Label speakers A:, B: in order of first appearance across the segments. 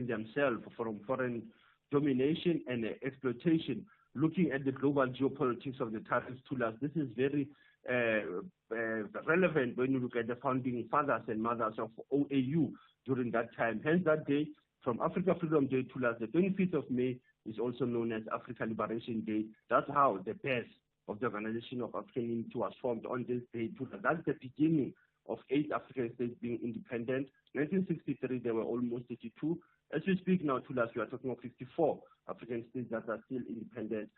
A: themselves from foreign domination and exploitation. Looking at the global geopolitics of the tariffs Thulas, this is very relevant when you look at the founding fathers and mothers of OAU during that time. Hence that day, from Africa Freedom Day Thulas, the 25th of May is also known as Africa Liberation Day. That's how the base of the Organization of African Unity was formed on this day Thulas. That's the beginning of 8 African states being independent. 1963, there were almost 82. As we speak now, Thulas, we are talking of 54 African states that are still independent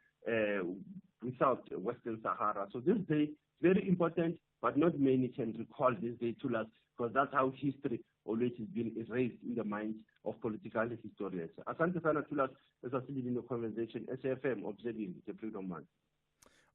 A: without Western Sahara. So this day is very important, but not many can recall this day, Thulas, because that's how history always has been erased in the minds of political historians. Asante sana, Thulas, as I said in the conversation, SAFM observing the Freedom Month.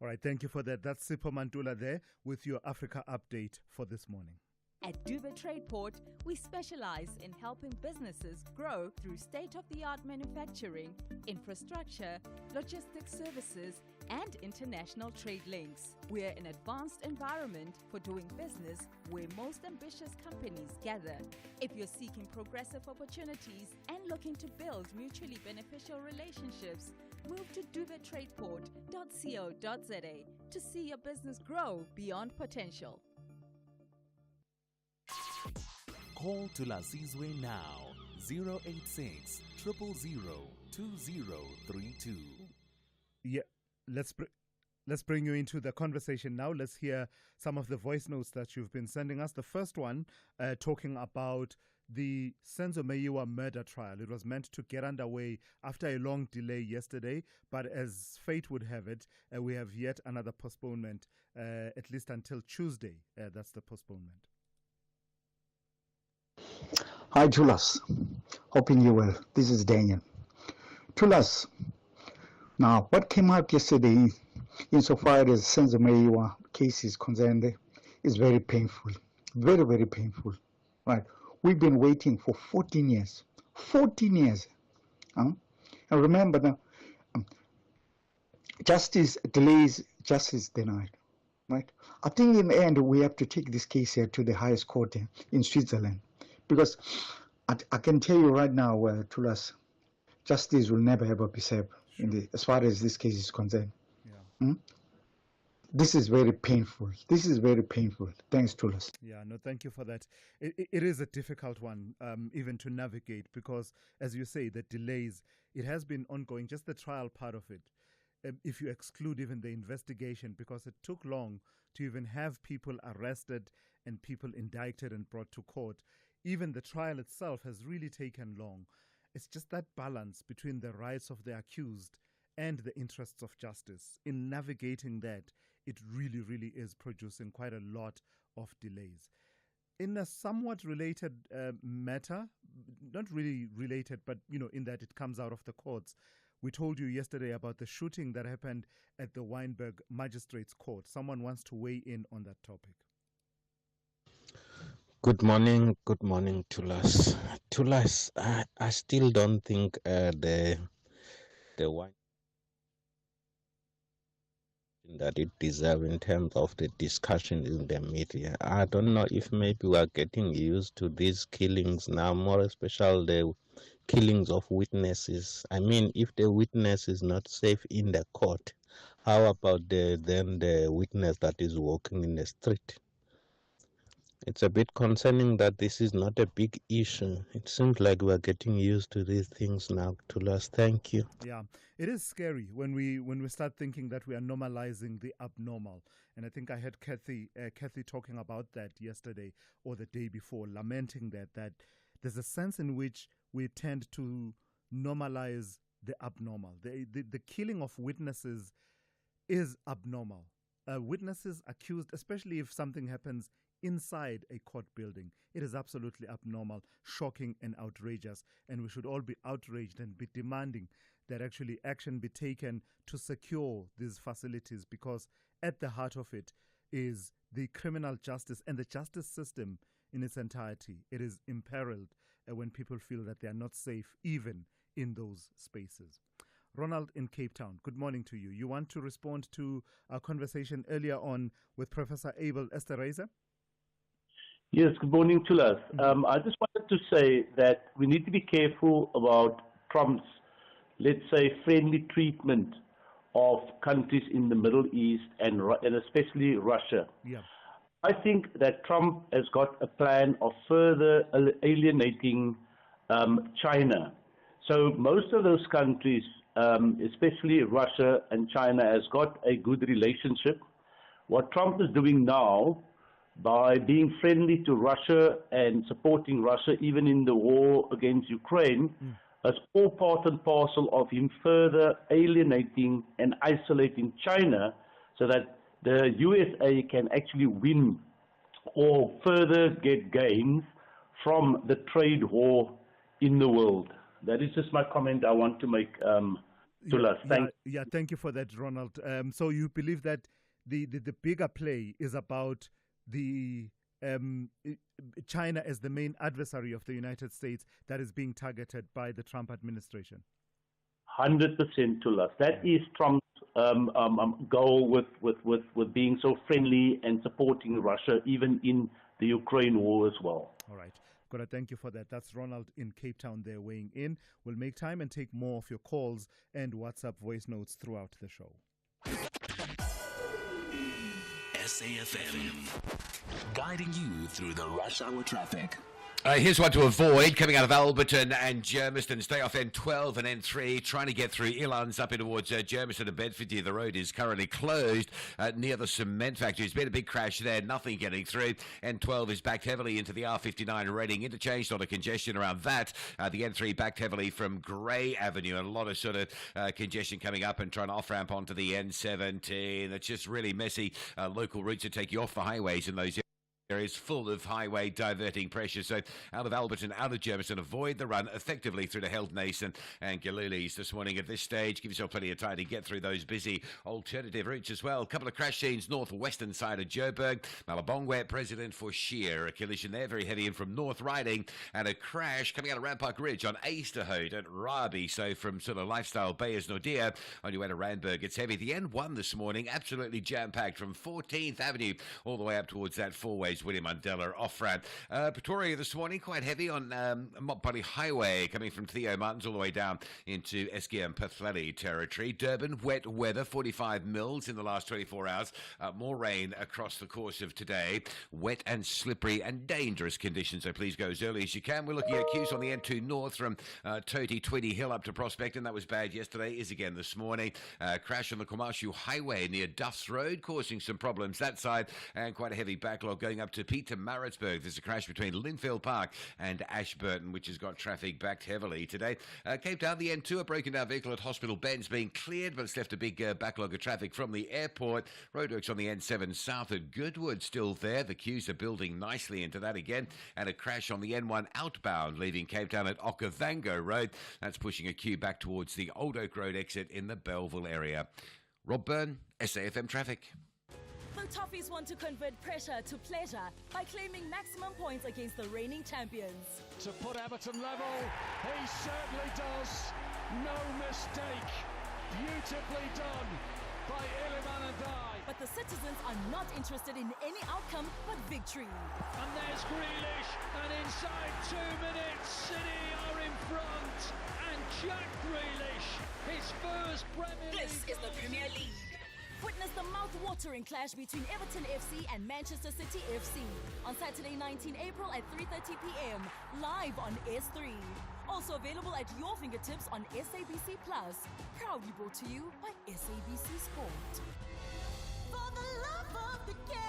B: All right, thank you for that. That's Sipho Mantula there with your Africa update for this morning.
C: At Dube Tradeport, we specialize in helping businesses grow through state-of-the-art manufacturing, infrastructure, logistics services, and international trade links. We're an advanced environment for doing business where most ambitious companies gather. If you're seeking progressive opportunities and looking to build mutually beneficial relationships, move to dubetradeport.co.za to see your business grow beyond potential.
D: Call Thulasizwe now, 086 000 2032.
B: Yeah, let's bring you into the conversation now. Let's hear some of the voice notes that you've been sending us. The first one talking about the Senzo Meyiwa murder trial. It was meant to get underway after a long delay yesterday, but as fate would have it, we have yet another postponement, at least until Tuesday. That's the postponement.
E: Hi, Thulas. Hoping you well. This is Daniel. Thulas, now what came out yesterday, insofar as Senzo Meyiwa case is concerned, is very painful. Very, very painful. Right? We've been waiting for 14 years. 14 years. And remember now, justice delays, justice denied. Right? I think in the end, we have to take this case here to the highest court in Switzerland. Because I can tell you right now, Thulas, justice will never ever be served as far as this case is concerned. Yeah. This is very painful. This is very painful. Thanks, Thulas.
B: Yeah, no, thank you for that. It is a difficult one, even to navigate, because, as you say, the delays, it has been ongoing, just the trial part of it. If you exclude even the investigation, because it took long to even have people arrested and people indicted and brought to court. Even the trial itself has really taken long. It's just that balance between the rights of the accused and the interests of justice. In navigating that, it really, really is producing quite a lot of delays. In a somewhat related matter, not really related, but, in that it comes out of the courts, we told you yesterday about the shooting that happened at the Wynberg Magistrates Court. Someone wants to weigh in on that topic.
F: Good morning, Thulas. Thulas, I still don't think the one that it deserves in terms of the discussion in the media. I don't know if maybe we are getting used to these killings now, more especially the killings of witnesses. I mean, if the witness is not safe in the court, how about the witness that is walking in the street? It's a bit concerning that this is not a big issue. It seems like we're getting used to these things now, Thulas. Thank you.
B: Yeah, it is scary when we start thinking that we are normalizing the abnormal. And I think I heard Kathy talking about that yesterday or the day before, lamenting that there's a sense in which we tend to normalize the abnormal. The killing of witnesses is abnormal. Witnesses accused, especially if something happens inside a court building, it is absolutely abnormal, shocking and outrageous, and we should all be outraged and be demanding that actually action be taken to secure these facilities, because at the heart of it is the criminal justice and the justice system in its entirety. It is imperiled when people feel that they are not safe even in those spaces. Ronald in Cape Town, good morning to you. You want to respond to our conversation earlier on with Professor Abel Esterhazy?
G: Yes, good morning, Tulas. I just wanted to say that we need to be careful about Trump's, let's say, friendly treatment of countries in the Middle East and especially Russia.
B: Yeah.
G: I think that Trump has got a plan of further alienating China. So most of those countries, especially Russia and China, has got a good relationship. What Trump is doing now, by being friendly to Russia and supporting Russia even in the war against Ukraine, is all part and parcel of him further alienating and isolating China so that the USA can actually win or further get gains from the trade war in the world. That is just my comment I want to make, Tulas.
B: Thank you for that, Ronald. So you believe that the bigger play is about the China as the main adversary of the United States that is being targeted by the Trump administration?
G: 100%, Tulas. That is Trump's goal with being so friendly and supporting Russia, even in the Ukraine war as well.
B: All right. Got to thank you for that. That's Ronald in Cape Town there weighing in. We'll make time and take more of your calls and WhatsApp voice notes throughout the show.
D: SAFM, guiding you through the rush hour traffic.
H: Here's one to avoid coming out of Alberton and Germiston. Stay off N12 and N3, trying to get through Elands up in towards Germiston and Bedfordshire. The road is currently closed near the cement factory. There's been a big crash there, nothing getting through. N12 is backed heavily into the R59 Reading interchange, not a congestion around that. The N3 backed heavily from Grey Avenue, and a lot of sort of congestion coming up and trying to off-ramp onto the N17. It's just really messy local routes to take you off the highways in those areas. Is full of highway diverting pressure. So out of Alberton, out of Germiston, avoid the run effectively through to Held Nason and Galulis this morning at this stage. Give yourself plenty of time to get through those busy alternative routes as well. A couple of crash scenes northwestern side of Joburg. Malabongwe, President for Sheer. A collision there, very heavy in from North Riding, and a crash coming out of Rampark Ridge on Easterhout at Rabi. So from sort of Lifestyle Bay as Nordia on your way to Randburg, it's heavy. The N1 this morning, absolutely jam-packed from 14th Avenue all the way up towards that four-ways William Mandela off-ramp. Pretoria this morning, quite heavy on Mopani Highway, coming from Theo Martins all the way down into Eskia and Pwllheli territory. Durban, wet weather, 45 mils in the last 24 hours. More rain across the course of today. Wet and slippery and dangerous conditions, so please go as early as you can. We're looking at queues on the N2 North from Toti, 20 Hill up to Prospect, and that was bad yesterday, is again this morning. Crash on the Komashu Highway near Duffs Road, causing some problems that side, and quite a heavy backlog going up to Pietermaritzburg. There's a crash between Linfield Park and Ashburton, which has got traffic backed heavily today. Cape Town, the N2, a broken down vehicle at Hospital Bend's being cleared, but it's left a big backlog of traffic from the airport. Roadworks on the N7 south at Goodwood still there. The queues are building nicely into that again. And a crash on the N1 outbound, leaving Cape Town at Okavango Road. That's pushing a queue back towards the Old Oak Road exit in the Belleville area. Rob Byrne, SAFM Traffic.
I: The Toffees want to convert pressure to pleasure by claiming maximum points against the reigning champions.
J: To put Everton level, he certainly does. No mistake. Beautifully done by Iliman Andai.
I: But the citizens are not interested in any outcome but victory.
J: And there's Grealish, and inside 2 minutes, City are in front. And Jack Grealish, his first Premier League.
I: This is the Premier League. Witness the mouth-watering clash between Everton FC and Manchester City FC on Saturday 19 April at 3:30 p.m. live on S3. Also available at your fingertips on SABC Plus. Proudly brought to you by SABC Sport. For the love of the game.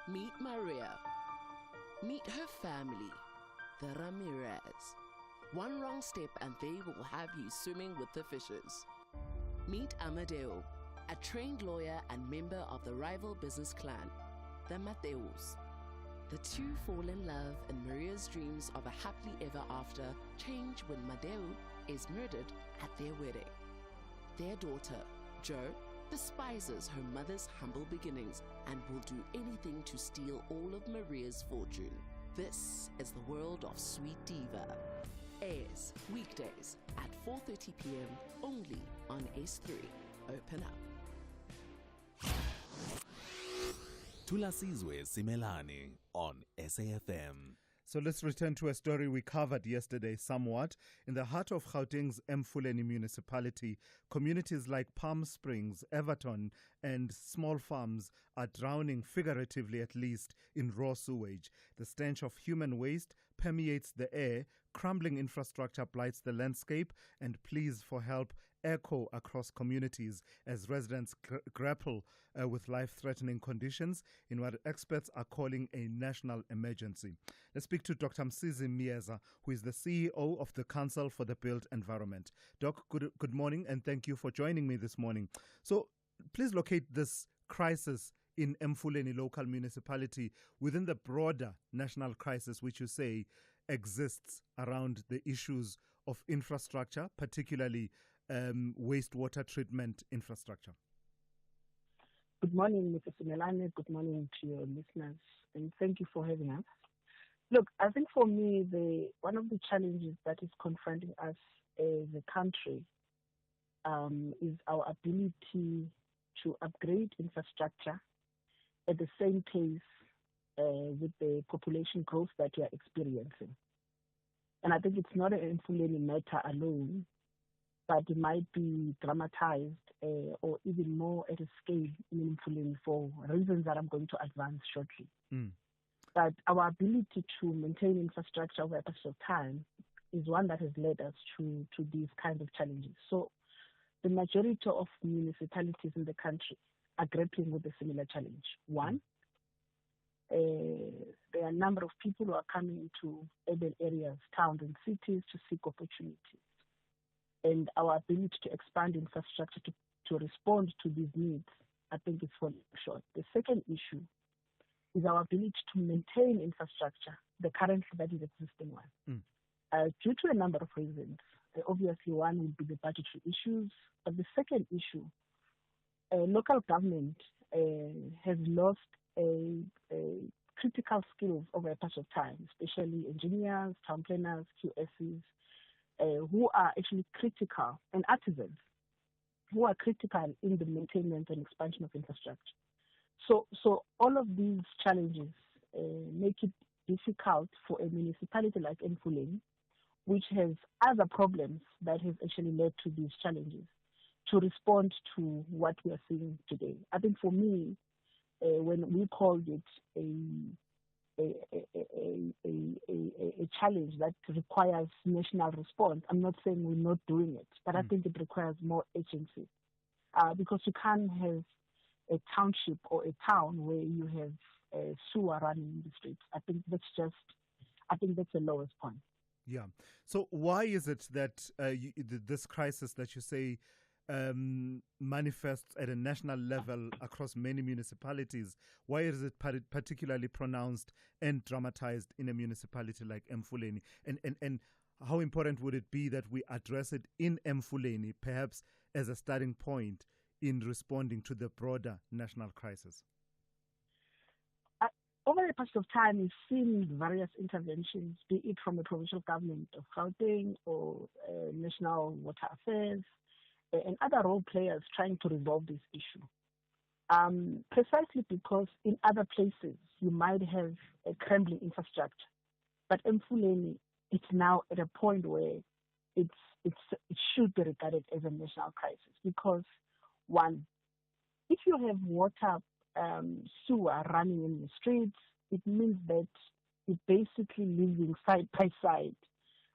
K: Meet Maria. Meet her family, the Ramirez. One wrong step and they will have you swimming with the fishes. Meet Amadeo, a trained lawyer and member of the rival business clan, the Mateus. The two fall in love and Maria's dreams of a happily ever after change when Madeo is murdered at their wedding. Their daughter, Jo, despises her mother's humble beginnings and will do anything to steal all of Maria's fortune. This is the world of Sweet Diva. Airs weekdays at 4:30 p.m. only on S3. Open up.
D: Thulasizwe Simelane on SAFM.
B: So let's return to a story we covered yesterday somewhat. In the heart of Gauteng's Mfuleni municipality, communities like Palm Springs, Everton and small farms are drowning, figuratively at least, in raw sewage. The stench of human waste permeates the air, crumbling infrastructure blights the landscape, and pleas for help echo across communities as residents grapple with life-threatening conditions in what experts are calling a national emergency. Let's speak to Dr. Msizi Mieza, who is the CEO of the Council for the Built Environment. Doc, good morning, and thank you for joining me this morning. So please locate this crisis in Mfuleni local municipality within the broader national crisis, which you say exists around the issues of infrastructure, particularly wastewater treatment infrastructure.
L: Good morning, Mr. Simelane. Good morning to your listeners, and thank you for having us. Look, I think for me, one of the challenges that is confronting us as a country is our ability to upgrade infrastructure at the same pace with the population growth that we are experiencing. And I think it's not an Mfuleni matter alone, but it might be dramatized or even more at a scale in Mfuleni for reasons that I'm going to advance shortly. But our ability to maintain infrastructure over a period of time is one that has led us to these kinds of challenges. So the majority of municipalities in the country are grappling with a similar challenge. One, there are a number of people who are coming into urban areas, towns and cities to seek opportunities. And our ability to expand infrastructure to respond to these needs, I think, is falling short. The second issue is our ability to maintain infrastructure, the current that is existing one, due to a number of reasons. Obviously, one would be the budgetary issues. But the second issue, local government has lost critical skills over a period of time, especially engineers, town planners, QSs, who are actually critical, and artisans who are critical in the maintenance and expansion of infrastructure. So all of these challenges make it difficult for a municipality like Mfuleni, which has other problems that have actually led to these challenges, to respond to what we are seeing today. I think for me, when we called it a challenge that requires national response, I'm not saying we're not doing it, but I think it requires more agency, because you can't have a township or a town where you have a sewer running in the streets. I think that's the lowest point.
B: Yeah. So why is it that this crisis that you say manifests at a national level across many municipalities? Why is it particularly pronounced and dramatized in a municipality like Mfuleni? And how important would it be that we address it in Mfuleni, perhaps as a starting point in responding to the broader national crisis?
L: Over the passage of time, we've seen various interventions, be it from the provincial government of Gauteng or National Water Affairs and other role players trying to resolve this issue. Precisely because in other places you might have a crumbling infrastructure, but Mfuleni, it's now at a point where it should be regarded as a national crisis. Because one, if you have water sewer running in the streets, it means that it basically living side by side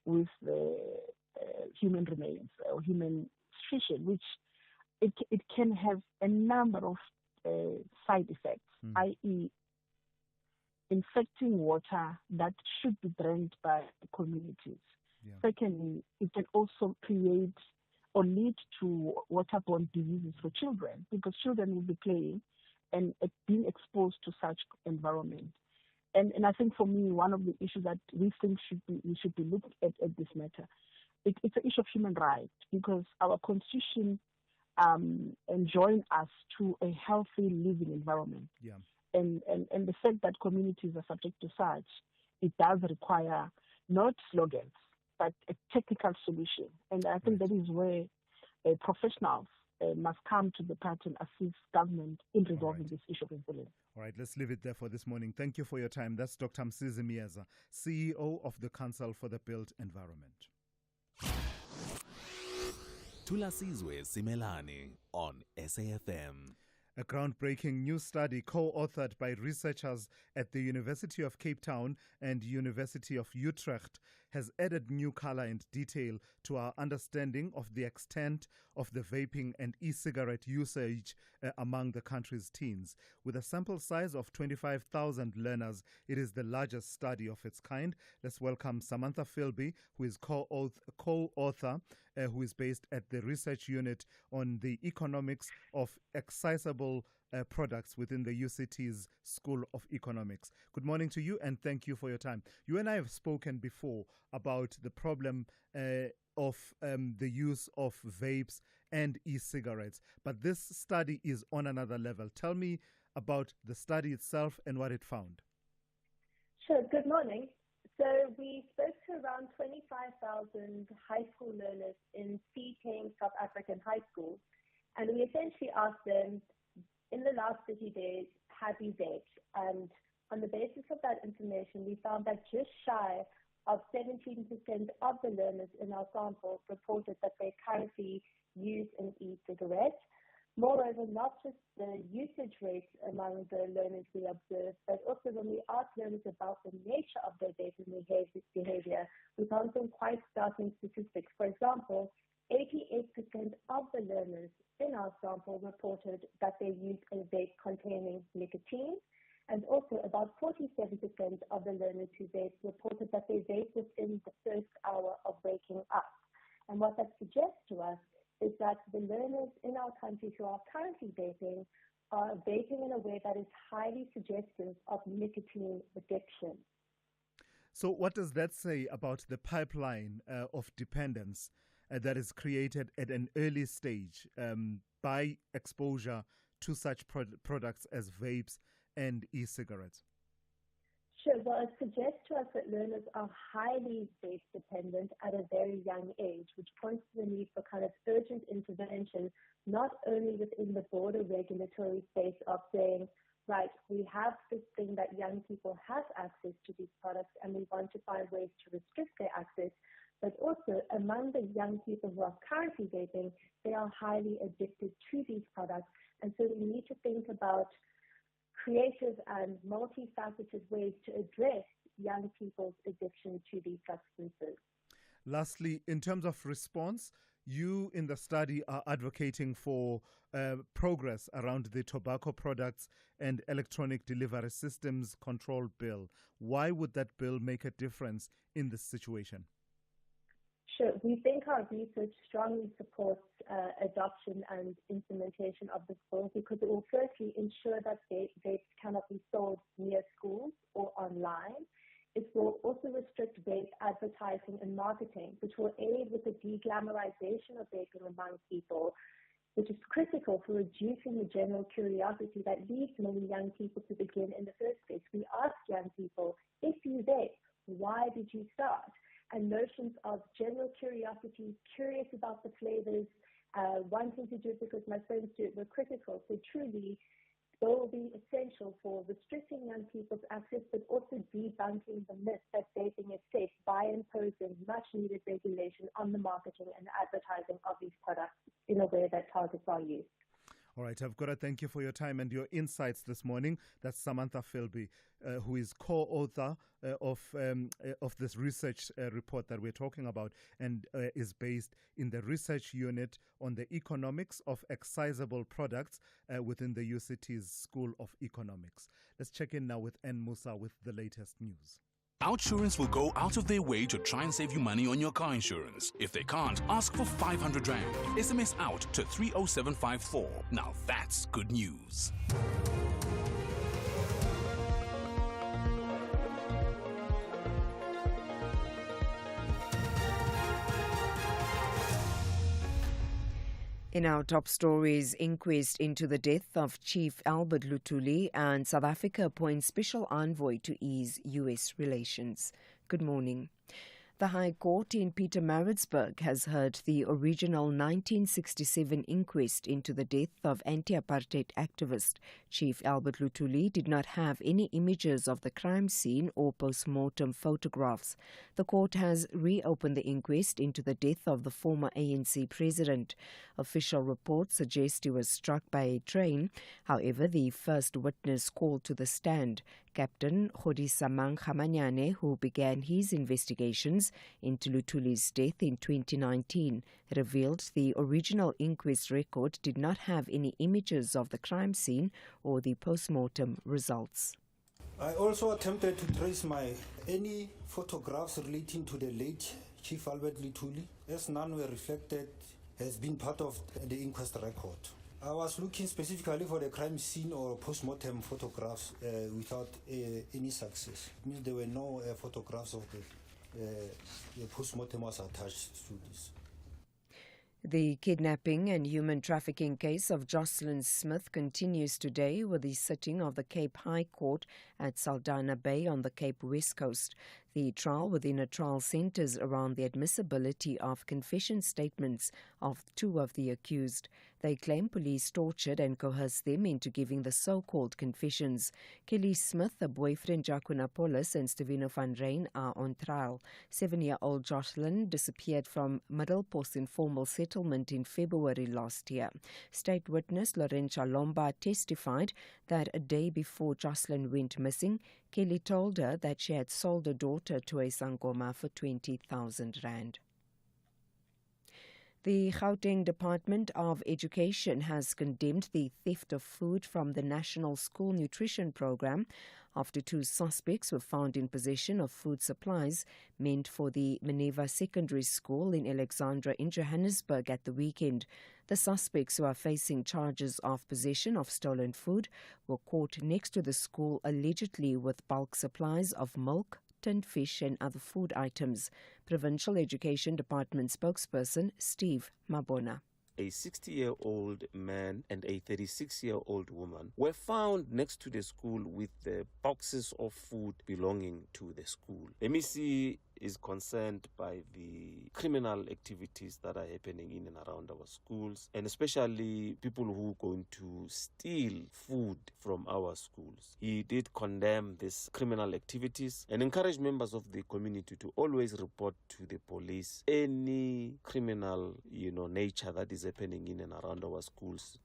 L: with human remains or human nutrition, which it can have a number of side effects, i.e. infecting water that should be drained by the communities. Yeah. Secondly, it can also create or lead to waterborne diseases for children, because children will be playing and being exposed to such environment. And I think for me, one of the issues that we think we should be looking at this matter, it's an issue of human rights, because our constitution enjoins us to a healthy living environment. Yeah. And the fact that communities are subject to such, it does require not slogans, but a technical solution. And I think that is where professionals must come to the party and assist government in resolving this issue of violence.
B: All right, let's leave it there for this morning. Thank you for your time. That's Dr. Msizi Mieza, CEO of the Council for the Built Environment.
D: Thulasizwe Simelane on SAFM.
B: A groundbreaking new study co-authored by researchers at the University of Cape Town and University of Utrecht has added new color and detail to our understanding of the extent of the vaping and e-cigarette usage among the country's teens. With a sample size of 25,000 learners, it is the largest study of its kind. Let's welcome Samantha Philby, who is co-author, who is based at the research unit on the economics of accessible products within the UCT's School of Economics. Good morning to you and thank you for your time. You and I have spoken before about the problem of the use of vapes and e-cigarettes, but this study is on another level. Tell me about the study itself and what it found.
M: Sure. Good morning. So we spoke to around 25,000 high school learners in fee-paying South African high schools, and we essentially asked them, in the last 30 days, have you vaped? And on the basis of that information, we found that just shy of 17% of the learners in our sample reported that they currently use an e-cigarette. Moreover, not just the usage rates among the learners we observed, but also when we asked learners about the nature of their vaping behavior, we found some quite startling statistics. For example, 88% of the learners in our sample reported that they used a vape containing nicotine, and also about 47% of the learners who vaped reported that they vaped within the first hour of waking up. And what that suggests to us is that the learners in our country who are currently vaping are vaping in a way that is highly suggestive of nicotine addiction.
B: So what does that say about the pipeline of dependence that is created at an early stage by exposure to such products as vapes and e-cigarettes?
M: Sure. Well, it suggests to us that learners are highly vape dependent at a very young age, which points to the need for kind of urgent intervention, not only within the broader regulatory space of saying, right, we have this thing that young people have access to these products and we want to find ways to restrict their access, but also among the young people who are currently vaping, they are highly addicted to these products. And so we need to think about creative and multifaceted ways to address young people's addiction to these substances.
B: Lastly, in terms of response, you in the study are advocating for progress around the Tobacco Products and Electronic Delivery Systems Control Bill. Why would that bill make a difference in this situation?
M: Sure. We think our research strongly supports adoption and implementation of this bill because it will firstly ensure that vapes cannot be sold near schools or online. It will also restrict vape advertising and marketing, which will aid with the de-glamorization of vaping among people, which is critical for reducing the general curiosity that leads many young people to begin in the first place. We ask young people, if you vape, why did you start? And notions of general curiosity, curious about the flavors, wanting to do it because my friends do it, were critical. So truly, they will be essential for restricting young people's access, but also debunking the myth that vaping is safe by imposing much-needed regulation on the marketing and advertising of these products in a way that targets our youth.
B: All right, I've got to thank you for your time and your insights this morning. That's Samantha Philby, who is co-author of this research report that we're talking about and is based in the research unit on the economics of excisable products within the UCT's School of Economics. Let's check in now with N. Musa with the latest news.
D: Outsurance will go out of their way to try and save you money on your car insurance. If they can't, ask for 500 Rand. SMS out to 30754. Now that's good news.
N: In our top stories, inquest into the death of Chief Albert Luthuli and South Africa appoints special envoy to ease U.S. relations. Good morning. The High Court in Pietermaritzburg has heard the original 1967 inquest into the death of anti-apartheid activist Chief Albert Luthuli did not have any images of the crime scene or post-mortem photographs. The court has reopened the inquest into the death of the former ANC president. Official reports suggest he was struck by a train. However, the first witness called to the stand, Captain Kgodisamang Khamanyane, who began his investigations into Luthuli's death in 2019, revealed the original inquest record did not have any images of the crime scene or the post-mortem results.
O: I also attempted to trace any photographs relating to the late Chief Albert Luthuli, as none were reflected, has been part of the inquest record. I was looking specifically for the crime scene or post-mortem photographs without any success. It means there were no photographs of the post-mortem was attached to this.
N: The kidnapping and human trafficking case of Jocelyn Smith continues today with the sitting of the Cape High Court at Saldanha Bay on the Cape West Coast. The trial within a trial centres around the admissibility of confession statements of two of the accused. They claim police tortured and coerced them into giving the so-called confessions. Kelly Smith, the boyfriend Jacuna Polis, and Stevino van Rijn are on trial. 7-year-old Jocelyn disappeared from Middelpost Informal Settlement in February last year. State witness Laurentia Lomba testified that a day before Jocelyn went missing, Kelly told her that she had sold her daughter to a Sangoma for 20,000 rand. The Gauteng Department of Education has condemned the theft of food from the National School Nutrition Program after 2 suspects were found in possession of food supplies meant for the Minerva Secondary School in Alexandra in Johannesburg at the weekend. The suspects, who are facing charges of possession of stolen food, were caught next to the school allegedly with bulk supplies of milk, tinned fish and other food items. Provincial Education Department spokesperson Steve Mabona.
P: A 60-year-old man and a 36-year-old woman were found next to the school with the boxes of food belonging to the school. MEC is concerned by the criminal activities that are happening in and around our schools, and especially people who are going to steal food from our schools. He did condemn these criminal activities and encourage members of the community to always report to the police any criminal, nature that is happening in and around our schools.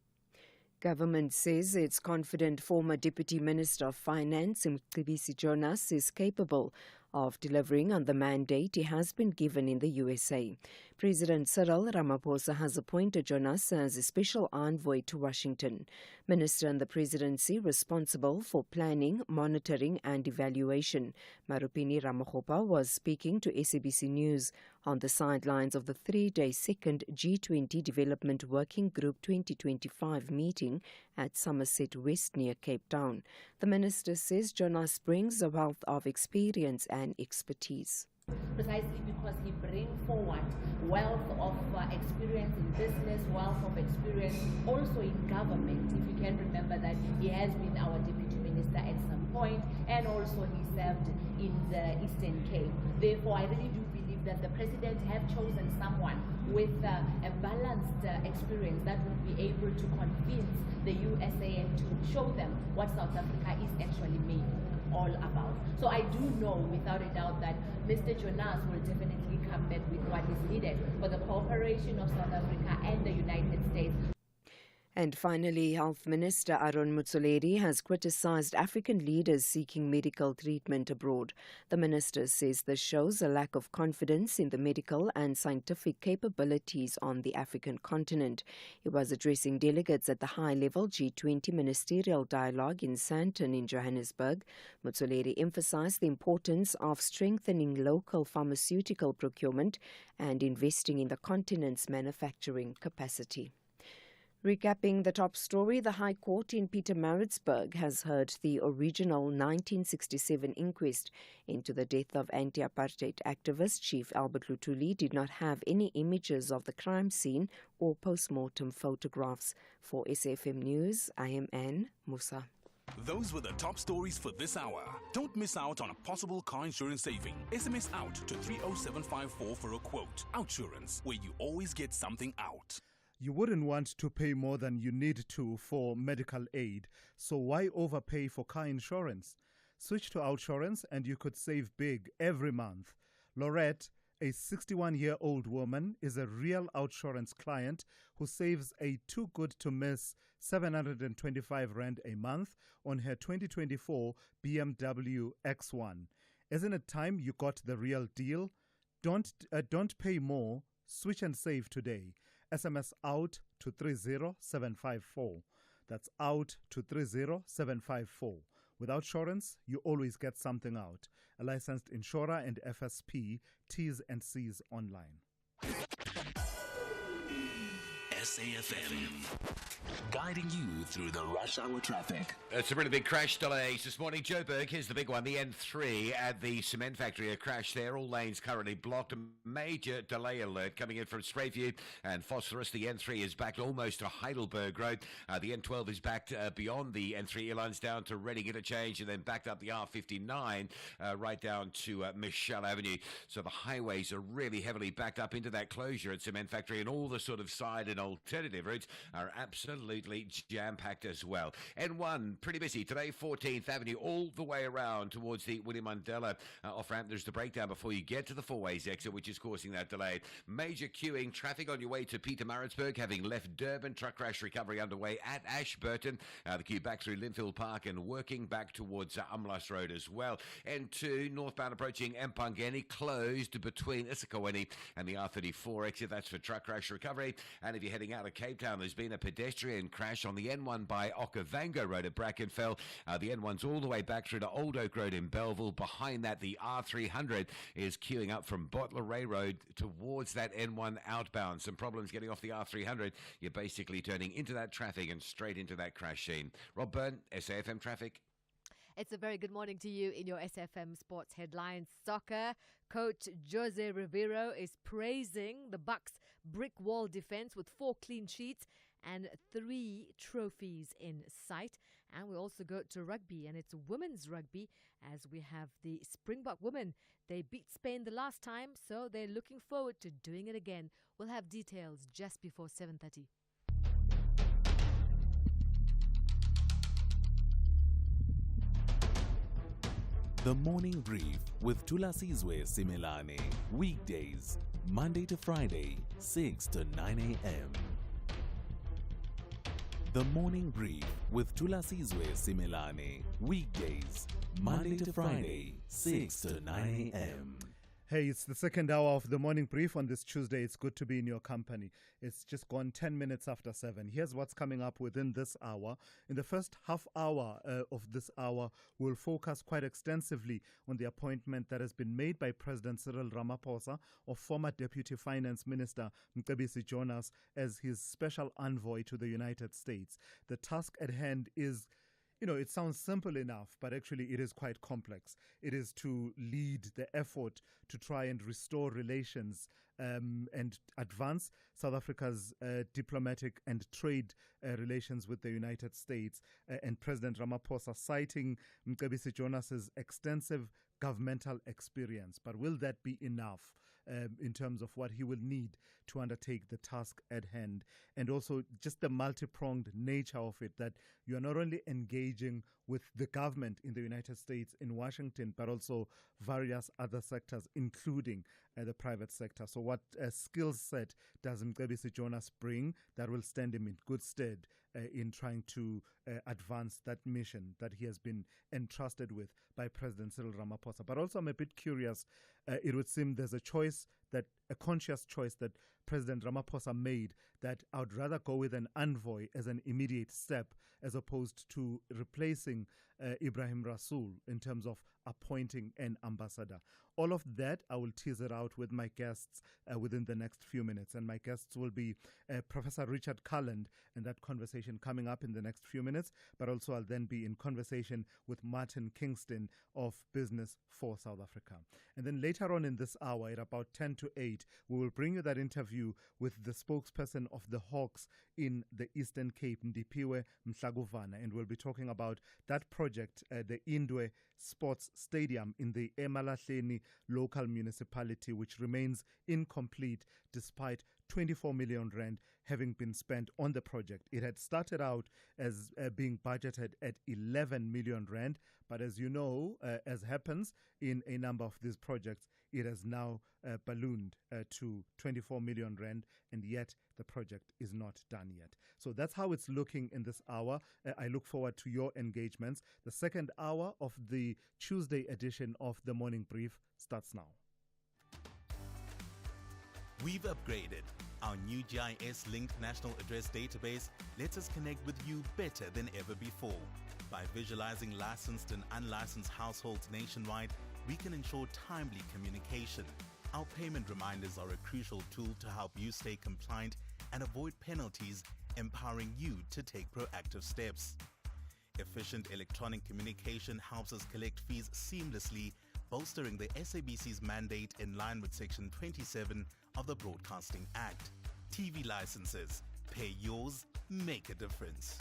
N: Government says it's confident former Deputy Minister of Finance, Mcebisi Jonas, is capable of delivering on the mandate he has been given in the USA. President Cyril Ramaphosa has appointed Jonas as a special envoy to Washington. Minister in the presidency responsible for planning, monitoring and evaluation. Marupini Ramakgopa was speaking to SABC News on the sidelines of the 3-day second G20 Development Working Group 2025 meeting at Somerset West near Cape Town. The minister says Jonas brings a wealth of experience and expertise.
Q: Precisely because he brings forward wealth of experience in business, wealth of experience also in government. If you can remember that he has been our deputy minister at some point, and also he served in the Eastern Cape. Therefore, I really do believe that the president have chosen someone with a balanced experience that would be able to convince the USA and to show them what South Africa is actually made all about. So I do know without a doubt that Mr. Jonas will definitely come back with what is needed for the cooperation of South Africa and the United States.
N: And finally, Health Minister Aaron Motsoaledi has criticized African leaders seeking medical treatment abroad. The minister says this shows a lack of confidence in the medical and scientific capabilities on the African continent. He was addressing delegates at the high-level G20 ministerial dialogue in Sandton in Johannesburg. Motsoaledi emphasized the importance of strengthening local pharmaceutical procurement and investing in the continent's manufacturing capacity. Recapping the top story, the High Court in Pietermaritzburg has heard the original 1967 inquest into the death of anti-apartheid activist Chief Albert Luthuli did not have any images of the crime scene or post-mortem photographs. For SFM News, I am Anne Musa.
D: Those were the top stories for this hour. Don't miss out on a possible car insurance saving. SMS out to 30754 for a quote. Outsurance, where you always get something out.
B: You wouldn't want to pay more than you need to for medical aid, so why overpay for car insurance? Switch to Outsurance and you could save big every month. Lorette, a 61-year-old woman, is a real Outsurance client who saves a too good to miss 725 Rand a month on her 2024 BMW X1. Isn't it time you got the real deal? Don't pay more. Switch and save today. SMS out to 30754. That's out to 30754. With Outsurance, you always get something out. A licensed insurer and FSP, T's and C's online.
D: SAFM, guiding you through the rush hour traffic.
H: Some really big crash delays this morning. Joburg, here's the big one. The N3 at the cement factory, a crash there. All lanes currently blocked. A major delay alert coming in from Straightview and Phosphorus. The N3 is backed almost to Heidelberg Road. The N12 is backed beyond the N3 lines down to Reading Interchange and then backed up the R59 right down to Michelle Avenue. So the highways are really heavily backed up into that closure at cement factory, and all the sort of side and alternative routes are absolutely jam-packed as well. N1, pretty busy today, 14th Avenue, all the way around towards the William Mandela off-ramp. There's the breakdown before you get to the four-ways exit, which is causing that delay. Major queuing, traffic on your way to Pietermaritzburg, having left Durban. Truck crash recovery underway at Ashburton. The queue back through Linfield Park and working back towards Umlas Road as well. N2, northbound approaching Mpangeni, closed between Issakhawini and the R34 exit. That's for truck crash recovery. And if you're heading out of Cape Town, there's been a pedestrian crash on the N1 by Okavango Road at Brackenfell. The N1's all the way back through to Old Oak Road in Belleville. Behind that, the R300 is queuing up from Bottler Road towards that N1 outbound. Some problems getting off the R300. You're basically turning into that traffic and straight into that crash scene. Rob Byrne, SAFM Traffic.
R: It's a very good morning to you in your SFM Sports Headlines. Soccer coach Jose Rivero is praising the Bucks' brick wall defense with 4 clean sheets and 3 trophies in sight. And we also go to rugby, and it's women's rugby as we have the Springbok women. They beat Spain the last time, so they're looking forward to doing it again. We'll have details just before 7:30.
D: The Morning Brief with Thulasizwe Simelane. Weekdays, Monday to Friday, 6 to 9 a.m. The Morning Brief with Thulasizwe Simelane. Weekdays, Monday to Friday, 6 to 9 a.m.
B: Hey, it's the second hour of the Morning Brief on this Tuesday. It's good to be in your company. It's just gone 10 minutes after 7. Here's what's coming up within this hour. In the first half hour of this hour, we'll focus quite extensively on the appointment that has been made by President Cyril Ramaphosa of former Deputy Finance Minister Mcebisi Jonas as his special envoy to the United States. The task at hand is, it sounds simple enough, but actually it is quite complex. It is to lead the effort to try and restore relations and advance South Africa's diplomatic and trade relations with the United States. And President Ramaphosa citing Mcebisi Jonas's extensive governmental experience. But will that be enough in terms of what he will need to undertake the task at hand? And also just the multi-pronged nature of it, that you are not only engaging with the government in the United States, in Washington, but also various other sectors, including the private sector. So what skill set does Mcebisi Jonas bring that will stand him in good stead in trying to advance that mission that he has been entrusted with by President Cyril Ramaphosa? But also I'm a bit curious. It would seem there's a conscious choice that President Ramaphosa made, that I would rather go with an envoy as an immediate step as opposed to replacing Ibrahim Rasool in terms of appointing an ambassador. All of that, I will tease it out with my guests within the next few minutes. And my guests will be Professor Richard Culland, and that conversation coming up in the next few minutes. But also I'll then be in conversation with Martin Kingston of Business for South Africa. And then later on in this hour, at about 10 to 8. We will bring you that interview with the spokesperson of the Hawks in the Eastern Cape, Ndipiwe Mhlaguvana, and we'll be talking about that project, the Indwe Sports Stadium in the Emalahleni local municipality, which remains incomplete despite 24 million rand having been spent on the project. It had started out as being budgeted at 11 million rand, but as you know, as happens in a number of these projects, it has now ballooned to 24 million rand, and yet the project is not done yet. So that's how it's looking in this hour. I look forward to your engagements. The second hour of the Tuesday edition of the Morning Brief starts now.
S: We've upgraded. Our new GIS-linked national address database lets us connect with you better than ever before. By visualizing licensed and unlicensed households nationwide, we can ensure timely communication. Our payment reminders are a crucial tool to help you stay compliant and avoid penalties, empowering you to take proactive steps. Efficient electronic communication helps us collect fees seamlessly, bolstering the SABC's mandate in line with Section 27 of the Broadcasting Act. TV licenses. Pay yours, make a difference.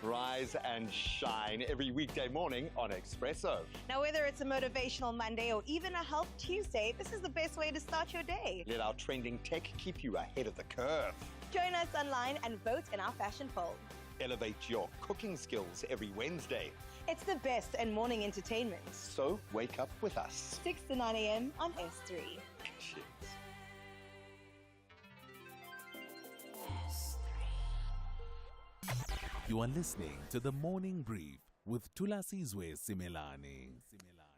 T: Rise and shine every weekday morning on Expresso.
U: Now, whether it's a motivational Monday or even a Health Tuesday, this is the best way to start your day.
T: Let our trending tech keep you ahead of the curve.
U: Join us online and vote in our fashion poll.
T: Elevate your cooking skills every Wednesday.
U: It's the best and morning entertainment.
T: So wake up with us.
U: 6 to 9 a.m. on S3.
T: Cheers.
S: You are listening to the Morning Brief with Thulasizwe Simelane.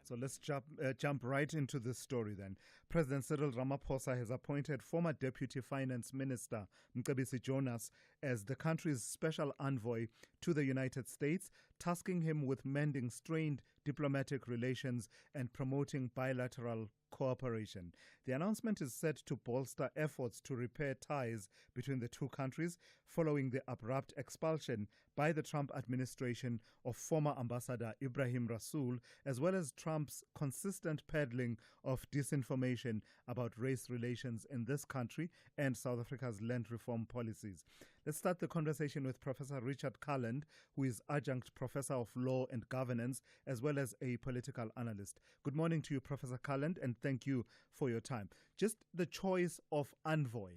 B: So let's jump right into this story then. President Cyril Ramaphosa has appointed former Deputy Finance Minister Mcebisi Jonas as the country's special envoy to the United States, tasking him with mending strained diplomatic relations and promoting bilateral cooperation. The announcement is set to bolster efforts to repair ties between the two countries following the abrupt expulsion by the Trump administration of former Ambassador Ibrahim Rasool, as well as Trump's consistent peddling of disinformation about race relations in this country and South Africa's land reform policies. Let's start the conversation with Professor Richard Calland, who is Adjunct Professor of Law and Governance, as well as a political analyst. Good morning to you, Professor Calland, and thank you for your time. Just the choice of envoy,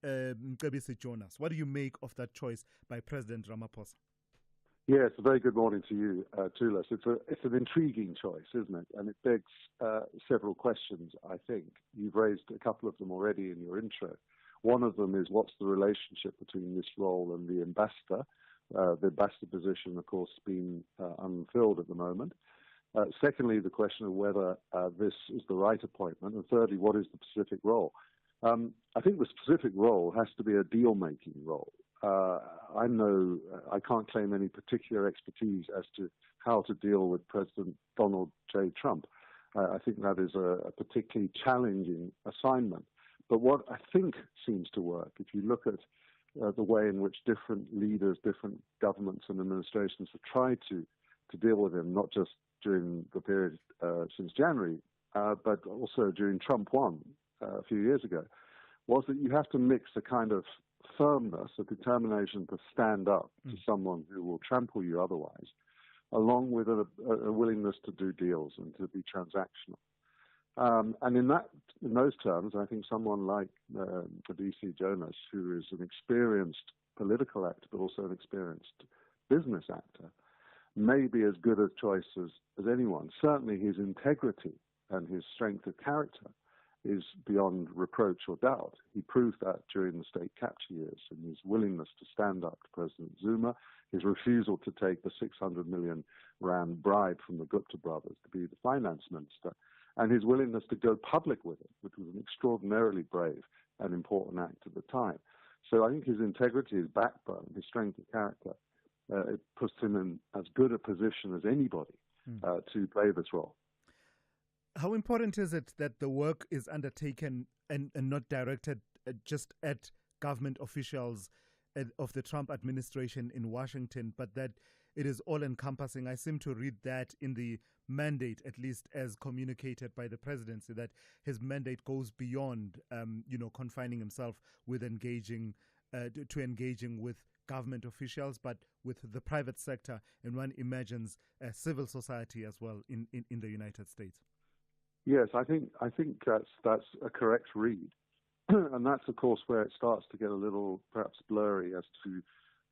B: Mcebisi Jonas, what do you make of that choice by President Ramaphosa?
V: Yes, a very good morning to you, Thulas. It's an intriguing choice, isn't it? And it begs several questions, I think. You've raised a couple of them already in your intro. One of them is, what's the relationship between this role and the ambassador? The ambassador position, of course, being unfilled at the moment. Secondly, the question of whether this is the right appointment. And thirdly, what is the specific role? I think the specific role has to be a deal-making role. I can't claim any particular expertise as to how to deal with President Donald J. Trump. I think that is a particularly challenging assignment. But what I think seems to work, if you look at the way in which different leaders, different governments and administrations have tried to deal with him, not just during the period since January, but also during Trump 1 a few years ago, was that you have to mix a kind of firmness, a determination to stand up to someone who will trample you otherwise, along with a willingness to do deals and to be transactional. And in those terms, I think someone like Mcebisi Jonas, who is an experienced political actor, but also an experienced business actor, may be as good a choice as anyone. Certainly his integrity and his strength of character is beyond reproach or doubt. He proved that during the state capture years, and his willingness to stand up to President Zuma, his refusal to take the 600 million rand bribe from the Gupta brothers to be the finance minister, and his willingness to go public with it, which was an extraordinarily brave and important act at the time. So I think his integrity, his backbone, his strength of character, it puts him in as good a position as anybody to play this role.
B: How important is it that the work is undertaken and not directed just at government officials of the Trump administration in Washington, but that it is all-encompassing. I seem to read that in the mandate, at least as communicated by the presidency, that his mandate goes beyond, confining himself with engaging with government officials, but with the private sector, and one imagines civil society as well in the United States.
V: Yes, I think that's a correct read, and that's of course where it starts to get a little perhaps blurry as to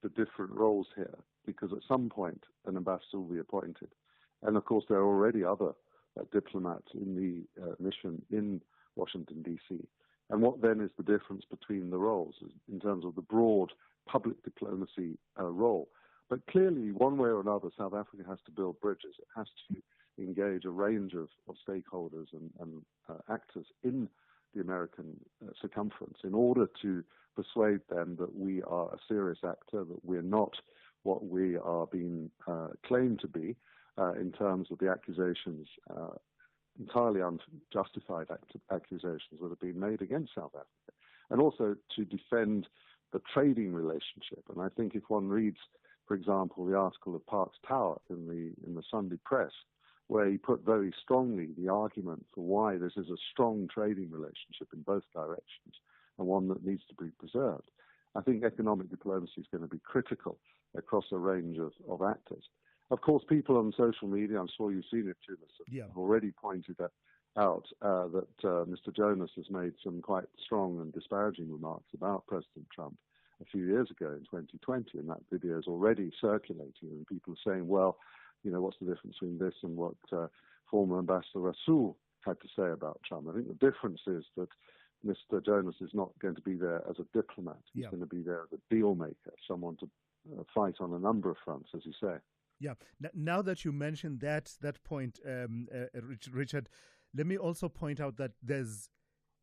V: the different roles here, because at some point an ambassador will be appointed, and of course there are already other diplomats in the mission in Washington D.C. And what then is the difference between the roles in terms of the broad public diplomacy role? But clearly, one way or another, South Africa has to build bridges. It has to engage a range of stakeholders and actors in the American circumference in order to persuade them that we are a serious actor, that we're not what we are being claimed to be in terms of the accusations, entirely unjustified accusations that have been made against South Africa, and also to defend the trading relationship. And I think if one reads, for example, the article of Parks Tower in the Sunday press, where he put very strongly the argument for why this is a strong trading relationship in both directions and one that needs to be preserved, I think economic diplomacy is going to be critical across a range of actors. Of course, people on social media, I'm sure you've seen it too, have already pointed out that Mr. Jonas has made some quite strong and disparaging remarks about President Trump a few years ago in 2020, and that video is already circulating, and people are saying, well, what's the difference between this and what former Ambassador Rasool had to say about Trump? I think the difference is that Mr. Jonas is not going to be there as a diplomat. He's going to be there as a deal maker, someone to fight on a number of fronts, as you say.
B: Yeah. Now that you mentioned that point, Richard, let me also point out that there's,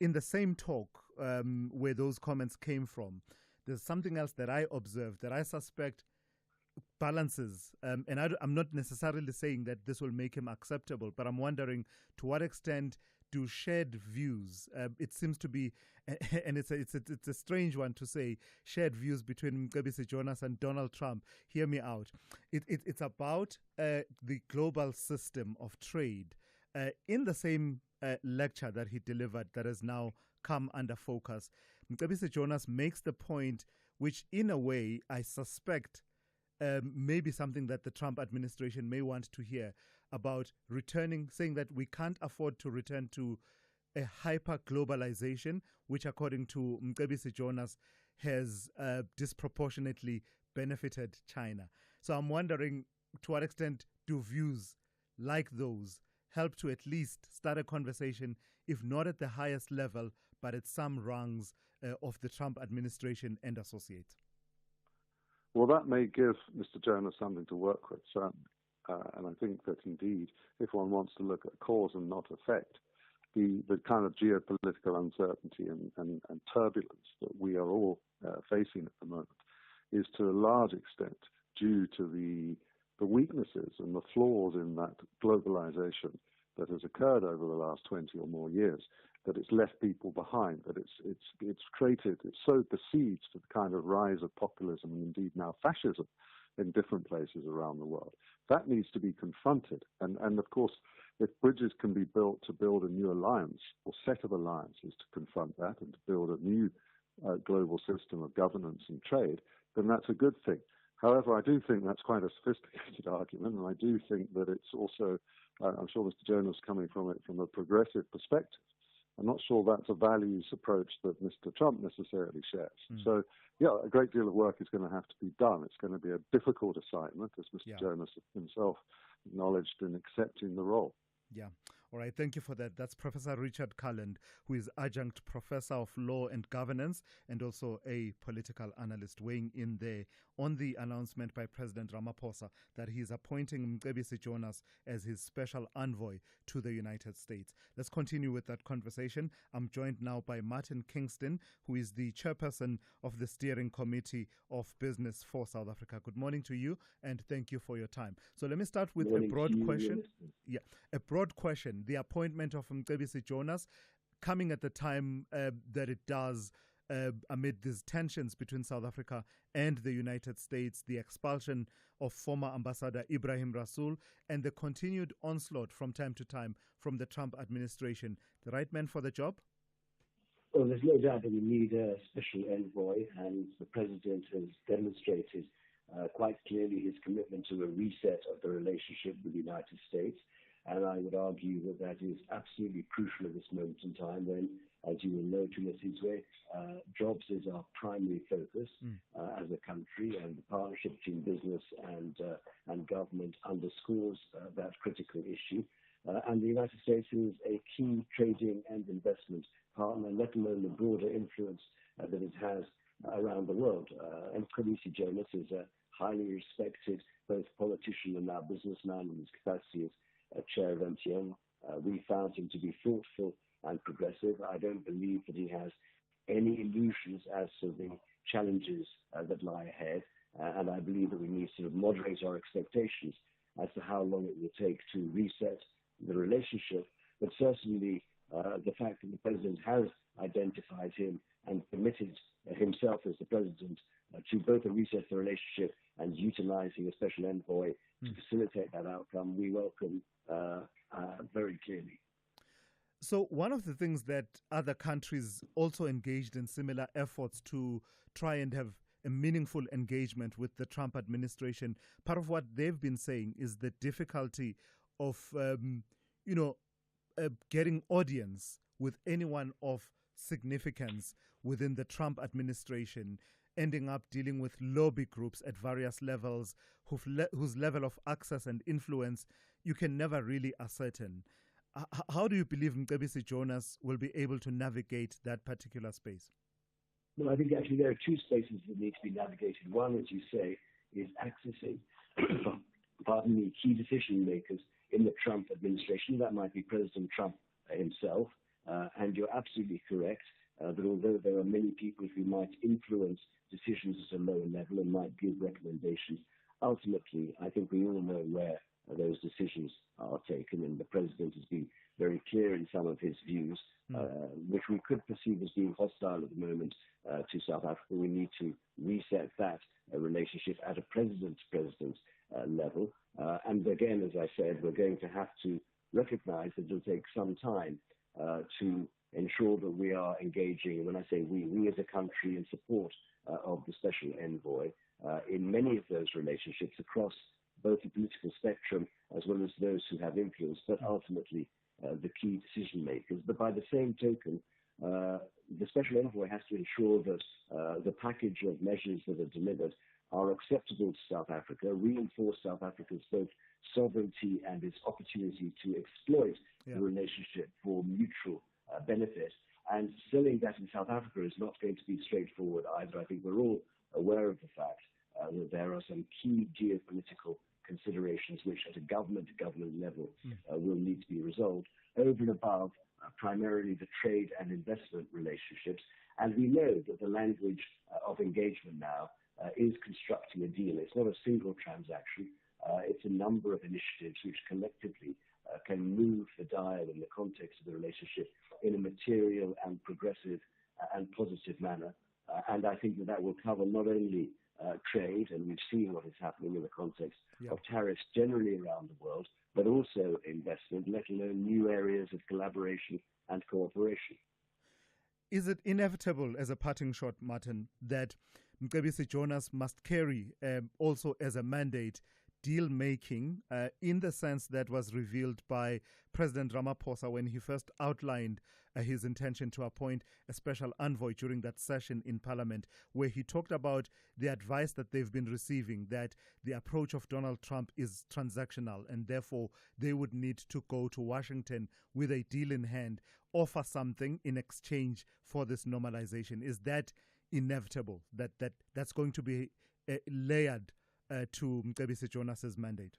B: in the same talk where those comments came from, there's something else that I observed that I suspect balances, and I'm not necessarily saying that this will make him acceptable, but I'm wondering to what extent do shared views, it seems to be, and it's a strange one to say, shared views between Mcebisi Jonas and Donald Trump. Hear me out. It's about the global system of trade. In the same lecture that he delivered that has now come under focus, Mcebisi Jonas makes the point, which in a way I suspect maybe something that the Trump administration may want to hear, about returning, saying that we can't afford to return to a hyper-globalization, which according to Mcebisi Jonas has disproportionately benefited China. So I'm wondering to what extent do views like those help to at least start a conversation, if not at the highest level, but at some rungs of the Trump administration and associates?
V: Well, that may give Mr. Jonas something to work with, certainly. And I think that indeed, if one wants to look at cause and not effect, the kind of geopolitical uncertainty and turbulence that we are all facing at the moment is to a large extent due to the weaknesses and the flaws in that globalization that has occurred over the last 20 or more years, that it's left people behind, that it's sowed the seeds for the kind of rise of populism and indeed now fascism in different places around the world. That needs to be confronted. And of course, if bridges can be built to build a new alliance or set of alliances to confront that and to build a new global system of governance and trade, then that's a good thing. However, I do think that's quite a sophisticated argument, and I do think that it's also, I'm sure Mr. Jonas is coming from it from a progressive perspective. I'm not sure that's a values approach that Mr. Trump necessarily shares. So, yeah, a great deal of work is going to have to be done. It's going to be a difficult assignment, as Mr. Jonas himself acknowledged in accepting the role.
B: Yeah. All right. Thank you for that. That's Professor Richard Cullen, who is adjunct professor of law and governance and also a political analyst, weighing in there on the announcement by President Ramaphosa that he is appointing Mcebisi Jonas as his special envoy to the United States. Let's continue with that conversation. I'm joined now by Martin Kingston, who is the chairperson of the Steering Committee of Business for South Africa. Good morning to you, and thank you for your time. So let me start with a broad question. Yeah, a broad question. The appointment of Mcebisi Jonas coming at the time that it does amid these tensions between South Africa and the United States, the expulsion of former Ambassador Ibrahim Rasool, and the continued onslaught from time to time from the Trump administration. The right man for the job?
A: Well, there's no doubt that we need a special envoy, and the president has demonstrated quite clearly his commitment to a reset of the relationship with the United States. And I would argue that that is absolutely crucial at this moment in time when, as you will know, Thulasizwe, jobs is our primary focus as a country, and the partnership between business and government underscores that critical issue. And the United States is a key trading and investment partner, let alone the broader influence that it has around the world. And Thulasizwe is a highly respected both politician and now businessman in his capacity as chair of MTN. We found him to be thoughtful and progressive. I don't believe that he has any illusions as to the challenges that lie ahead. And I believe that we need to sort of moderate our expectations as to how long it will take to reset the relationship. But certainly the fact that the president has identified him and committed himself as the president to both reset the relationship and utilizing a special envoy to facilitate that outcome, we welcome very clearly.
B: So one of the things that other countries also engaged in similar efforts to try and have a meaningful engagement with the Trump administration, part of what they've been saying is the difficulty of, getting audience with anyone of significance within the Trump administration, ending up dealing with lobby groups at various levels whose level of access and influence you can never really ascertain. How do you believe Mcebisi Jonas will be able to navigate that particular space?
A: Well, I think actually there are two spaces that need to be navigated. One, as you say, is accessing, key decision makers in the Trump administration. That might be President Trump himself. And you're absolutely correct that although there are many people who might influence decisions at a lower level and might give recommendations, ultimately, I think we all know where those decisions are taken, and the president has been very clear in some of his views, which we could perceive as being hostile at the moment to South Africa. We need to reset that relationship at a president-to-president level. And again, as I said, we're going to have to recognize that it'll take some time to ensure that we are engaging, when I say we as a country, in support of the special envoy in many of those relationships across both the political spectrum as well as those who have influence, but ultimately the key decision makers. But by the same token, the special envoy has to ensure that the package of measures that are delivered are acceptable to South Africa, reinforce South Africa's both sovereignty and its opportunity to exploit the relationship for mutual benefit. And selling that in South Africa is not going to be straightforward either. I think we're all aware of the fact that there are some key geopolitical considerations which at a government-to-government level will need to be resolved over and above primarily the trade and investment relationships. And we know that the language of engagement now is constructing a deal. It's not a single transaction. It's a number of initiatives which collectively can move the dial in the context of the relationship in a material and progressive and positive manner. And I think that will cover not only trade, and we've seen what is happening in the context of tariffs generally around the world, but also investment, let alone new areas of collaboration and cooperation.
B: Is it inevitable, as a parting shot, Martin, that Mcebisi Jonas must carry also as a mandate deal-making in the sense that was revealed by President Ramaphosa when he first outlined his intention to appoint a special envoy during that session in Parliament, where he talked about the advice that they've been receiving, that the approach of Donald Trump is transactional and therefore they would need to go to Washington with a deal in hand, offer something in exchange for this normalization? Is that inevitable, that's going to be layered to Mcebisi Jonas's mandate?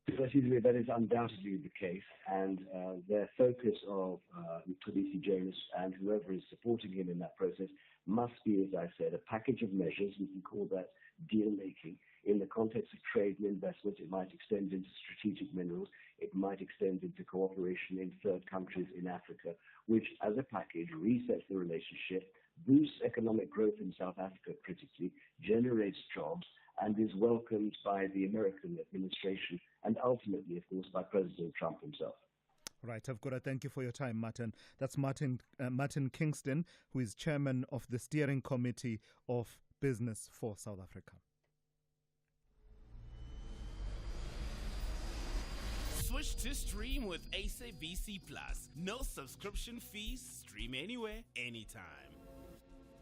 A: That is undoubtedly the case, and the focus of Mcebisi Jonas and whoever is supporting him in that process must be, as I said, a package of measures. We can call that deal-making. In the context of trade and investment, it might extend into strategic minerals. It might extend into cooperation in third countries in Africa, which, as a package, resets the relationship, boosts economic growth in South Africa critically, generates jobs, and is welcomed by the American administration and ultimately, of course, by President Trump himself.
B: Right, I've got to thank you for your time, Martin. That's Martin Kingston, who is chairman of the steering committee of Business for South Africa.
C: Switch to stream with SABC Plus. No subscription fees. Stream anywhere, anytime.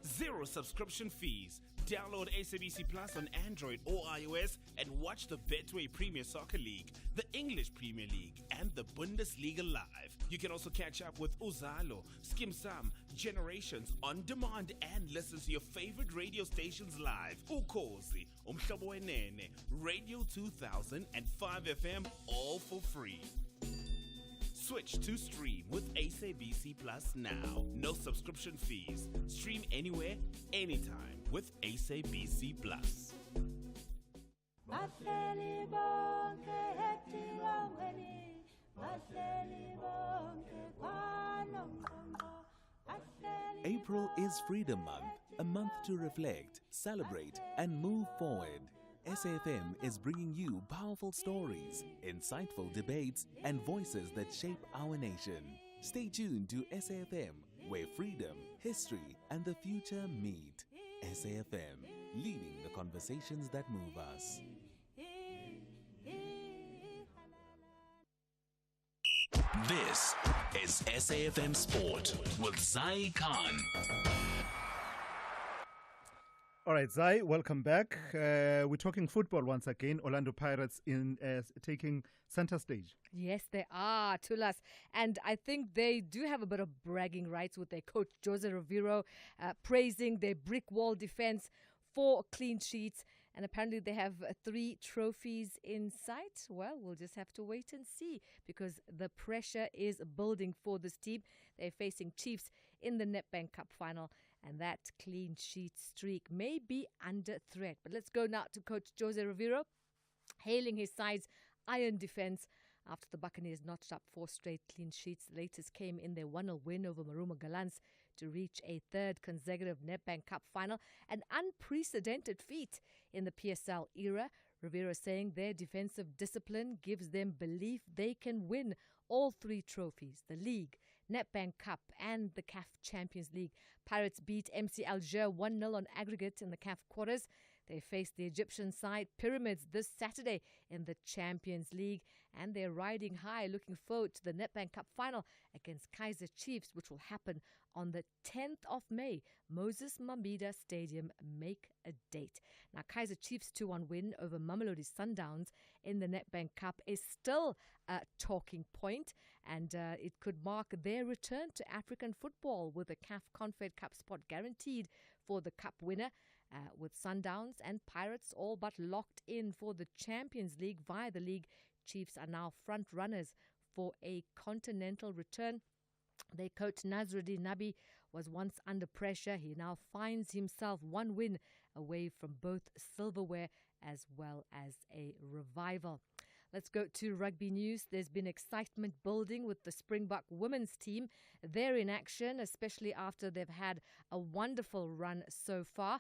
C: Zero subscription fees. Download SABC Plus on Android or iOS and watch the Betway Premier Soccer League, the English Premier League, and the Bundesliga live. You can also catch up with Uzalo, Skim Sam, Generations on demand and listen to your favorite radio stations live. Ukhozi, Umhlobo Wenene, Radio 2000 and 5FM, all for free. Switch to stream with SABC Plus now. No subscription fees. Stream anywhere, anytime with SABC Plus.
E: April is Freedom Month, a month to reflect, celebrate, and move forward. SAFM is bringing you powerful stories, insightful debates, and voices that shape our nation. Stay tuned to SAFM, where freedom, history, and the future meet. SAFM, leading the conversations that move us.
D: This is SAFM Sport with Zai Khan.
B: All right, Zai, welcome back. We're talking football once again. Orlando Pirates taking center stage.
R: Yes, they are, Thulas. And I think they do have a bit of bragging rights with their coach, Jose Rivero, praising their brick wall defense, 4 clean sheets. And apparently they have 3 trophies in sight. Well, we'll just have to wait and see because the pressure is building for this team. They're facing Chiefs in the Nedbank Cup final, and that clean sheet streak may be under threat. But let's go now to Coach Jose Rivero, hailing his side's iron defense after the Buccaneers notched up 4 straight clean sheets. The latest came in their 1-0 win over Maruma Gallants to reach a 3rd consecutive Nedbank Cup final, an unprecedented feat in the PSL era. Rivero saying their defensive discipline gives them belief they can win all 3 trophies, the league, Nedbank Cup and the CAF Champions League. Pirates beat MC Alger 1-0 on aggregate in the CAF quarters. They face the Egyptian side Pyramids this Saturday in the Champions League, and they're riding high, looking forward to the Nedbank Cup final against Kaizer Chiefs, which will happen on the 10th of May. Moses Mabhida Stadium, make a date. Now, Kaizer Chiefs' 2-1 win over Mamelodi Sundowns in the Nedbank Cup is still a talking point, and it could mark their return to African football with a CAF Confed Cup spot guaranteed for the cup winner. With Sundowns and Pirates all but locked in for the Champions League via the league, Chiefs are now front runners for a continental return. Their coach Nazruddin Nabi was once under pressure. He now finds himself 1 win away from both silverware as well as a revival. Let's go to rugby news. There's been excitement building with the Springbok women's team. They're in action, especially after they've had a wonderful run so far.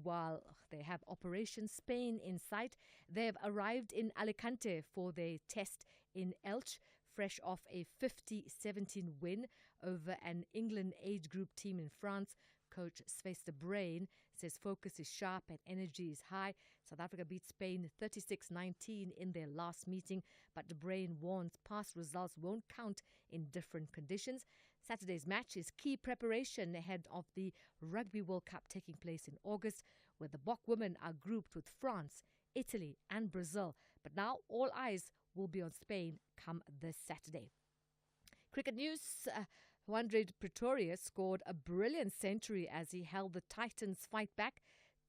R: While they have Operation Spain in sight, they've arrived in Alicante for their test in Elche, fresh off a 50-17 win over an England age group team in France. Coach Sves de Bruin says focus is sharp and energy is high. South Africa beat Spain 36-19 in their last meeting, but de Bruin warns past results won't count in different conditions. Saturday's match is key preparation ahead of the Rugby World Cup taking place in August, where the Bok women are grouped with France, Italy and Brazil. But now all eyes will be on Spain come this Saturday. Cricket news. Juandre Pretoria scored a brilliant century as he held the Titans' fight back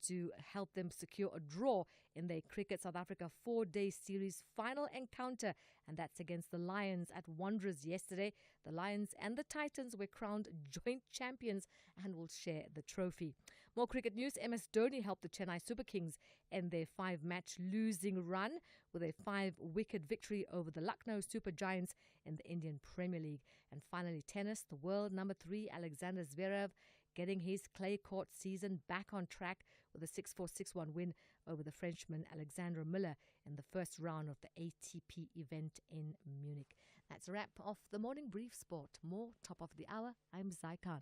R: to help them secure a draw in their Cricket South Africa 4-day series final encounter, and that's against the Lions at Wanderers yesterday. The Lions and the Titans were crowned joint champions and will share the trophy. More cricket news. MS Dhoni helped the Chennai Super Kings end their 5-match losing run with a 5-wicket victory over the Lucknow Super Giants in the Indian Premier League. And finally, tennis. The world number 3, Alexander Zverev, getting his clay court season back on track with a 6-4, 6-1 win over the Frenchman Alexandre Miller in the first round of the ATP event in Munich. That's a wrap of the Morning Brief Sport. More top of the hour. I'm Zai Khan.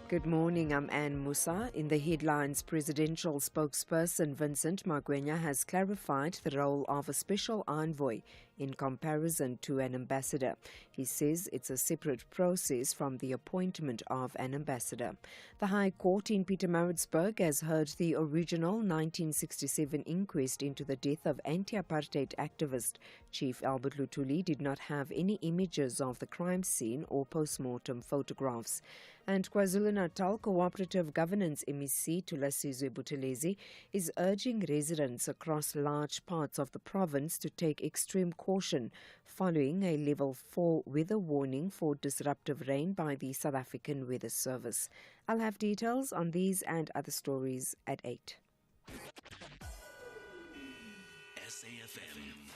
N: Good morning, I'm Anne Musa. In the headlines, presidential spokesperson Vincent Magwenya has clarified the role of a special envoy in comparison to an ambassador. He says it's a separate process from the appointment of an ambassador. The High Court in Pietermaritzburg has heard the original 1967 inquest into the death of anti-apartheid activist Chief Albert Luthuli did not have any images of the crime scene or post-mortem photographs. And KwaZulu-Natal Cooperative Governance MEC Thulasizwe Simelane is urging residents across large parts of the province to take extreme caution following a level 4 weather warning for disruptive rain by the South African Weather Service. I'll have details on these and other stories at 8.
D: SAFM,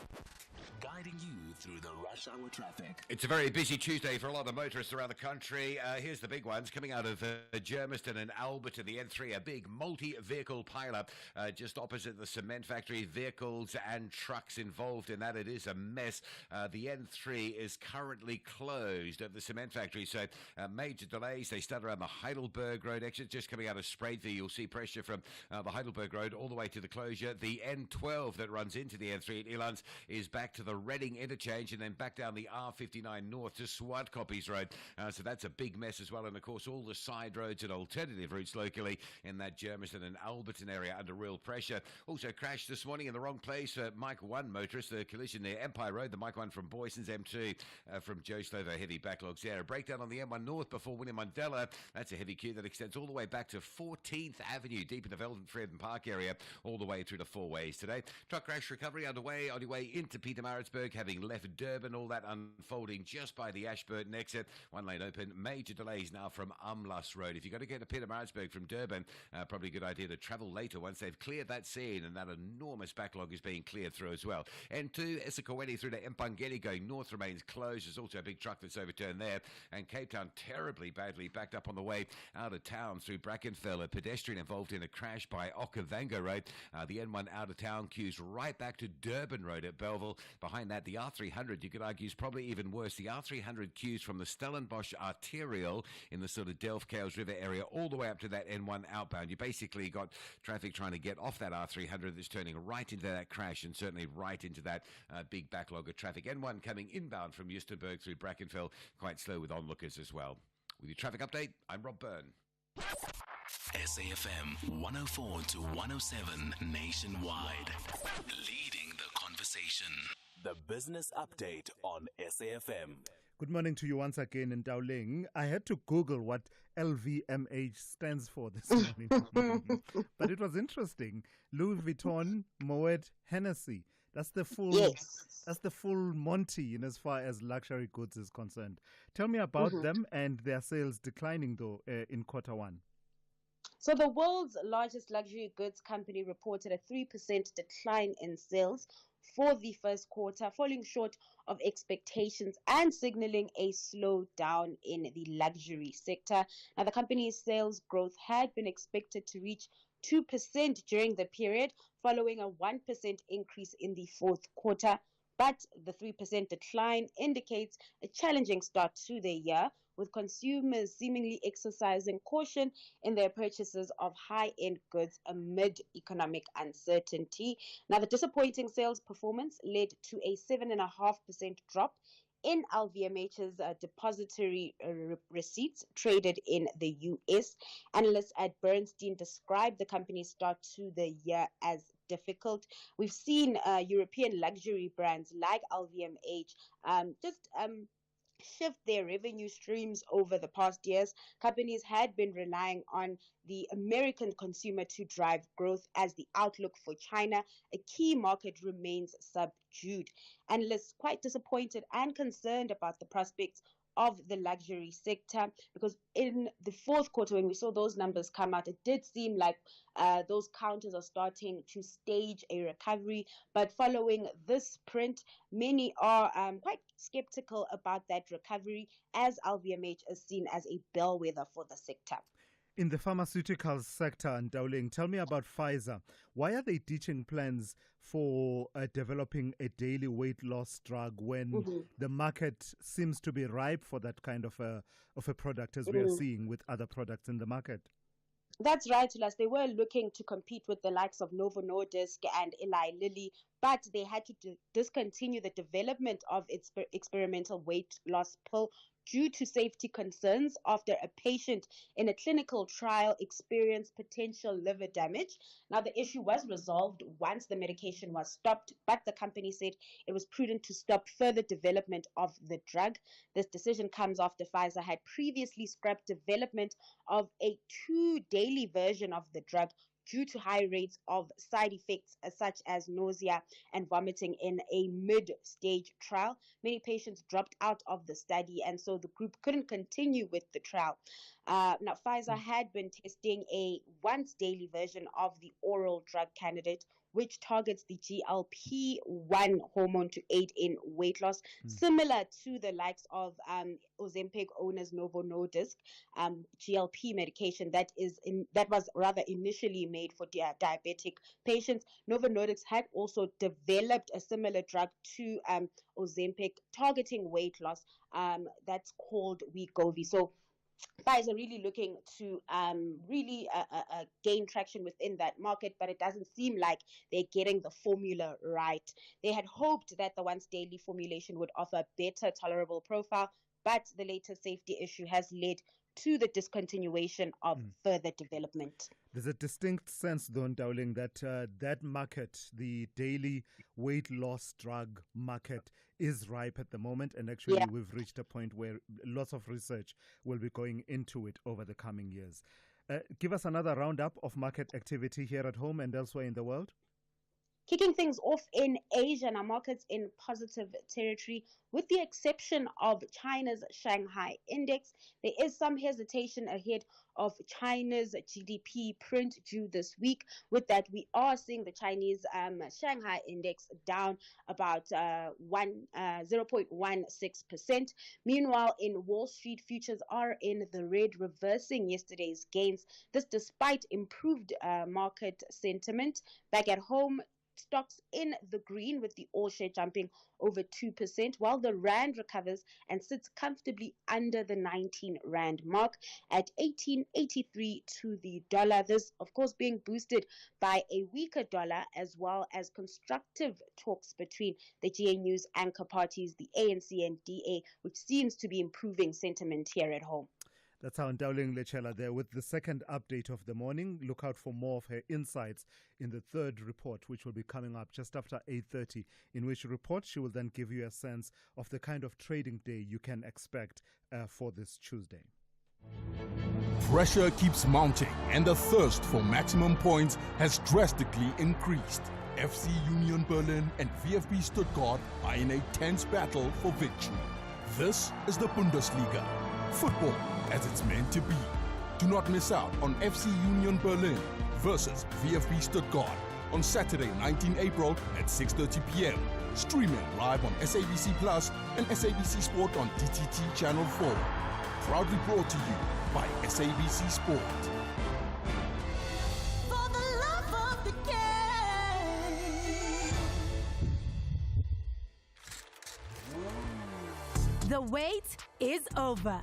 D: guiding you through the rush hour traffic.
H: It's a very busy Tuesday for a lot of motorists around the country. Here's the big ones coming out of Germiston and Alberton, the N3, a big multi-vehicle pile-up just opposite the cement factory. Vehicles and trucks involved in that. It is a mess. The N3 is currently closed at the cement factory, so major delays. They start around the Heidelberg Road exit, just coming out of Spruittville. You'll see pressure from the Heidelberg Road all the way to the closure. The N12 that runs into the N3 at Elands is back to the Reading interchange and then back down the R59 north to Swartkoppies Road. So that's a big mess as well. And of course, all the side roads and alternative routes locally in that Germiston and Alberton area under real pressure. Also crashed this morning in the wrong place. Mike 1 motorist, the collision near Empire Road. The Mike 1 from Boyson's, M2 from Joe Slovo, heavy backlogs there. A breakdown on the M1 North before William Mandela. That's a heavy queue that extends all the way back to 14th Avenue, deep in the Velden Park area, all the way through to Four Ways today. Truck crash recovery underway on your way into Pietermaritzburg, having left Durban, all that unfolding just by the Ashburton exit. One lane open. Major delays now from Umlas Road. If you've got to get to Pietermaritzburg from Durban, probably a good idea to travel later once they've cleared that scene and that enormous backlog is being cleared through as well. N2, eSekoweni through to Mpangeni going north remains closed. There's also a big truck that's overturned there. And Cape Town terribly badly backed up on the way out of town through Brackenfell. A pedestrian involved in a crash by Okavango Road. The N1 out of town queues right back to Durban Road at Belleville. Behind that, the R300, you could argue, is probably even worse. The R300 queues from the Stellenbosch Arterial in the sort of Delft-Kales River area all the way up to that N1 outbound. You basically got traffic trying to get off that R300 that's turning right into that crash and certainly right into that big backlog of traffic. N1 coming inbound from Eustonburg through Brackenfell, quite slow with onlookers as well. With your traffic update, I'm Rob Byrne.
D: SAFM 104 to 107 nationwide, leading the conversation. The business update on SAFM.
B: Good morning to you once again in Dowling. I had to Google what LVMH stands for this morning. But it was interesting. Louis Vuitton, Moet, Hennessy. That's the full That's the full Monty in as far as luxury goods is concerned. Tell me about them and their sales declining though in quarter one.
F: So the world's largest luxury goods company reported a 3% decline in sales for the first quarter, falling short of expectations and signaling a slowdown in the luxury sector. Now, the company's sales growth had been expected to reach 2% during the period, following a 1% increase in the fourth quarter. But the 3% decline indicates a challenging start to the year, with consumers seemingly exercising caution in their purchases of high-end goods amid economic uncertainty. Now, the disappointing sales performance led to a 7.5% drop in LVMH's depository receipts traded in the U.S. Analysts at Bernstein described the company's start to the year as difficult. We've seen European luxury brands like LVMH shift their revenue streams over the past years. Companies had been relying on the American consumer to drive growth as the outlook for China, a key market, remains subdued. Analysts quite disappointed and concerned about the prospects of the luxury sector, because in the fourth quarter, when we saw those numbers come out, it did seem like those counters are starting to stage a recovery. But following this print, many are quite skeptical about that recovery, as LVMH is seen as a bellwether for the sector.
B: In the pharmaceutical sector, and Dowling, tell me about Pfizer. Why are they ditching plans for developing a daily weight loss drug when the market seems to be ripe for that kind of a product, as we are seeing with other products in the market?
F: That's right, Tulas. They were looking to compete with the likes of Novo Nordisk and Eli Lilly, but they had to discontinue the development of its experimental weight loss pill due to safety concerns after a patient in a clinical trial experienced potential liver damage. Now, the issue was resolved once the medication was stopped, but the company said it was prudent to stop further development of the drug. This decision comes after Pfizer had previously scrapped development of a 2-daily version of the drug due to high rates of side effects such as nausea and vomiting in a mid-stage trial. Many patients dropped out of the study, and so the group couldn't continue with the trial. Now, Pfizer had been testing a once-daily version of the oral drug candidate, which targets the GLP-1 hormone to aid in weight loss, similar to the likes of Ozempic owners Novo Nordisk GLP medication that was rather initially made for diabetic patients. Novo Nordisk had also developed a similar drug to Ozempic targeting weight loss that's called Wegovy. So Pfizer really looking to gain traction within that market, but it doesn't seem like they're getting the formula right. They had hoped that the once-daily formulation would offer a better tolerable profile, but the latest safety issue has led to the discontinuation of further development.
B: There's a distinct sense, though, Dowling, that that market, the daily weight loss drug market, is ripe at the moment. And actually, we've reached a point where lots of research will be going into it over the coming years. Give us another roundup of market activity here at home and elsewhere in the world.
F: Kicking things off in Asia, now markets in positive territory, with the exception of China's Shanghai index. There is some hesitation ahead of China's GDP print due this week. With that, we are seeing the Chinese Shanghai index down about 0.16%. Meanwhile, in Wall Street, futures are in the red, reversing yesterday's gains. This despite improved market sentiment. Back at home, stocks in the green, with the all-share jumping over 2%, while the rand recovers and sits comfortably under the 19 rand mark at 18.83 to the dollar. This, of course, being boosted by a weaker dollar, as well as constructive talks between the GNU's anchor parties, the ANC and DA, which seems to be improving sentiment here at home.
B: That's how Dowling Lechela there with the second update of the morning. Look out for more of her insights in the third report, which will be coming up just after 8:30, in which report she will then give you a sense of the kind of trading day you can expect for this Tuesday.
D: Pressure keeps mounting and the thirst for maximum points has drastically increased. FC Union Berlin and VfB Stuttgart are in a tense battle for victory. This is the Bundesliga. Football as it's meant to be. Do not miss out on FC Union Berlin versus VfB Stuttgart on Saturday, 19 April at 6:30 p.m. Streaming live on SABC Plus and SABC Sport on DTT Channel 4. Proudly brought to you by SABC Sport.
I: For the love of the game. The wait is over.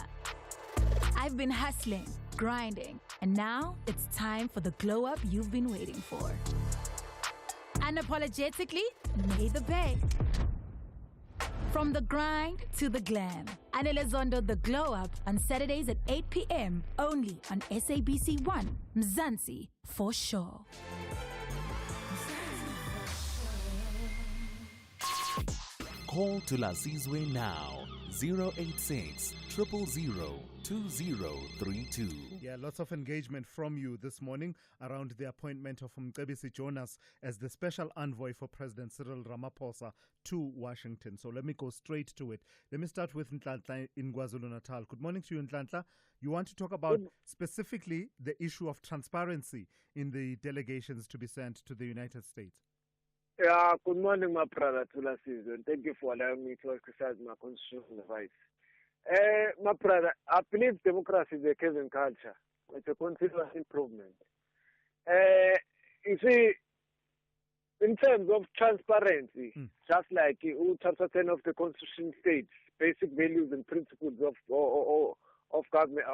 I: I've been hustling, grinding, and now it's time for the glow up you've been waiting for. Unapologetically, made the pay. From the grind to the glam. Anelezondo the glow up on Saturdays at 8 p.m. only on SABC 1, Mzansi for sure.
E: Call Thulasizwe now, 086 000 2032.
B: Yeah, lots of engagement from you this morning around the appointment of Mcebisi Jonas as the special envoy for President Cyril Ramaphosa to Washington. So let me go straight to it. Let me start with Nhlanhla in KwaZulu-Natal. Good morning to you, Nhlanhla. You want to talk about specifically the issue of transparency in the delegations to be sent to the United States.
G: Yeah, good morning, my brother Thulasizwe, and thank you for allowing me to exercise my constitutional rights. My brother, I believe democracy is a case and culture. It's a continuous improvement. You see, in terms of transparency, just like Chapter 10 of the Constitution states, basic values and principles of government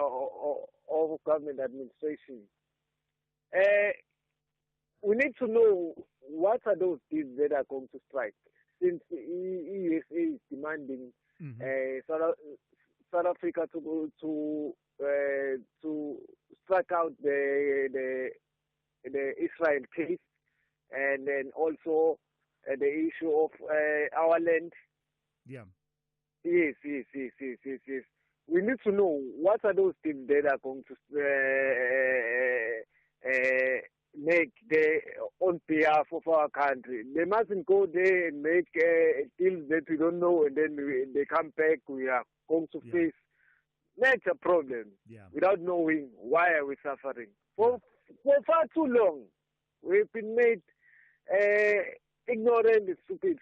G: administration. We need to know what are those deals that are going to strike, since ESA is demanding South Africa to strike out the Israel case, and then also the issue of our land.
B: Yeah.
G: Yes. We need to know what are those things that are going to make on behalf of our country. They mustn't go there and make deals that we don't know, and then they come back. We are going to face major problems without knowing why are we suffering. For far too long, we've been made ignorant and stupid.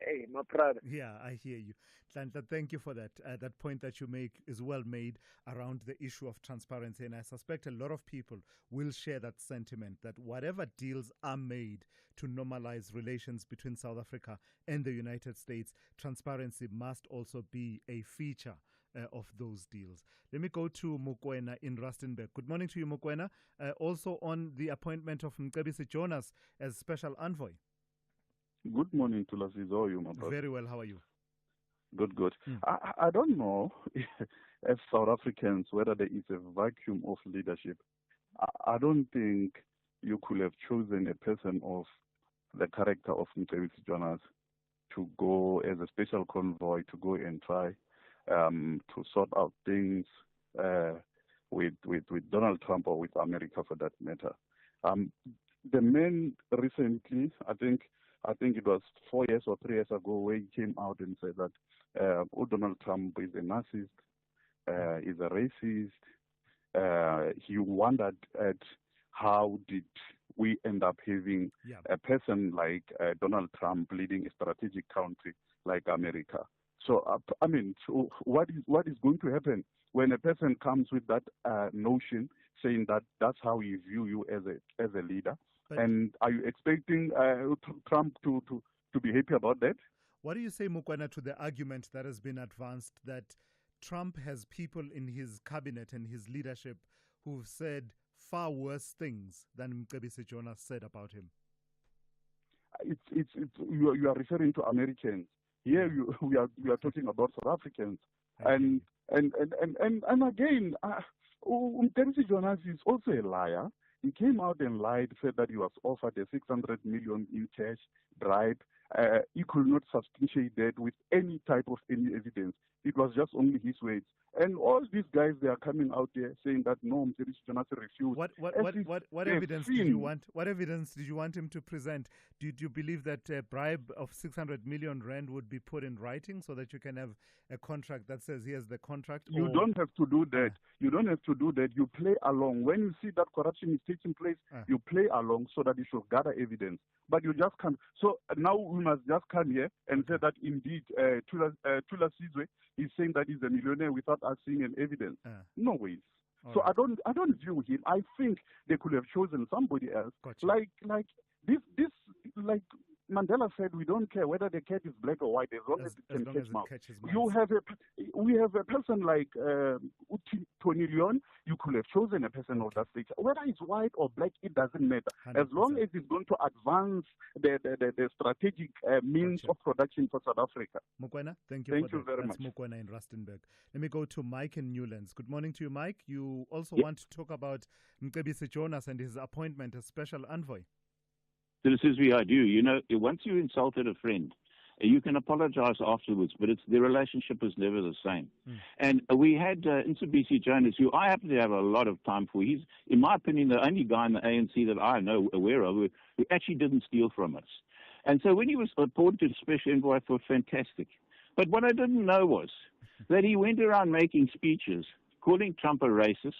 G: Hey, my brother.
B: Yeah, I hear you. Nhlanhla, thank you for that. That point that you make is well made around the issue of transparency. And I suspect a lot of people will share that sentiment that whatever deals are made to normalize relations between South Africa and the United States, transparency must also be a feature of those deals. Let me go to Mokoena in Rustenburg. Good morning to you, Mokoena. Also on the appointment of Mcebisi Jonas as special envoy.
J: Good morning, Thulasizwe. How are you, my brother?
B: Very well. How are you?
J: Good. I don't know as South Africans whether there is a vacuum of leadership. I don't think you could have chosen a person of the character of Mcebisi Jonas to go as a special convoy to go and try to sort out things with Donald Trump or with America for that matter. The man recently, I think it was 4 years or 3 years ago, where he came out and said that Donald Trump is a narcissist, is a racist. He wondered at how did we end up having a person like Donald Trump leading a strategic country like America. So, so what is going to happen when a person comes with that notion, saying that that's how we view you as a leader? And are you expecting Trump to be happy about that?
B: What do you say, Mokoena, to the argument that has been advanced that Trump has people in his cabinet and his leadership who've said far worse things than Mcebisi Jonas said about him?
J: You are referring to Americans. Here we are talking about South Africans. And again, Mcebisi Jonas is also a liar. He came out and lied, said that he was offered a 600 million in cash bribe. He could not substantiate that with any type of any evidence. It was just only his words. And all these guys, they are coming out there saying that no, Mcebisi Jonas refused.
B: What evidence did you want? What evidence did you want him to present? Did you believe that a bribe of 600 million rand would be put in writing so that you can have a contract that says here's the contract?
J: You don't have to do that. You don't have to do that. You play along. When you see that corruption is taking place, you play along so that you should gather evidence. But you just can't. So now we must just come here and say that indeed Thulasizwe is saying that he's a millionaire without us seeing an evidence. No ways. So I don't view him. I think they could have chosen somebody else.
B: Gotcha.
J: Like Mandela said, we don't care whether the cat is black or white as long as it can catch mouse. We have a person like Tony Leon. You could have chosen a person of that stage. Whether it's white or black, it doesn't matter. 100%. As long as it's going to advance the strategic means of production for South Africa.
B: Mokoena, thank you very much. That's Mokoena in Rustenburg. Let me go to Mike in Newlands. Good morning to you, Mike. You also want to talk about Mcebisi Jonas and his appointment as special envoy.
W: This is what I do. You know, once you insulted a friend,
K: You can apologize afterwards, but the relationship is never the same. And we had Thulasizwe Jonas, who I happen to have a lot of time for. He's, in my opinion, the only guy in the ANC that I know aware of who actually didn't steal from us. And so when he was appointed special envoy, I thought fantastic. But what I didn't know was that he went around making speeches calling Trump a racist,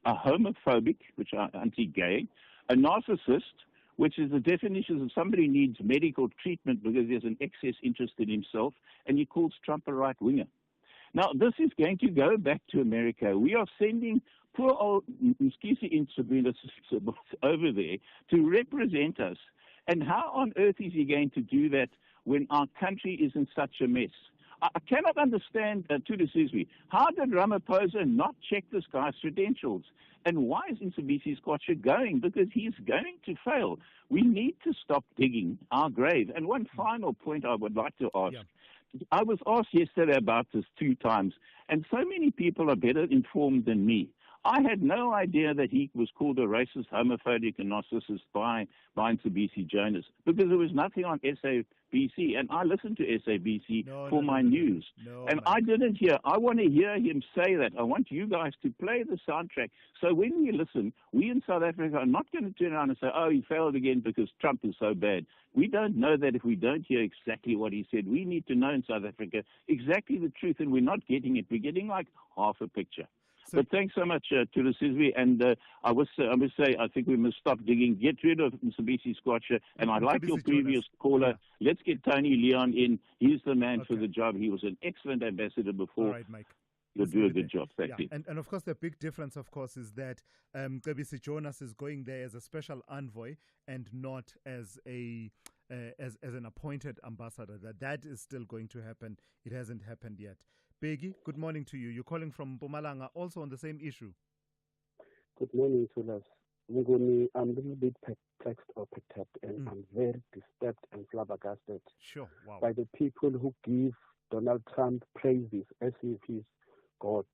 K: a homophobic, which are anti-gay, a narcissist, which is the definition of somebody needs medical treatment because there's an excess interest in himself, and he calls Trump a right-winger. Now, this is going to go back to America. We are sending poor old Mskisi Insubulas over there to represent us. And how on earth is he going to do that when our country is in such a mess? I cannot understand, Thulasizwe, how did Ramaphosa not check this guy's credentials? And why is Thulasizwe Simelane going? Because he's going to fail. We need to stop digging our grave. And one final point I would like to ask. Yeah. I was asked yesterday about this 2 times, and so many people are better informed than me. I had no idea that he was called a racist, homophobic, and narcissist by Thulasizwe Jonas because there was nothing on SABC, and I listen to SABC for my news. I didn't hear. I want to hear him say that. I want you guys to play the soundtrack. So when we listen, we in South Africa are not going to turn around and say, oh, he failed again because Trump is so bad. We don't know that if we don't hear exactly what he said. We need to know in South Africa exactly the truth, and we're not getting it. We're getting like half a picture. But thanks so much, Thulasizwe, and I must say, I think we must stop digging, get rid of Thulasizwe Simelane, and I like your previous caller. Yeah. Let's get Tony Leon in. He's the man for the job. He was an excellent ambassador before.
B: All right, Mike.
K: You'll do a good job. Thank you.
B: And of course, the big difference, of course, is that Thulasizwe Jonas is going there as a special envoy and not as a as an appointed ambassador. That is still going to happen. It hasn't happened yet. Peggy, good morning to you. You're calling from Mpumalanga, also on the same issue.
L: Good morning, Thulas. I'm a little bit perplexed or perturbed, and I'm very disturbed and flabbergasted by the people who give Donald Trump praises as if he's God.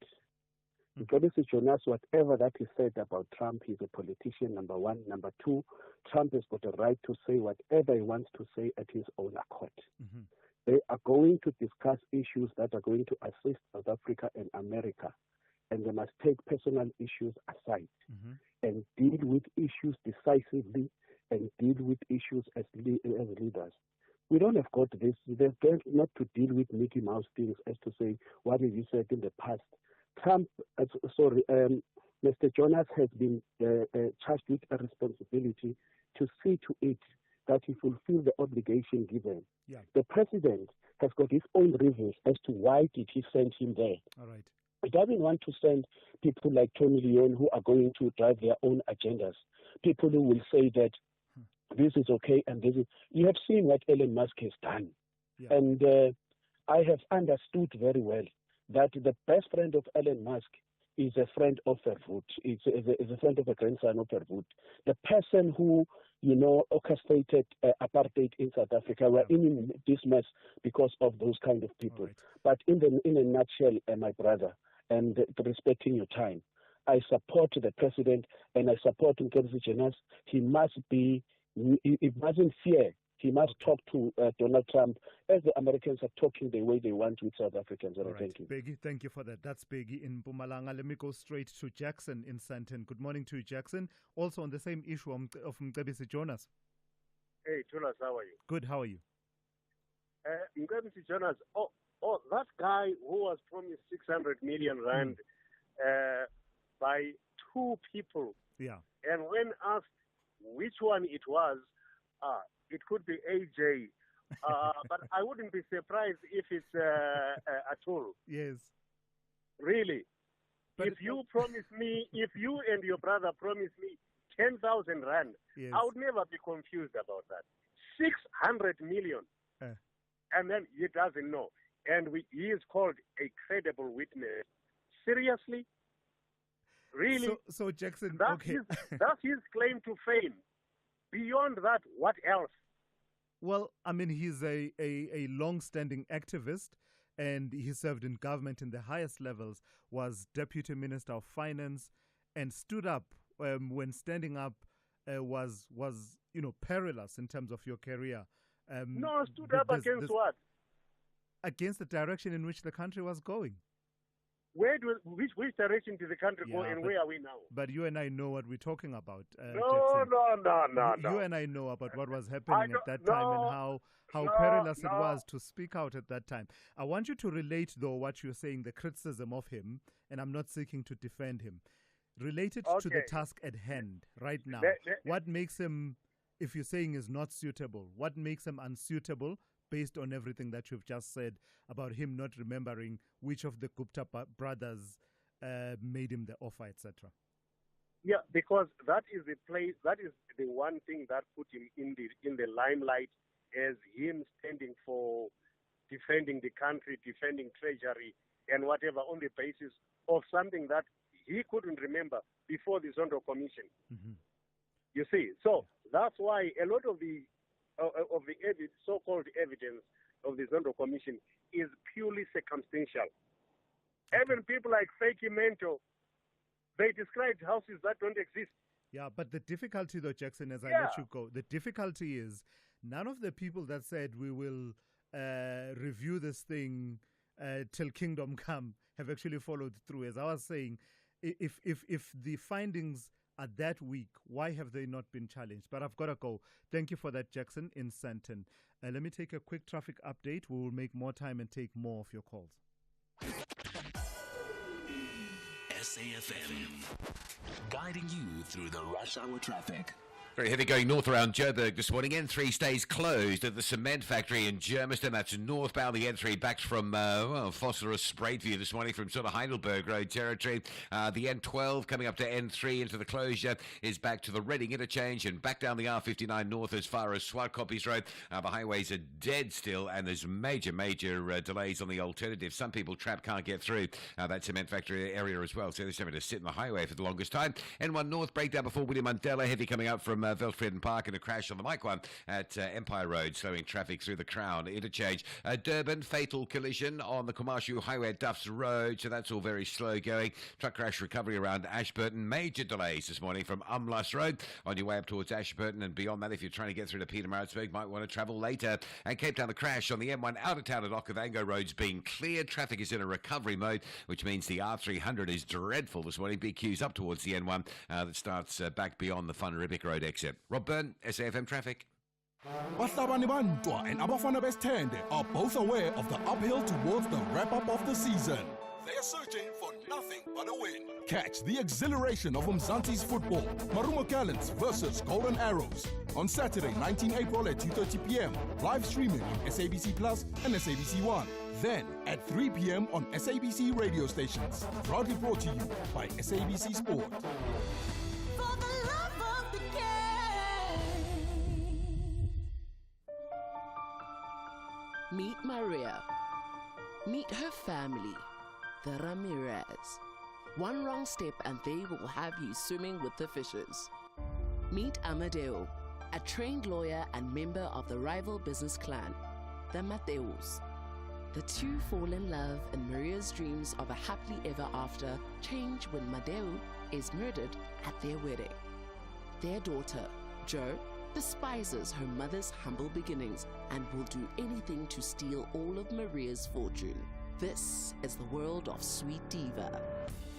L: Thulasizwe Jonas, whatever that he said about Trump, he's a politician, number one. Number two, Trump has got a right to say whatever he wants to say at his own accord. They are going to discuss issues that are going to assist South Africa and America, and they must take personal issues aside and deal with issues decisively and deal with issues as leaders. We don't have got this. They're not to deal with Mickey Mouse things as to say, what have you said in the past? Trump, Mr. Jonas has been charged with a responsibility to see to it that he fulfill the obligation given. Yeah. The president has got his own reasons as to why did he send him there.
B: All right.
L: He doesn't want to send people like Tony Leon who are going to drive their own agendas. People who will say that this is okay and this is... You have seen what Elon Musk has done. Yeah. And I have understood very well that the best friend of Elon Musk is a friend of Verwoerd. Is a friend of a grandson of Verwoerd. The person who, orchestrated apartheid in South Africa were in this mess because of those kind of people. Right. But in a nutshell, my brother, and respecting your time, I support the president and I support Thulasizwe Jonas. He mustn't fear. He must talk to Donald Trump as the Americans are talking the way they want with South Africans.
B: All right.
L: Thank you.
B: Peggy, thank you for that. That's Peggy in Mpumalanga. Let me go straight to Jackson in Sandton. Good morning to you, Jackson. Also on the same issue of Thulasizwe Jonas.
W: Hey, Thulas, how are you?
B: Good, how are you?
W: Thulasizwe Jonas, that guy who was promised 600 million rand by 2 people.
B: Yeah.
W: And when asked which one it was, it could be AJ, but I wouldn't be surprised if it's Atul.
B: Yes.
W: Really. But if you and your brother promise me 10,000 rand, yes, I would never be confused about that. 600 million. And then he doesn't know. And he is called a credible witness. Seriously? Really?
B: So Jackson,
W: that's
B: okay.
W: That's his claim to fame. Beyond that, what else?
B: Well, I mean, he's a long-standing activist, and he served in government in the highest levels, was Deputy Minister of Finance, and stood up when standing up was perilous in terms of your career.
W: No, stood up against what?
B: Against the direction in which the country was going.
W: Which direction did the country go, and where are we now?
B: But you and I know what we're talking about.
W: No.
B: You and I know about what was happening at that time and how perilous it was to speak out at that time. I want you to relate, though, what you're saying, the criticism of him, and I'm not seeking to defend him. Relate it to the task at hand right now. What makes him, if you're saying is not suitable, what makes him unsuitable based on everything that you've just said about him not remembering which of the Gupta brothers made him the offer, etc.?
W: Yeah, because that is the one thing that put him in the limelight, as him standing for defending the country, defending treasury and whatever, on the basis of something that he couldn't remember before the Zondo Commission.
B: Mm-hmm.
W: You see, so that's why a lot of the so-called evidence of the Zondo Commission is purely circumstantial. Even people like Feki Mento, they described houses that don't exist.
B: Yeah, but the difficulty, though, Jackson, as I let you go, the difficulty is none of the people that said we will review this thing till kingdom come have actually followed through. As I was saying, if the findings are that weak, why have they not been challenged? But I've got to go. Thank you for that, Jackson in Santon. Let me take a quick traffic update. We will make more time and take more of your calls.
E: SAFM, guiding you through the rush hour traffic.
H: Very heavy going north around Joburg this morning. N3 stays closed at the cement factory in Germiston. That's northbound. The N3 back from Phosphorus Spraitview this morning from sort of Heidelberg Road territory. The N12 coming up to N3 into the closure is back to the Reading interchange and back down the R59 north as far as Swartkopies Road. The highways are dead still and there's major delays on the alternative. Some people trapped can't get through that cement factory area as well, so they're having to sit in the highway for the longest time. N1 north breakdown before William Mandela. Heavy coming up from Velfreden Park and a crash on the Mike one at Empire Road, slowing traffic through the Crown interchange. Durban, fatal collision on the Komashu Highway at Duffs Road, so that's all very slow going. Truck crash recovery around Ashburton. Major delays this morning from Umlas Road on your way up towards Ashburton, and beyond that, if you're trying to get through to Pietermaritzburg, might want to travel later. And Cape Town, the crash on the M1 out of town at Okavango Road's being cleared. Traffic is in a recovery mode, which means the R300 is dreadful this morning. Big queues up towards the N1 that starts back beyond the Van Riebeeck Road exit. Rob Byrne, SAFM Traffic.
D: Bahlabani Bantwa and Abafana Bestende are both aware of the uphill towards the wrap-up of the season. They are searching for nothing but a win. Catch the exhilaration of Mzansi's football, Marumo Gallants versus Golden Arrows, on Saturday, 19 April at 2:30 p.m. Live streaming on SABC Plus and SABC One. Then at 3 p.m. on SABC radio stations. Proudly brought to you by SABC Sport.
M: Meet Maria. Meet her family, the Ramirez. One wrong step and they will have you swimming with the fishes. Meet Amadeo, a trained lawyer and member of the rival business clan, the Mateus. The two fall in love and Maria's dreams of a happily ever after change when Madeo is murdered at their wedding. Their daughter, Jo, despises her mother's humble beginnings and will do anything to steal all of Maria's fortune. This is the world of Sweet Diva.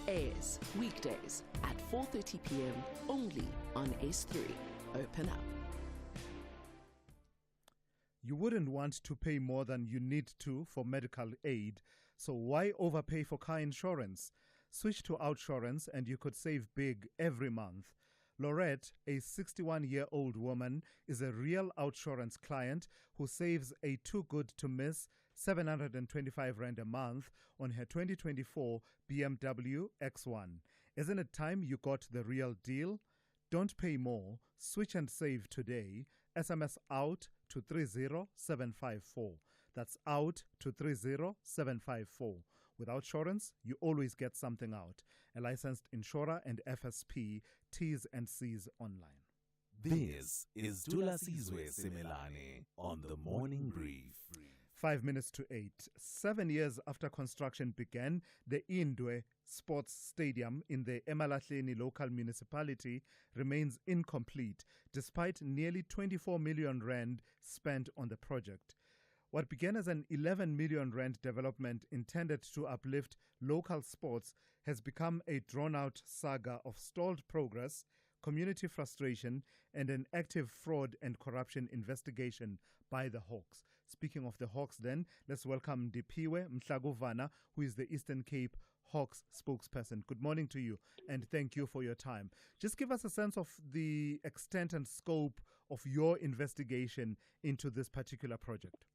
M: Airs weekdays at 4:30 p.m. only on S3. Open up.
B: You wouldn't want to pay more than you need to for medical aid, so why overpay for car insurance? Switch to Outsurance and you could save big every month. Lorette, a 61-year-old woman, is a real Outsurance client who saves a too-good-to-miss 725 Rand a month on her 2024 BMW X1. Isn't it time you got the real deal? Don't pay more. Switch and save today. SMS out to 30754. That's out to 30754. With Outsurance, you always get something out. A licensed insurer and FSP, T's and C's online.
E: This is Thulasizwe Simelane on the Morning Brief.
B: 5 minutes to 8. 7 years after construction began, the Indwe Sports Stadium in the Emalahleni local municipality remains incomplete, despite nearly 24 million rand spent on the project. What began as an 11 million rand development intended to uplift local sports has become a drawn-out saga of stalled progress, community frustration, and an active fraud and corruption investigation by the Hawks. Speaking of the Hawks then, let's welcome Dipiwe Mhlaguvana, who is the Eastern Cape Hawks spokesperson. Good morning to you, and thank you for your time. Just give us a sense of the extent and scope of your investigation into this particular project.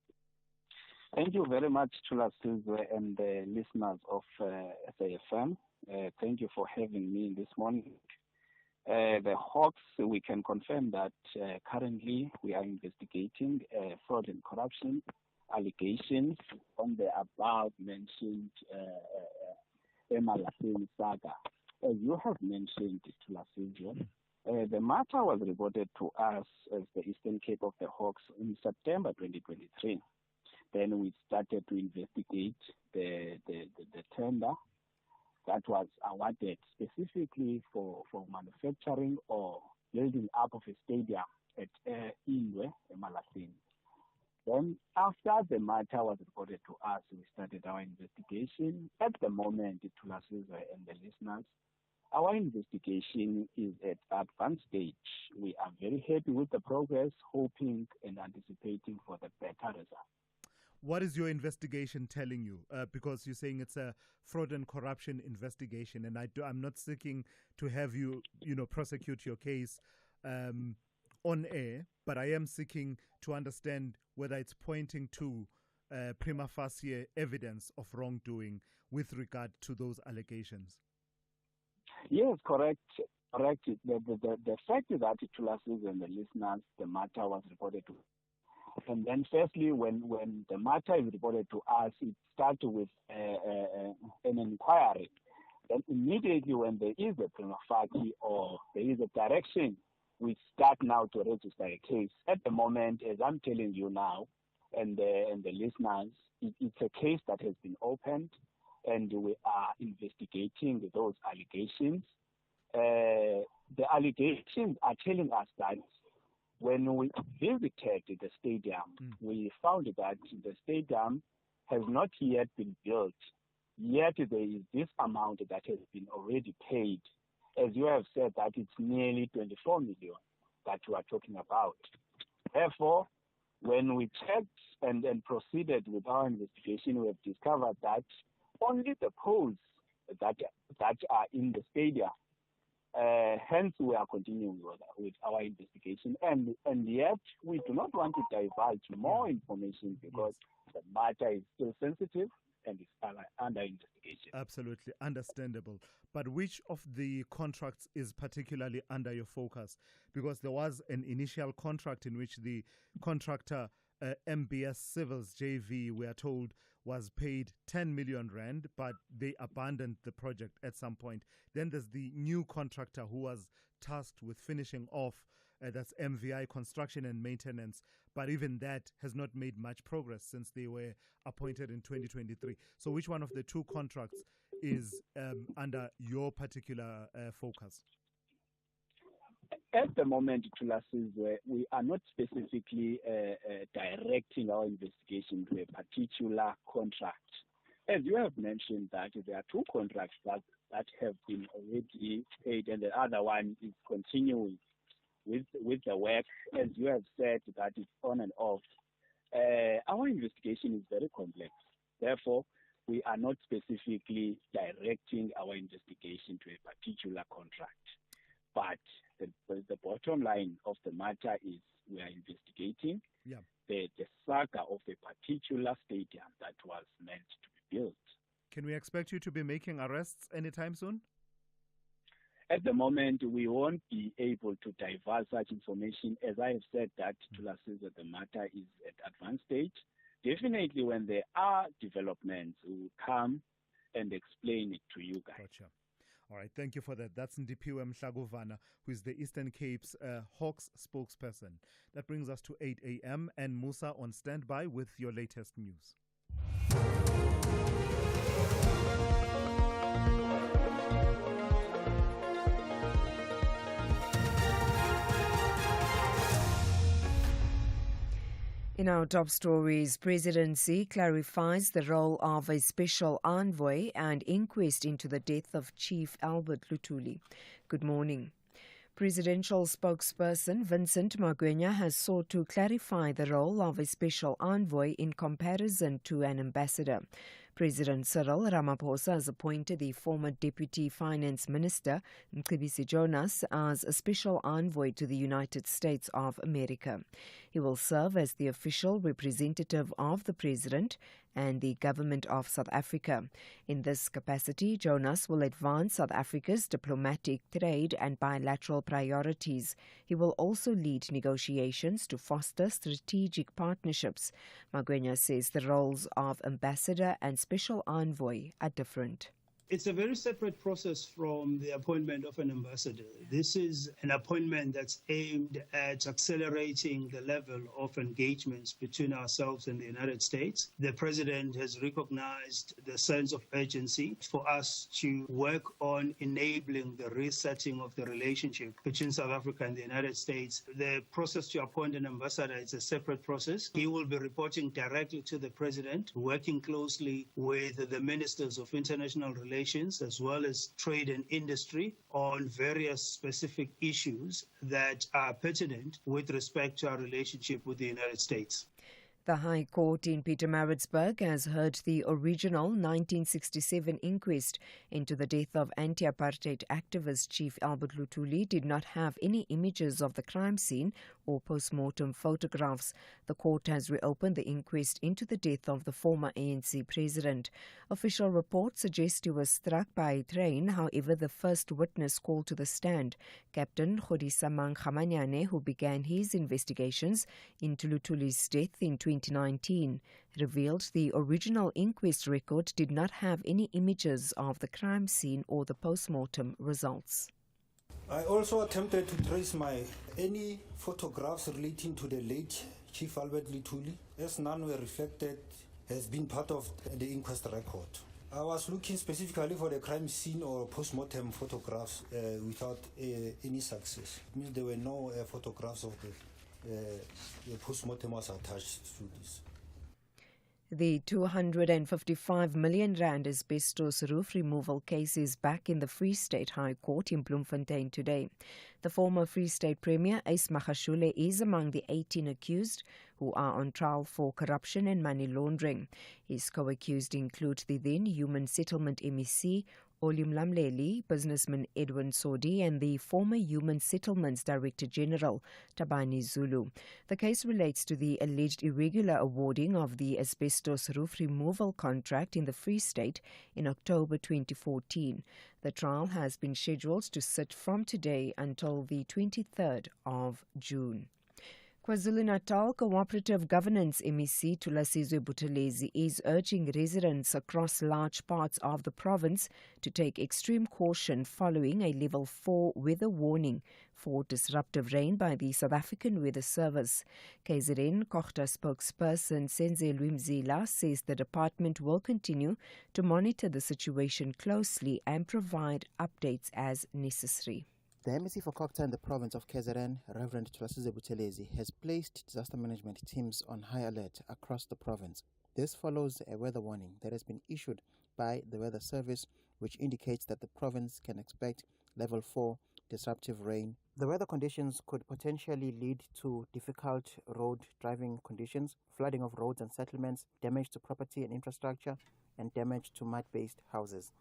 O: Thank you very much, Thulasizwe, and the listeners of SAFM. Thank you for having me this morning. The Hawks, we can confirm that currently we are investigating fraud and corruption allegations on the above-mentioned Emalahleni saga. As you have mentioned, Thulasizwe, the matter was reported to us as the Eastern Cape of the Hawks in September 2023. Then we started to investigate the tender that was awarded specifically for manufacturing or building up of a stadium at Indwe, Emalahleni. Then after the matter was reported to us, we started our investigation. At the moment, Thulasizwe and the listeners, our investigation is at advanced stage. We are very happy with the progress, hoping and anticipating for the better result.
B: What is your investigation telling you? Because you're saying it's a fraud and corruption investigation, and I'm not seeking to have you, prosecute your case on air, but I am seeking to understand whether it's pointing to prima facie evidence of wrongdoing with regard to those allegations.
O: Yes, correct. The fact is that Thulasizwe and the listeners, the matter was reported to. And then firstly, when the matter is reported to us, it starts with an inquiry. Then immediately when there is a prima facie or there is a direction, we start now to register a case. At the moment, as I'm telling you now, and the listeners, it's a case that has been opened, and we are investigating those allegations. The allegations are telling us that when we visited the stadium, we found that the stadium has not yet been built. Yet there is this amount that has been already paid. As you have said, that it's nearly 24 million that we are talking about. Therefore, when we checked and proceeded with our investigation, we have discovered that only the poles that are in the stadium. Hence, we are continuing with our investigation, and yet we do not want to divulge more information because the matter is still sensitive and is under investigation.
B: Absolutely understandable. But which of the contracts is particularly under your focus? Because there was an initial contract in which the contractor MBS Civils JV, we are told, was paid 10 million rand, but they abandoned the project at some point. Then there's the new contractor who was tasked with finishing off, that's MVI Construction and Maintenance, but even that has not made much progress since they were appointed in 2023. So which one of the two contracts is under your particular focus?
O: At the moment, Thulasizwe, we are not specifically directing our investigation to a particular contract. As you have mentioned, that there are two contracts that have been already paid, and the other one is continuing with the work. As you have said, that it's on and off. Our investigation is very complex. Therefore, we are not specifically directing our investigation to a particular contract. But the bottom line of the matter is we are investigating the saga of a particular stadium that was meant to be built.
B: Can we expect you to be making arrests anytime soon?
O: At the moment, we won't be able to divulge such information. As I have said, that Thulasizwe, the matter is at advanced stage. Definitely, when there are developments, we will come and explain it to you guys.
B: Gotcha. All right, thank you for that. That's Ndipiwe Mhlagovana, who is the Eastern Cape's Hawks spokesperson. That brings us to 8 a.m. and Musa on standby with your latest news.
N: In our top stories, Presidency clarifies the role of a special envoy and inquest into the death of Chief Albert Luthuli. Good morning. Presidential spokesperson Vincent Magwenya has sought to clarify the role of a special envoy in comparison to an ambassador. President Cyril Ramaphosa has appointed the former Deputy Finance Minister, Mcebisi Jonas, as a special envoy to the United States of America. He will serve as the official representative of the President and the Government of South Africa. In this capacity, Jonas will advance South Africa's diplomatic, trade and bilateral priorities. He will also lead negotiations to foster strategic partnerships. Magwenya says the roles of ambassador and special envoy are different.
P: It's a very separate process from the appointment of an ambassador. This is an appointment that's aimed at accelerating the level of engagements between ourselves and the United States. The President has recognized the sense of urgency for us to work on enabling the resetting of the relationship between South Africa and the United States. The process to appoint an ambassador is a separate process. He will be reporting directly to the President, working closely with the Ministers of International Relations as well as trade and industry on various specific issues that are pertinent with respect to our relationship with the United States.
N: The High Court in Pietermaritzburg has heard the original 1967 inquest into the death of anti-apartheid activist Chief Albert Luthuli did not have any images of the crime scene or post-mortem photographs. The court has reopened the inquest into the death of the former ANC president. Official reports suggest he was struck by a train. However, the first witness called to the stand, Captain Kgodisamang Khamanyane, who began his investigations into Luthuli's death in 2019, revealed the original inquest record did not have any images of the crime scene or the post-mortem results.
Q: I also attempted to trace any photographs relating to the late Chief Albert Luthuli, as none were reflected, has been part of the inquest record. I was looking specifically for the crime scene or post-mortem photographs without any success. It means there were no photographs of the post-mortem was attached to this.
N: The 255 million rand asbestos roof removal case is back in the Free State High Court in Bloemfontein today. The former Free State Premier, Ace Magashule, is among the 18 accused who are on trial for corruption and money laundering. His co-accused include the then Human Settlement MEC, Oli Mlamleli, businessman Edwin Sodi, and the former Human Settlements Director General, Tabani Zulu. The case relates to the alleged irregular awarding of the asbestos roof removal contract in the Free State in October 2014. The trial has been scheduled to sit from today until the 23rd of June. KwaZulu-Natal Cooperative Governance MEC Thulasizwe Simelane is urging residents across large parts of the province to take extreme caution following a level 4 weather warning for disruptive rain by the South African Weather Service. KZN Kochta spokesperson Senzelwe Mzila says the department will continue to monitor the situation closely and provide updates as necessary.
U: The MEC for Kokta in the province of KZN, Reverend Thulasizwe Simelane, has placed disaster management teams on high alert across the province. This follows a weather warning that has been issued by the Weather Service, which indicates that the province can expect level 4 disruptive rain. The weather conditions could potentially lead to difficult road driving conditions, flooding of roads and settlements, damage to property and infrastructure, and damage to mud-based houses.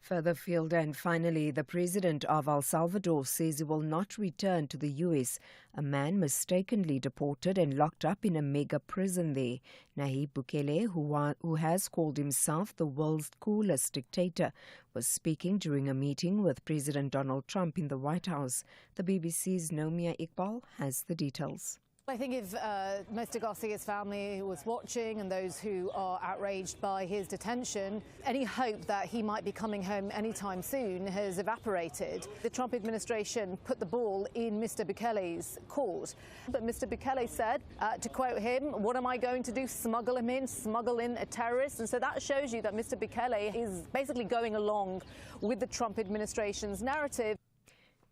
N: Further afield, and finally, the president of El Salvador says he will not return to the U.S. A man mistakenly deported and locked up in a mega prison there. Nayib Bukele, who has called himself the world's coolest dictator, was speaking during a meeting with President Donald Trump in the White House. The BBC's Nomia Iqbal has the details.
S: I think if Mr. Garcia's family was watching and those who are outraged by his detention, any hope that he might be coming home anytime soon has evaporated. The Trump administration put the ball in Mr. Bukele's court. But Mr. Bukele said, to quote him, "What am I going to do? Smuggle him in, smuggle in a terrorist?" And so that shows you that Mr. Bukele is basically going along with the Trump administration's narrative.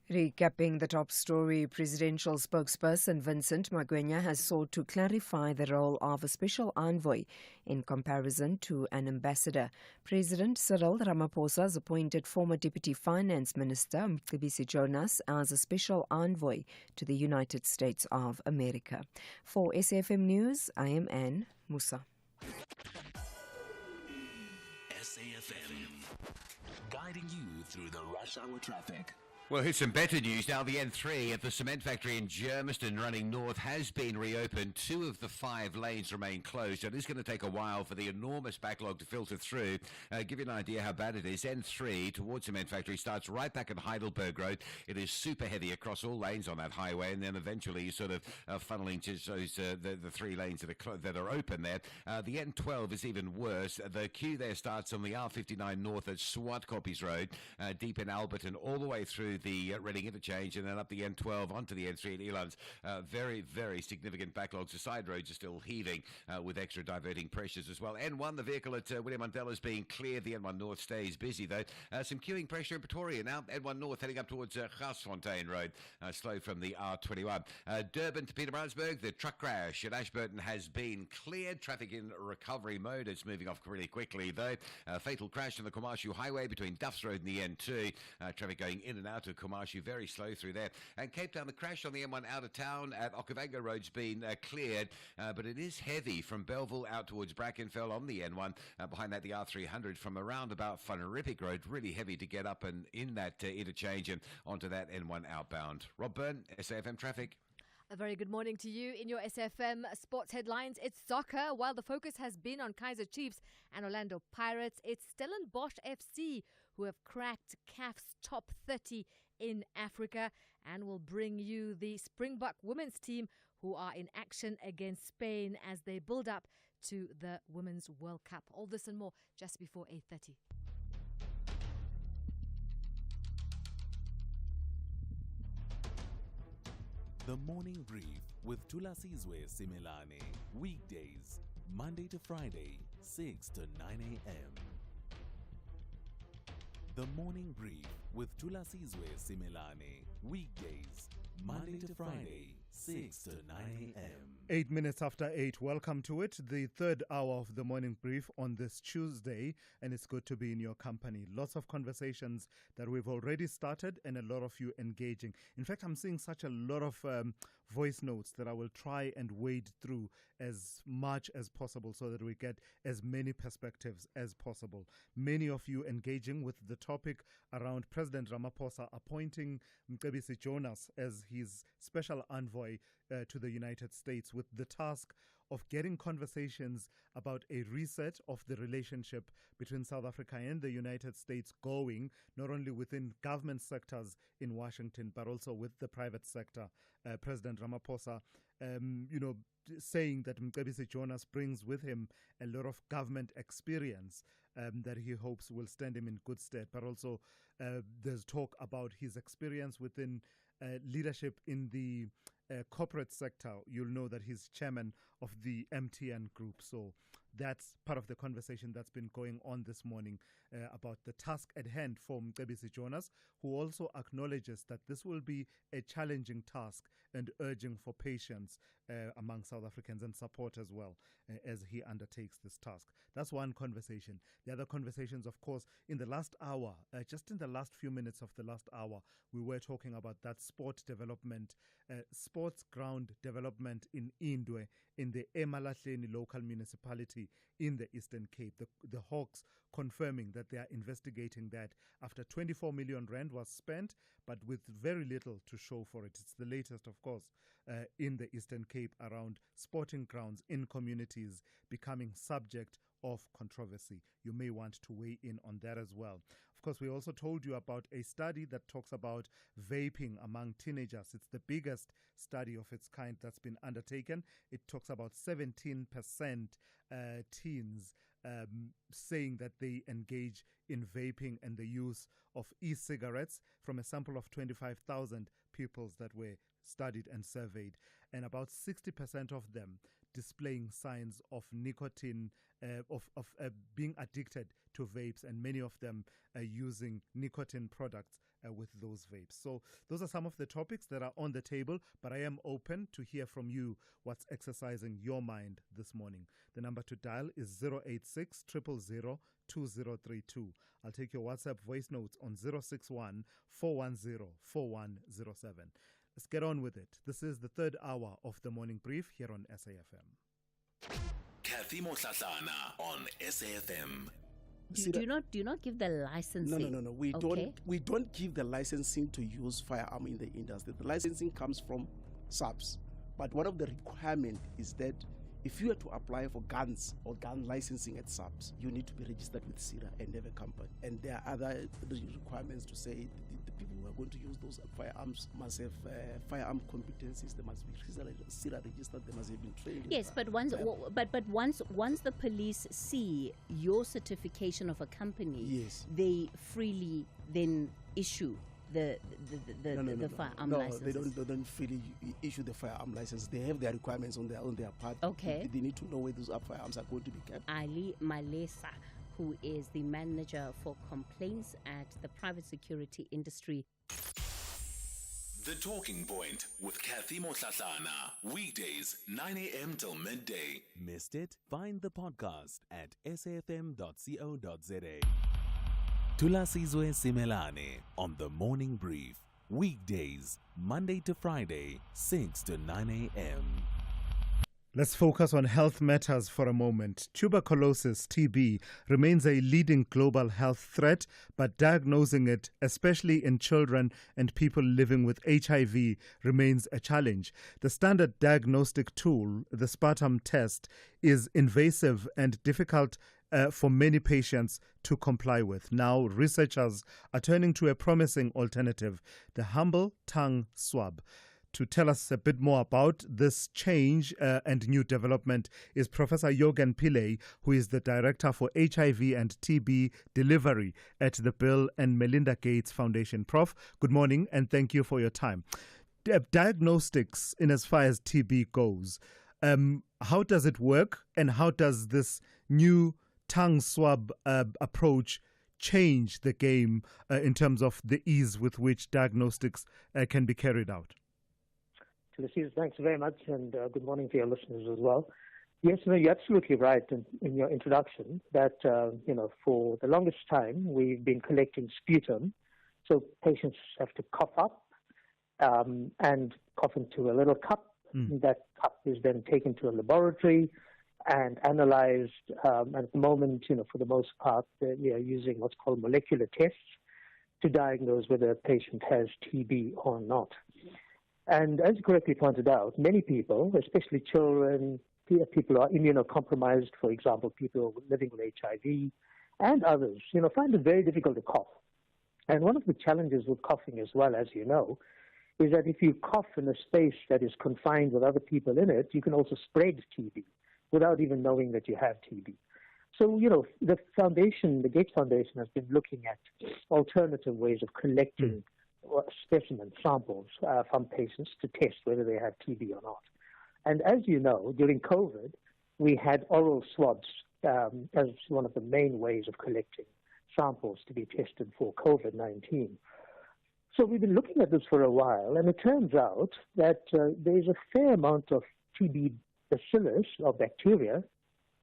N: Recapping the top story, presidential spokesperson Vincent Magwenya has sought to clarify the role of a special envoy in comparison to an ambassador. President Cyril Ramaphosa has appointed former Deputy Finance Minister Mcebisi Jonas as a special envoy to the United States of America. For SAFM News, I am Anne Musa.
E: SAFM, guiding you through the rush hour traffic.
H: Well, here's some better news. Now, the N3 at the cement factory in Germiston running north has been reopened. 2 of the 5 lanes remain closed. It is going to take a while for the enormous backlog to filter through. Give you an idea how bad it is. N3 towards cement factory starts right back at Heidelberg Road. It is super heavy across all lanes on that highway, and then eventually you sort of funneling to those the 3 lanes that are open there. The N12 is even worse. The queue there starts on the R59 north at Swartkoppies Road, deep in Alberton, all the way through the Reading interchange and then up the N12 onto the N3 at Elands. Very, very significant backlogs. The side roads are still heaving with extra diverting pressures as well. N1, the vehicle at William Mandela is being cleared. The N1 North stays busy though. Some queuing pressure in Pretoria now. N1 North heading up towards Garsfontein Road, slow from the R21. Durban to Pietermaritzburg, the truck crash at Ashburton has been cleared. Traffic in recovery mode. It's moving off really quickly though. Fatal crash on the Komashu Highway between Duffs Road and the N2. Traffic going in and out of Komashu, very slow through there. And Cape Town, the crash on the M1 out of town at Okavango Road's been cleared, but it is heavy from Belleville out towards Brackenfell on the N1. Behind that, the R300 from around about Van Riebeeck Road, really heavy to get up and in that interchange and onto that N1 outbound. Rob Byrne, SAFM Traffic.
R: A very good morning to you. In your SFM sports headlines, it's soccer. While the focus has been on Kaizer Chiefs and Orlando Pirates, it's Stellenbosch FC who have cracked CAF's top 30 in Africa and will bring you the Springbok women's team who are in action against Spain as they build up to the Women's World Cup. All this and more just before 8:30.
E: The Morning Brief with Thulasizwe Simelane. Weekdays, Monday to Friday, 6 to 9 a.m. The Morning Brief with Thulasizwe Simelane. Weekdays, Monday to Friday, 6 to 9 a.m.
B: 8 minutes after 8. Welcome to it, the third hour of the Morning Brief on this Tuesday, and it's good to be in your company. Lots of conversations that we've already started and a lot of you engaging. In fact, I'm seeing such a lot of voice notes that I will try and wade through as much as possible so that we get as many perspectives as possible. Many of you engaging with the topic around President Ramaphosa appointing Mcebisi Jonas as his special envoy to the United States with the task of getting conversations about a reset of the relationship between South Africa and the United States going, not only within government sectors in Washington, but also with the private sector. President Ramaphosa, saying that Mcebisi Jonas brings with him a lot of government experience that he hopes will stand him in good stead. But also there's talk about his experience within leadership in the corporate sector. You'll know that he's chairman of the MTN group. So that's part of the conversation that's been going on this morning about the task at hand for Mcebisi Jonas, who also acknowledges that this will be a challenging task and urging for patience among South Africans and support as well as he undertakes this task. That's one conversation. The other conversations, of course, in the last hour, just in the last few minutes of the last hour, we were talking about that sports ground development in Indwe, in the Emalahleni local municipality in the Eastern Cape. The Hawks confirming that they are investigating that after 24 million rand was spent, but with very little to show for it. It's the latest, of course, in the Eastern Cape around sporting grounds in communities becoming subject of controversy. You may want to weigh in on that as well. Of course, we also told you about a study that talks about vaping among teenagers. It's the biggest study of its kind that's been undertaken. It talks about 17% teens saying that they engage in vaping and the use of e-cigarettes from a sample of 25,000 pupils that were studied and surveyed. And about 60% of them displaying signs of nicotine, of being addicted to vapes, and many of them using nicotine products with those vapes. So those are some of the topics that are on the table, but I am open to hear from you what's exercising your mind this morning. The number to dial is 086 000 2032. I'll take your WhatsApp voice notes on 061 410 4107. Let's get on with it. This is the third hour of the morning brief here on SAFM.
E: Kathy Motlatlana on SAFM.
A: Do you not give the licensing?
T: No. We don't give the licensing to use firearm in the industry. The licensing comes from SAPS. But one of the requirements is that if you are to apply for guns or gun licensing at SAPS, you need to be registered with CIRA and have a company. And there are other requirements to say the people who are going to use those firearms must have firearm competencies. They must be CIRA registered. They must have been trained.
A: Yes, but once the police see your certification of a company,
T: yes,
A: they freely then issue the firearm license.
T: They don't freely issue the firearm license. They have their requirements on their part.
A: Okay.
T: They need to know where those firearms are going to be kept.
A: Ali Malesa, who is the manager for complaints at the private security industry.
E: The Talking Point with Kathy Motlatlana. Weekdays, 9 a.m. till midday. Missed it? Find the podcast at safm.co.za. Thulasizwe Simelane on The Morning Brief. Weekdays, Monday to Friday, 6 to 9 a.m.
B: Let's focus on health matters for a moment. Tuberculosis, TB, remains a leading global health threat, but diagnosing it, especially in children and people living with HIV, remains a challenge. The standard diagnostic tool, the sputum test, is invasive and difficult for many patients to comply with. Now, researchers are turning to a promising alternative, the humble tongue swab. To tell us a bit more about this change and new development is Professor Yogan Pillay, who is the Director for HIV and TB Delivery at the Bill and Melinda Gates Foundation. Prof, good morning and thank you for your time. Diagnostics in as far as TB goes, how does it work, and how does this new tongue swab approach change the game in terms of the ease with which diagnostics can be carried out?
V: Thanks very much, and good morning to your listeners as well. Yes, no, you're absolutely right in your introduction that, for the longest time we've been collecting sputum. So patients have to cough up and cough into a little cup. That cup is then taken to a laboratory and analyzed. At the moment, for the most part, we are using what's called molecular tests to diagnose whether a patient has TB or not. And as you correctly pointed out, many people, especially children, people who are immunocompromised, for example, people living with HIV and others, find it very difficult to cough. And one of the challenges with coughing as well, as you know, is that if you cough in a space that is confined with other people in it, you can also spread TB without even knowing that you have TB. So, the foundation, the Gates Foundation, has been looking at alternative ways of collecting specimen samples from patients to test whether they have TB or not. And as you know, during COVID, we had oral swabs as one of the main ways of collecting samples to be tested for COVID-19. So we've been looking at this for a while, and it turns out that there's a fair amount of TB bacillus or bacteria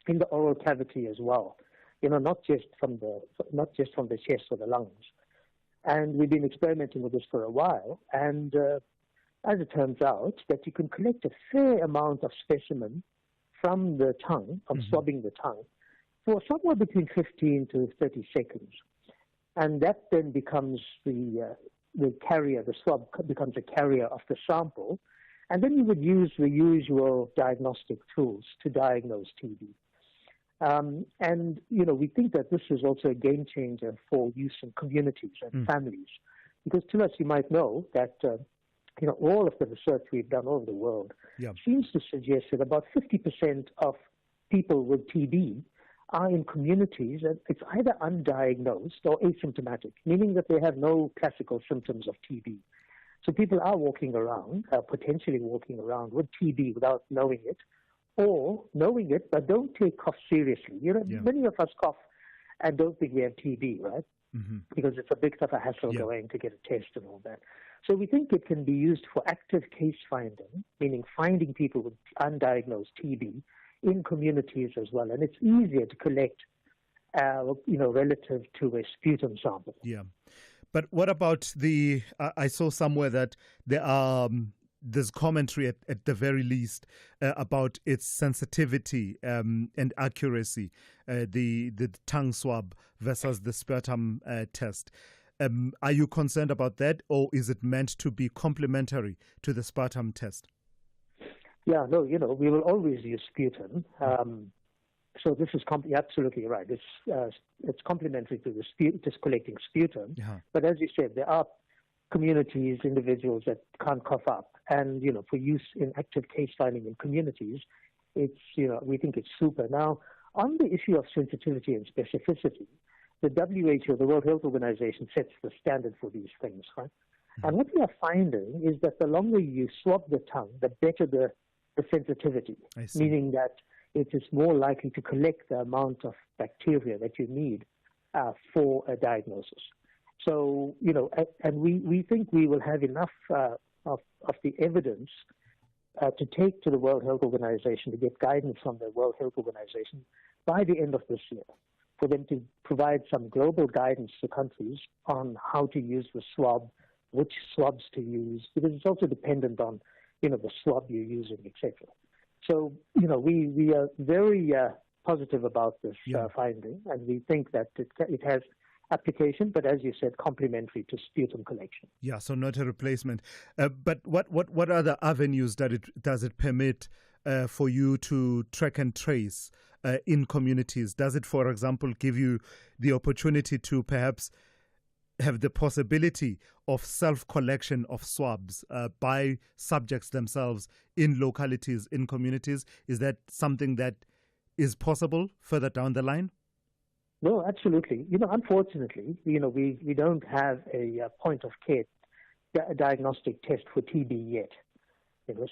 V: in the oral cavity as well. Not just from the chest or the lungs. And we've been experimenting with this for a while, and as it turns out, that you can collect a fair amount of specimen from the tongue, from swabbing the tongue, for somewhere between 15 to 30 seconds. And that then becomes the carrier, the swab becomes a carrier of the sample, and then you would use the usual diagnostic tools to diagnose TB. And, we think that this is also a game changer for use in communities and families. Because to us, you might know that, all of the research we've done all over the world seems to suggest that about 50% of people with TB are in communities and it's either undiagnosed or asymptomatic, meaning that they have no classical symptoms of TB. So people are walking around, potentially walking around with TB without knowing it, or knowing it but don't take cough seriously. Many of us cough and don't think we have TB, right? Because it's a big stuff of hassle going to get a test and all that. So we think it can be used for active case finding, meaning finding people with undiagnosed TB in communities as well. And it's easier to collect, relative to a sputum sample.
B: Yeah. But what about I saw somewhere that there are there's commentary at the very least about its sensitivity and accuracy, the tongue swab versus the sputum test. Are you concerned about that, or is it meant to be complementary to the sputum test?
V: Yeah, no, we will always use sputum. So this is absolutely right. It's complementary to just collecting sputum. But as you said, there are communities, individuals that can't cough up. And, for use in active case finding in communities, it's, we think it's super. Now, on the issue of sensitivity and specificity, the WHO, the World Health Organization, sets the standard for these things, right? And what we are finding is that the longer you swab the tongue, the better the sensitivity, meaning that it is more likely to collect the amount of bacteria that you need for a diagnosis. So, and we think we will have enough of the evidence to take to the World Health Organization, to get guidance from the World Health Organization by the end of this year, for them to provide some global guidance to countries on how to use the swab, which swabs to use, because it's also dependent on, the swab you're using, etc. So, we are very positive about this finding, and we think that it has application, but as you said, complementary to sputum collection.
B: Yeah, so not a replacement. But what other avenues does it permit for you to track and trace in communities? Does it, for example, give you the opportunity to perhaps have the possibility of self-collection of swabs by subjects themselves in localities, in communities? Is that something that is possible further down the line?
V: No, absolutely. Unfortunately, we don't have a point of care diagnostic test for TB yet.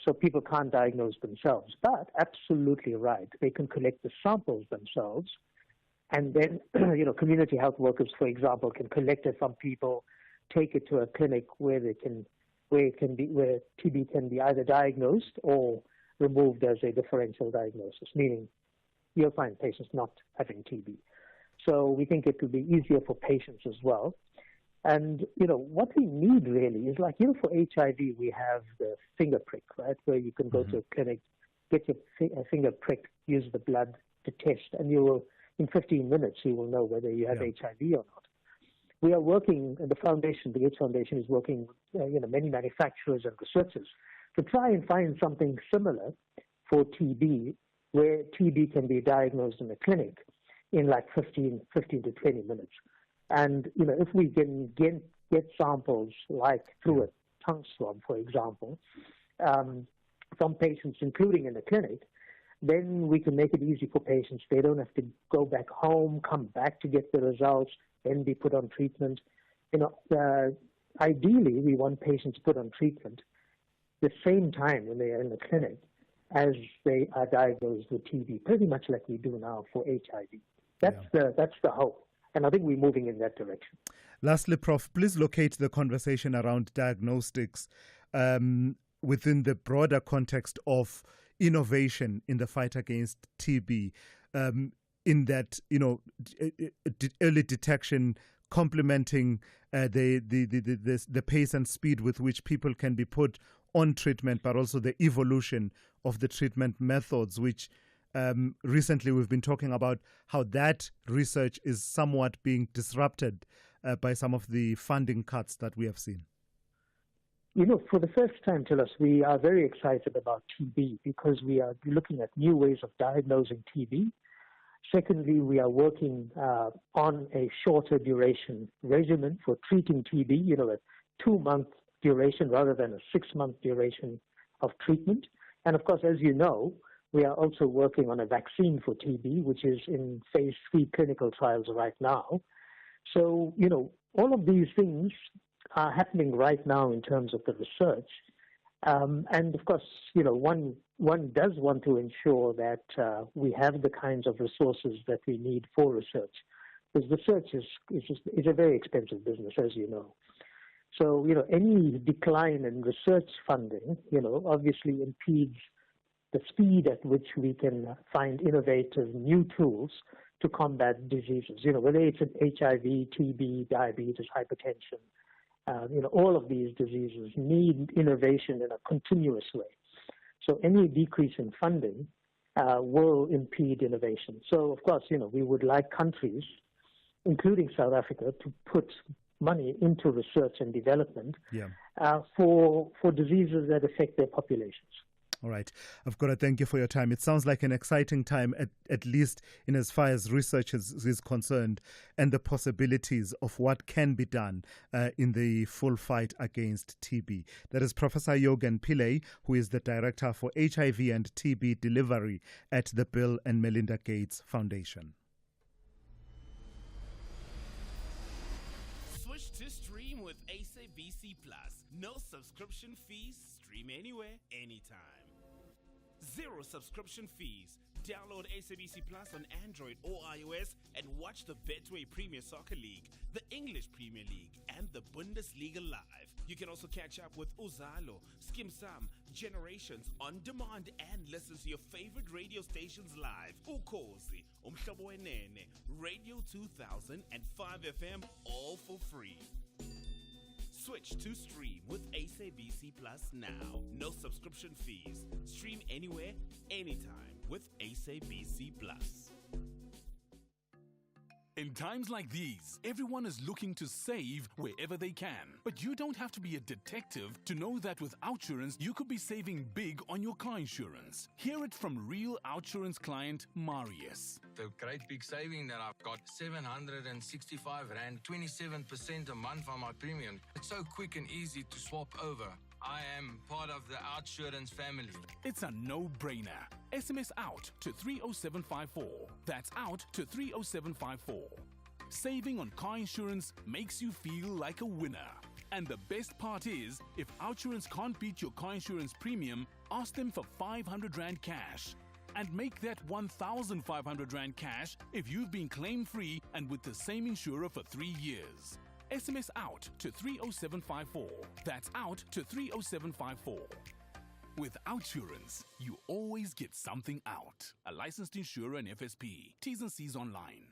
V: So people can't diagnose themselves. But absolutely right, they can collect the samples themselves, and then community health workers, for example, can collect it from people, take it to a clinic where TB can be either diagnosed or removed as a differential diagnosis, meaning you'll find patients not having TB. So we think it will be easier for patients as well. And, what we need really is like, for HIV, we have the finger prick, right, where you can go to a clinic, get your finger pricked, use the blood to test, and you will, in 15 minutes, you will know whether you have HIV or not. We are working, and the foundation, the AIDS Foundation, is working with, many manufacturers and researchers to try and find something similar for TB, where TB can be diagnosed in a clinic in like 15 to 20 minutes. And, if we can get samples like through a tongue swab, for example, from patients, including in the clinic, then we can make it easy for patients. They don't have to go back home, come back to get the results, then be put on treatment. Ideally, we want patients put on treatment the same time when they are in the clinic as they are diagnosed with TB, pretty much like we do now for HIV. That's the hope. And I think we're moving in that direction.
B: Lastly, Prof, please locate the conversation around diagnostics within the broader context of innovation in the fight against TB, in that, early detection complementing the pace and speed with which people can be put on treatment, but also the evolution of the treatment methods, which recently we've been talking about how that research is somewhat being disrupted by some of the funding cuts that we have seen.
V: For the first time, Thulas, we are very excited about TB because we are looking at new ways of diagnosing TB. Secondly, we are working on a shorter duration regimen for treating TB, a 2-month duration rather than a 6-month duration of treatment. And of course, as you know, we are also working on a vaccine for TB, which is in phase 3 clinical trials right now. So, all of these things are happening right now in terms of the research. And of course, one does want to ensure that we have the kinds of resources that we need for research, because research is a very expensive business, as you know. So, any decline in research funding, obviously impedes the speed at which we can find innovative new tools to combat diseases, whether it's an HIV, TB, diabetes, hypertension. All of these diseases need innovation in a continuous way. So any decrease in funding will impede innovation. So, of course, we would like countries, including South Africa, to put money into research and development for diseases that affect their populations.
B: All right. I've got to thank you for your time. It sounds like an exciting time, at least in as far as research is concerned, and the possibilities of what can be done in the full fight against TB. That is Professor Yogan Pillay, who is the Director for HIV and TB Delivery at the Bill and Melinda Gates Foundation.
C: Switch to stream with SABC Plus. No subscription fees. Stream anywhere, anytime. 0 subscription fees. Download SABC Plus on Android or iOS and watch the Betway Premier Soccer League, the English Premier League, and the Bundesliga live. You can also catch up with Uzalo, Skim Sam, Generations on demand and listen to your favorite radio stations live. Ukhozi, Umhlobo Wenene, Radio 2000 and 5FM, all for free. Switch to stream with SABC Plus now. No subscription fees. Stream anywhere, anytime with SABC Plus.
D: In times like these, everyone is looking to save wherever they can. But you don't have to be a detective to know that with Outsurance, you could be saving big on your car insurance. Hear it from real Outsurance client Marius.
F: The great big saving that I've got, 765 Rand, 27% a month on my premium. It's so quick and easy to swap over. I am part of the Outsurance family.
D: It's a no-brainer. SMS out to 30754. That's out to 30754. Saving on car insurance makes you feel like a winner. And the best part is, if Outsurance can't beat your car insurance premium, ask them for 500 Rand cash. And make that 1,500 Rand cash if you've been claim-free and with the same insurer for 3 years. SMS out to 30754. That's out to 30754. With Outsurance, you always get something out. A licensed insurer and FSP. T's and C's online.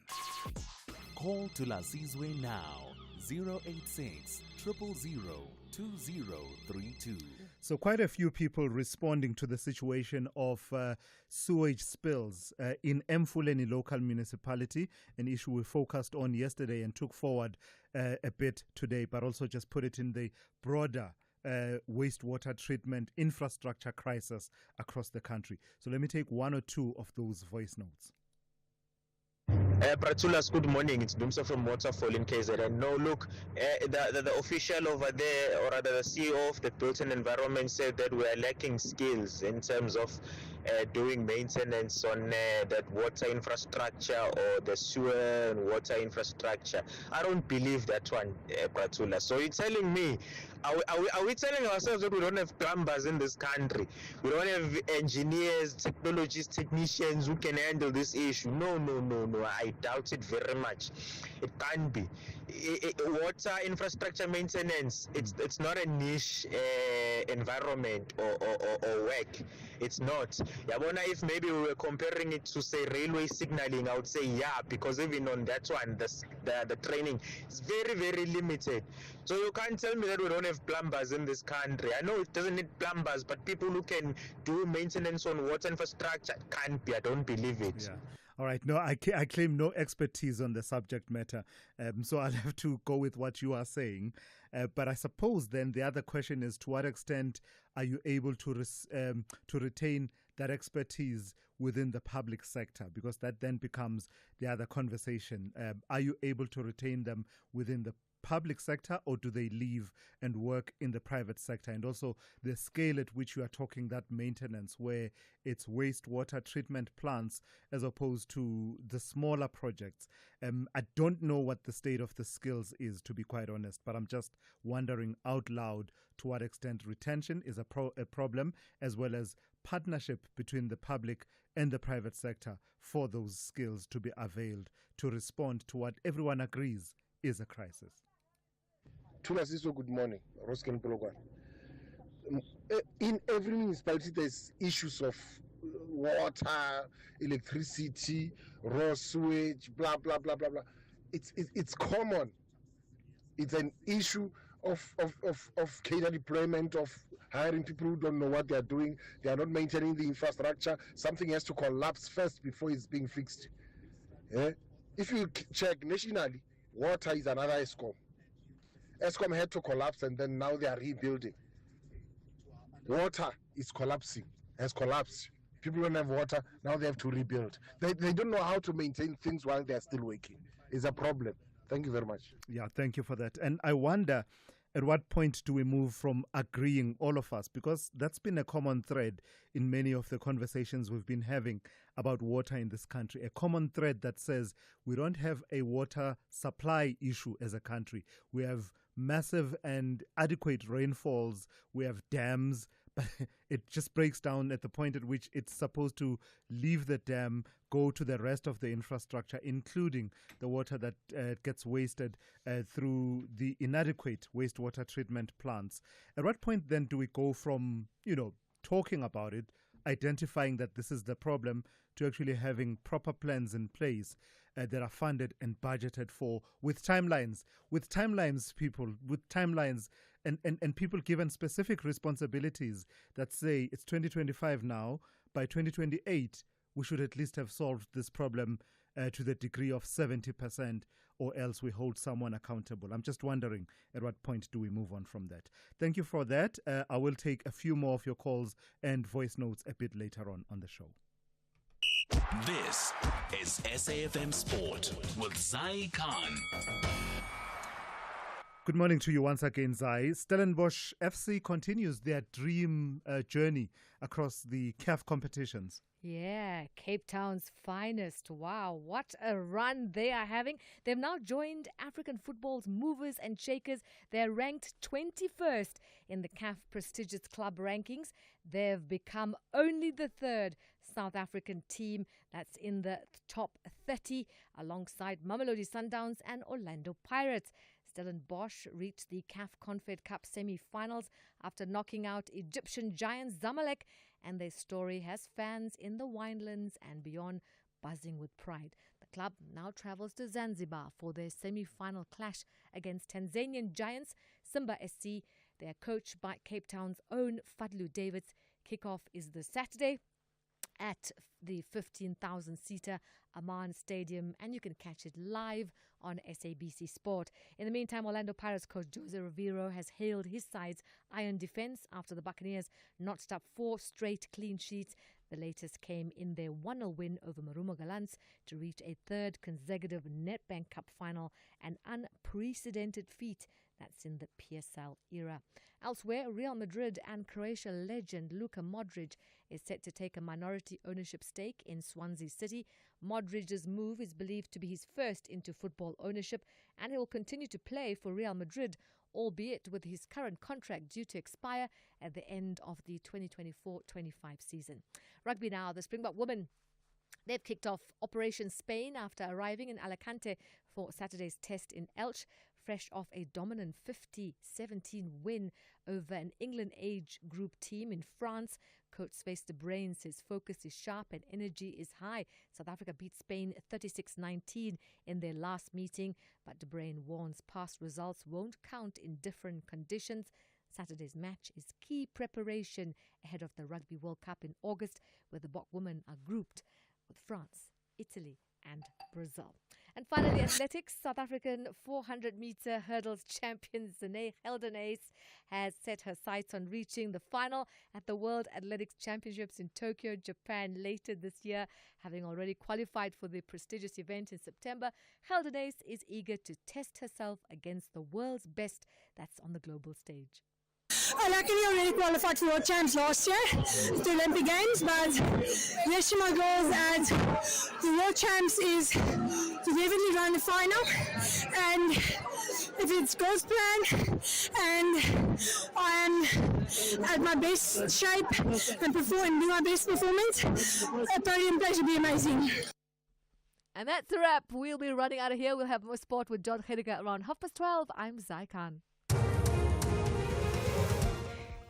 E: Call Thulasizwe now. 086 000 2032.
B: So quite a few people responding to the situation of sewage spills in Mfuleni local municipality, an issue we focused on yesterday and took forward a bit today, but also just put it in the broader wastewater treatment infrastructure crisis across the country. So let me take one or two of those voice notes.
I: Pratulas, good morning. It's Dumsa from Waterfall in KZN. No, look, the official over there, or rather the CEO of the Built and Environment, said that we are lacking skills in terms of doing maintenance on that water infrastructure or the sewer and water infrastructure. I don't believe that one, Pratula. So you're telling me, are we telling ourselves that we don't have plumbers in this country? We don't have engineers, technologists, technicians who can handle this issue? No. I doubt it very much. It can't be. Water infrastructure maintenance, it's not a niche environment or work. It's not. Yabona, if maybe we were comparing it to, say, railway signaling, I would say yeah, because even on that one, the training is very, very limited. So you can't tell me that we don't have plumbers in this country. I know it doesn't need plumbers, but people who can do maintenance on water infrastructure can't be. I don't believe it.
B: Yeah. All right. No, I claim no expertise on the subject matter, so I'll have to go with what you are saying. But I suppose then the other question is, to what extent are you able to retain that expertise within the public sector? Because that then becomes the other conversation. Are you able to retain them within the public sector, or do they leave and work in the private sector? And also the scale at which you are talking that maintenance, where it's wastewater treatment plants as opposed to the smaller projects. I don't know what the state of the skills is, to be quite honest, but I'm just wondering out loud to what extent retention is a problem, as well as partnership between the public and the private sector for those skills to be availed to respond to what everyone agrees is a crisis.
G: Thulasizwe, good morning. Rosken Pologwan. In every municipality, there's issues of water, electricity, raw sewage, blah, blah, blah, blah, blah. It's common. It's an issue of cadre deployment, of hiring people who don't know what they are doing. They are not maintaining the infrastructure. Something has to collapse first before it's being fixed. Yeah? If you check nationally, water is another ESCOM. ESCOM had to collapse, and then now they are rebuilding. Water is collapsing, has collapsed. People don't have water, now they have to rebuild. They don't know how to maintain things while they are still working. It's a problem. Thank you very much.
B: Yeah, thank you for that. And I wonder, at what point do we move from agreeing, all of us, because that's been a common thread in many of the conversations we've been having about water in this country, a common thread that says we don't have a water supply issue as a country. We have massive and adequate rainfalls, we have dams, but it just breaks down at the point at which it's supposed to leave the dam, go to the rest of the infrastructure, including the water that gets wasted through the inadequate wastewater treatment plants. At what point then do we go from, talking about it, identifying that this is the problem, to actually having proper plans in place that are funded and budgeted for, with timelines, people, with timelines, and people given specific responsibilities that say it's 2025 now, by 2028, we should at least have solved this problem to the degree of 70%, or else we hold someone accountable. I'm just wondering, at what point do we move on from that? Thank you for that. I will take a few more of your calls and voice notes a bit later on the show.
E: This is SAFM Sport with Zai Khan.
B: Good morning to you once again, Zai. Stellenbosch FC continues their dream journey across the CAF competitions.
R: Yeah, Cape Town's finest. Wow, what a run they are having. They've now joined African football's movers and shakers. They're ranked 21st in the CAF prestigious club rankings. They've become only the third South African team that's in the top 30, alongside Mamelodi Sundowns and Orlando Pirates. Stellenbosch reached the CAF Confed Cup semi-finals after knocking out Egyptian giant Zamalek, and their story has fans in the winelands and beyond buzzing with pride. The club now travels to Zanzibar for their semi-final clash against Tanzanian giants Simba SC. They are coached by Cape Town's own Fadlu Davids. Kickoff is this Saturday at the 15,000-seater Amman Stadium, and you can catch it live on SABC Sport. In the meantime, Orlando Pirates coach Jose Rivero has hailed his side's iron defense after the Buccaneers notched up 4 straight clean sheets. The latest came in their 1-0 win over Marumo Gallants to reach a third consecutive Nedbank Cup final, an unprecedented feat that's in the PSL era. Elsewhere, Real Madrid and Croatia legend Luka Modric is set to take a minority ownership stake in Swansea City. Modric's move is believed to be his first into football ownership, and he will continue to play for Real Madrid, albeit with his current contract due to expire at the end of the 2024-25 season. Rugby now, the Springbok women, they've kicked off Operation Spain after arriving in Alicante for Saturday's test in Elche, fresh off a dominant 50-17 win over an England age group team in France. Coach Space de Brain says focus is sharp and energy is high. South Africa beat Spain 36-19 in their last meeting, but de Brain warns past results won't count in different conditions. Saturday's match is key preparation ahead of the Rugby World Cup in August, where the Bok women are grouped with France, Italy and Brazil. And finally, athletics. South African 400-meter hurdles champion Zane Geldenhuys has set her sights on reaching the final at the World Athletics Championships in Tokyo, Japan later this year. Having already qualified for the prestigious event in September, Geldenhuys is eager to test herself against the world's best that's on the global stage.
J: I luckily already qualified for World Champs last year, the Olympic Games, but yes to my goals at the World Champs is to definitely run the final, and if it goes planned and I am at my best shape and do my best performance, a podium place would be amazing.
R: And that's a wrap. We'll be running out of here. We'll have more sport with John Hediger around 12:30. I'm Zai Khan.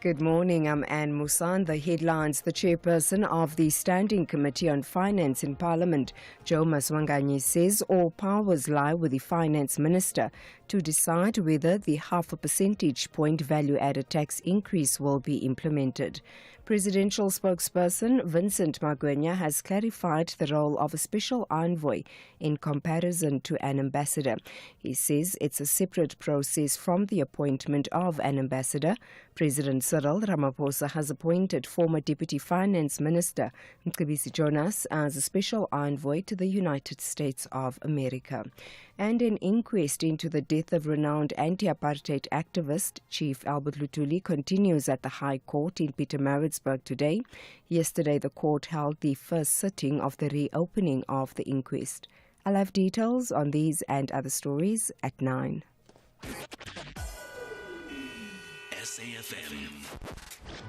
N: Good morning, I'm Anne Musan. The headlines: the chairperson of the Standing Committee on Finance in Parliament, Joe Maswanganyi, says all powers lie with the Finance Minister to decide whether the 0.5 percentage point value-added tax increase will be implemented. Presidential spokesperson Vincent Magwenya has clarified the role of a special envoy in comparison to an ambassador. He says it's a separate process from the appointment of an ambassador. President Cyril Ramaphosa has appointed former Deputy Finance Minister Mcebisi Jonas as a special envoy to the United States of America. And an inquest into the death of renowned anti-apartheid activist Chief Albert Luthuli continues at the High Court in Pietermaritzburg today. Yesterday, the court held the first sitting of the reopening of the inquest. I'll have details on these and other stories at 9.
E: SAFM,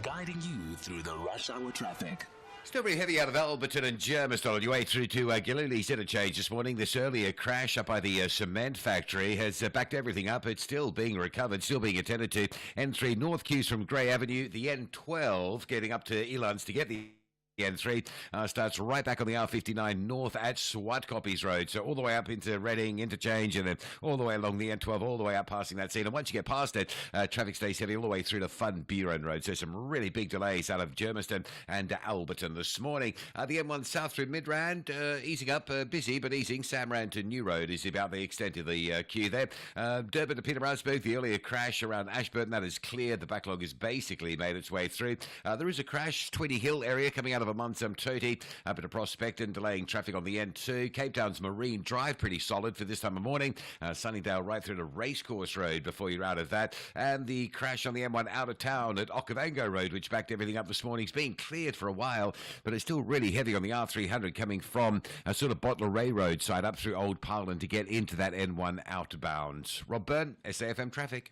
E: guiding you through the rush hour traffic.
H: Still very heavy out of Alberton and Germiston on your way through to Gillilees interchange this morning. This earlier crash up by the cement factory has backed everything up. It's still being recovered, still being attended to. N3 North queues from Grey Avenue, the N12 getting up to Elands to get the N3 starts right back on the R59 north at Swartkoppies Road. So all the way up into Reading interchange and then all the way along the N12, all the way up passing that scene. And once you get past it, traffic stays heavy all the way through to Van Buren Road. So some really big delays out of Germiston and Alberton this morning. The M1 south through Midrand, easing up, busy but easing. Samrand to New Road is about the extent of the queue there. Durban to Pietermaritzburg, the earlier crash around Ashburton, that is cleared. The backlog has basically made its way through. There is a crash, 20 Hill area coming out of Amansam Toti up at Prospect, delaying traffic on the N2. Cape Town's Marine Drive, pretty solid for this time of morning. Sunningdale right through to Racecourse Road before you're out of that. And the crash on the M1 out of town at Okavango Road, which backed everything up this morning, is being cleared for a while, but it's still really heavy on the R300 coming from a sort of Bottler Ray Road side up through Old Parliament to get into that N1 outbound. Rob Byrne, SAFM Traffic.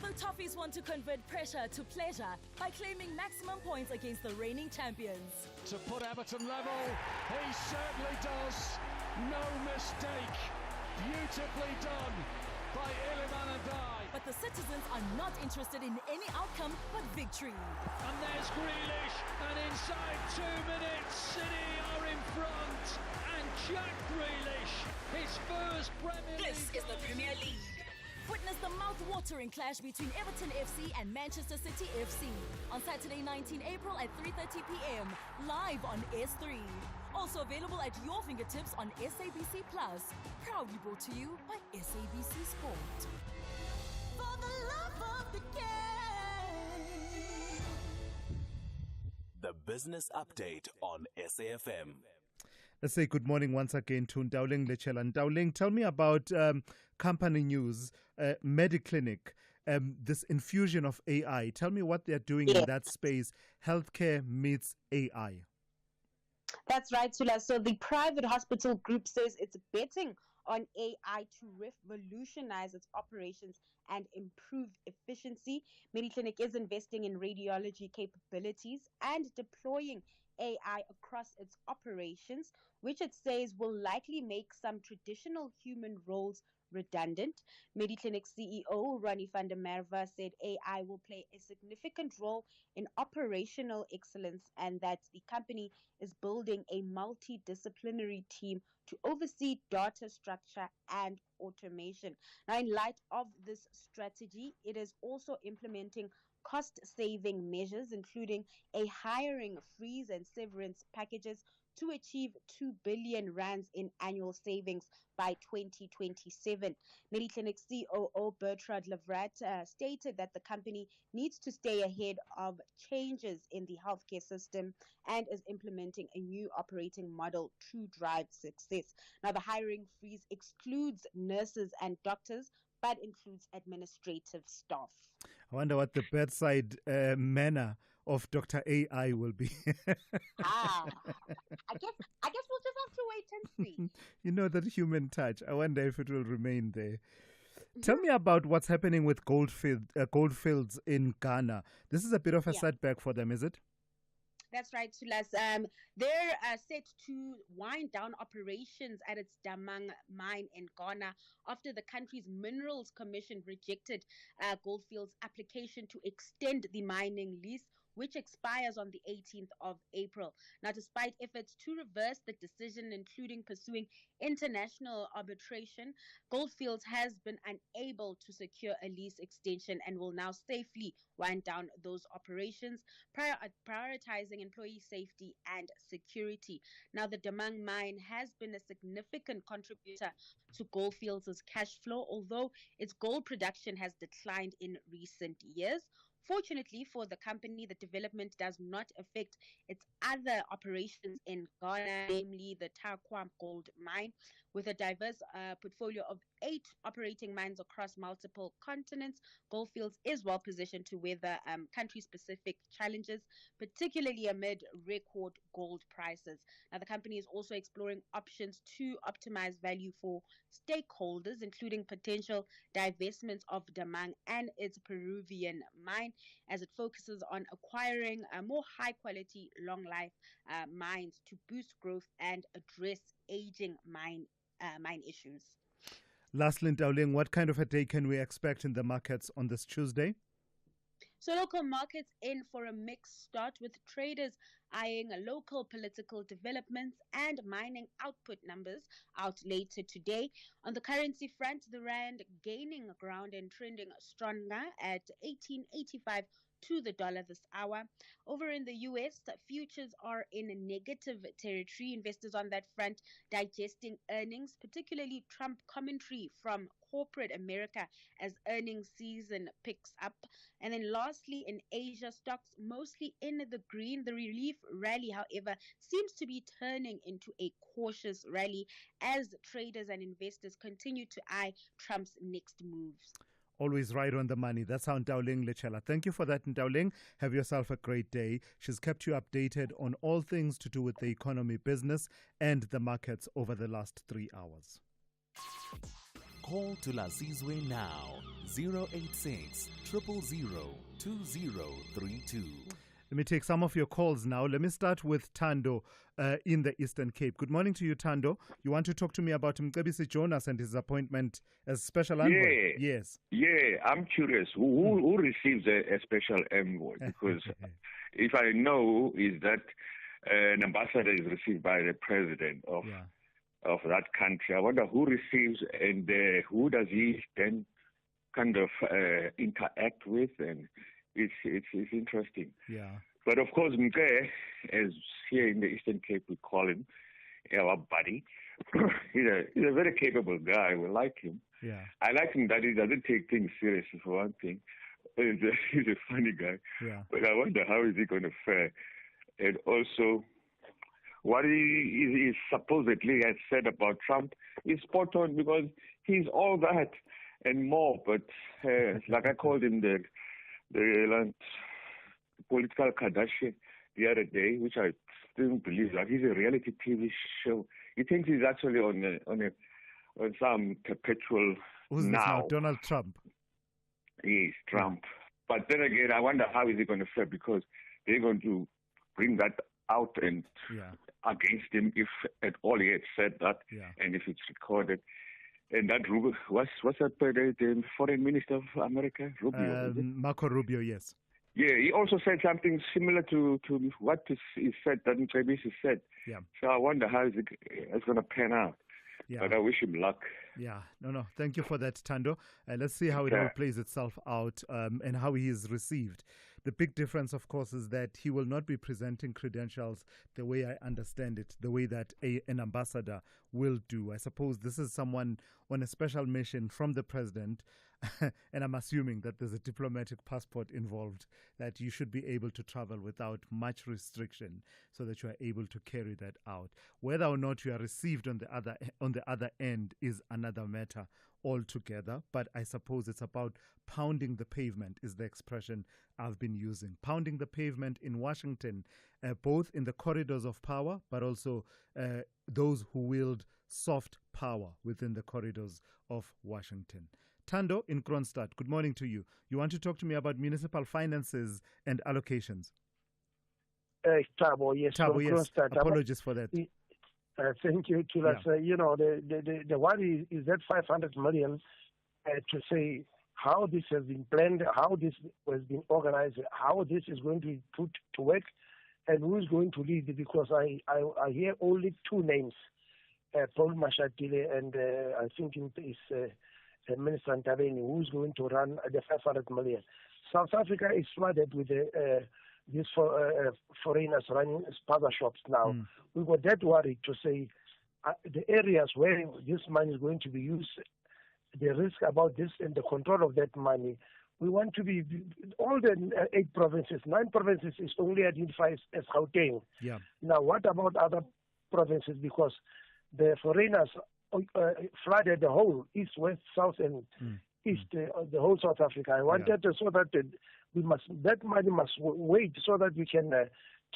K: The Toffees want to convert pressure to pleasure by claiming maximum points against the reigning champions.
L: To put Everton level, he certainly does. No mistake. Beautifully done by Iliman Andai.
K: But the citizens are not interested in any outcome but victory.
L: And there's Grealish, and inside 2 minutes, City are in front. And Jack Grealish, his first Premier League.
K: This is the Premier League. Witness the mouth-watering clash between Everton FC and Manchester City FC on Saturday 19 April at 3:30 p.m. live on S3. Also available at your fingertips on SABC Plus. Proudly brought to you by SABC Sport. For the love of the game.
E: The Business Update on SAFM.
B: Let's say good morning once again to Ndauling Lechela. Ndauling, tell me about company news, Mediclinic, this infusion of AI. Tell me what they're doing in that space. Healthcare meets AI.
X: That's right, Sula. So the private hospital group says it's betting on AI to revolutionize its operations and improve efficiency. Mediclinic is investing in radiology capabilities and deploying AI across its operations, which it says will likely make some traditional human roles redundant. Mediclinic CEO Ronnie van der Merwe said AI will play a significant role in operational excellence and that the company is building a multidisciplinary team to oversee data structure and automation. Now, in light of this strategy, it is also implementing cost-saving measures, including a hiring freeze and severance packages to achieve 2 billion rands in annual savings by 2027. Mediclinic COO Bertrand Levrat stated that the company needs to stay ahead of changes in the healthcare system and is implementing a new operating model to drive success. Now, the hiring freeze excludes nurses and doctors, but includes administrative staff.
B: I wonder what the bedside manner of Dr. AI will be.
X: I guess we'll just have to wait and see.
B: You know, that human touch. I wonder if it will remain there. Tell me about what's happening with goldfields in Ghana. This is a bit of a setback for them, is it?
X: That's right, Thulas. They're set to wind down operations at its Damang mine in Ghana after the country's Minerals Commission rejected Goldfields' application to extend the mining lease, which expires on the 18th of April. Now, despite efforts to reverse the decision, including pursuing international arbitration, Goldfields has been unable to secure a lease extension and will now safely wind down those operations, prioritizing employee safety and security. Now, the Damang mine has been a significant contributor to Goldfields' cash flow, although its gold production has declined in recent years. Fortunately for the company, the development does not affect its other operations in Ghana, namely the Tarkwa Gold Mine. With a diverse portfolio of 8 operating mines across multiple continents, Goldfields is well positioned to weather country-specific challenges, particularly amid record gold prices. Now, the company is also exploring options to optimize value for stakeholders, including potential divestments of Damang and its Peruvian mine, as it focuses on acquiring more high-quality, long-life mines to boost growth and address aging mine issues.
B: Lastly, Dowling, what kind of a day can we expect in the markets on this Tuesday?
X: So local markets in for a mixed start, with traders eyeing local political developments and mining output numbers out later today. On the currency front, the rand gaining ground and trending stronger at 18.85 to the dollar this hour. Over in the US, futures are in negative territory. Investors on that front digesting earnings, particularly Trump commentary from corporate America as earnings season picks up. And then lastly, in Asia, stocks mostly in the green. The relief rally, however, seems to be turning into a cautious rally as traders and investors continue to eye Trump's next moves.
B: Always right on the money. That's how Ndauling Lechela. Thank you for that, Ndauling. Have yourself a great day. She's kept you updated on all things to do with the economy, business, and the markets over the last 3 hours.
E: Call Thulasizwe now, 086 000 2032.
B: Let me take some of your calls now. Let me start with Tando in the Eastern Cape. Good morning to you, Tando. You want to talk to me about Mcebisi Jonas and his appointment as special envoy? Yes.
M: Yeah, I'm curious. Who receives a special envoy? Because if I know is that an ambassador is received by the president of that country. I wonder who receives and who does he then kind of interact with, and it's interesting.
B: Yeah.
M: But of course, Mke, as here in the Eastern Cape we call him, our buddy, he's a very capable guy. We like him.
B: Yeah.
M: I like him that he doesn't take things seriously, for one thing. He's a funny guy.
B: Yeah.
M: But I wonder how is he going to fare. And also, what he supposedly has said about Trump is spot on, because he's all that and more. But like I called him the political Kardashian the other day, which I didn't believe. Like, he's a reality TV show. He thinks he's actually on some perpetual.
B: Who's this now? Donald Trump.
M: Yes, Trump. But then again, I wonder how is he going to fare, because they're going to bring that out and against him if at all he had said that, and if it's recorded. And that Rubio, what's that, the foreign minister of America? Rubio.
B: Marco Rubio, yes.
M: Yeah, he also said something similar to what he said, that Mcebisi said.
B: Yeah.
M: So I wonder how it's going to pan out.
B: Yeah.
M: But I wish him luck.
B: Yeah, no. Thank you for that, Tando. Let's see how it all plays itself out and how he is received. The big difference, of course, is that he will not be presenting credentials the way I understand it, the way that an ambassador will do. I suppose this is someone on a special mission from the president, and I'm assuming that there's a diplomatic passport involved, that you should be able to travel without much restriction so that you are able to carry that out. Whether or not you are received on the other end is another matter altogether, but I suppose it's about pounding the pavement is the expression I've been using. Pounding the pavement in Washington, both in the corridors of power, but also those who wield soft power within the corridors of Washington. Tando in Kronstadt, good morning to you. You want to talk to me about municipal finances and allocations?
O: Tabo, yes.
B: Tabo, yes. Apologies for that.
O: Thank you, Thulas. The worry is that 500 million to say how this has been planned, how this has been organized, how this is going to be put to work, and who is going to lead. Because I hear only two names, Paul Mashatile and I think it's Minister Ntabeni, who's going to run the 500 million. South Africa is flooded with these foreigners running sponsor shops now. We were that worried to say the areas where this money is going to be used, the risk about this and the control of that money. We want to be, all the 8 provinces, 9 provinces is only identified as Gauteng.
B: Yeah.
O: Now, what about other provinces? Because the foreigners flooded the whole east, west, south, and east, the whole South Africa. I wanted so that that money must wait so that we can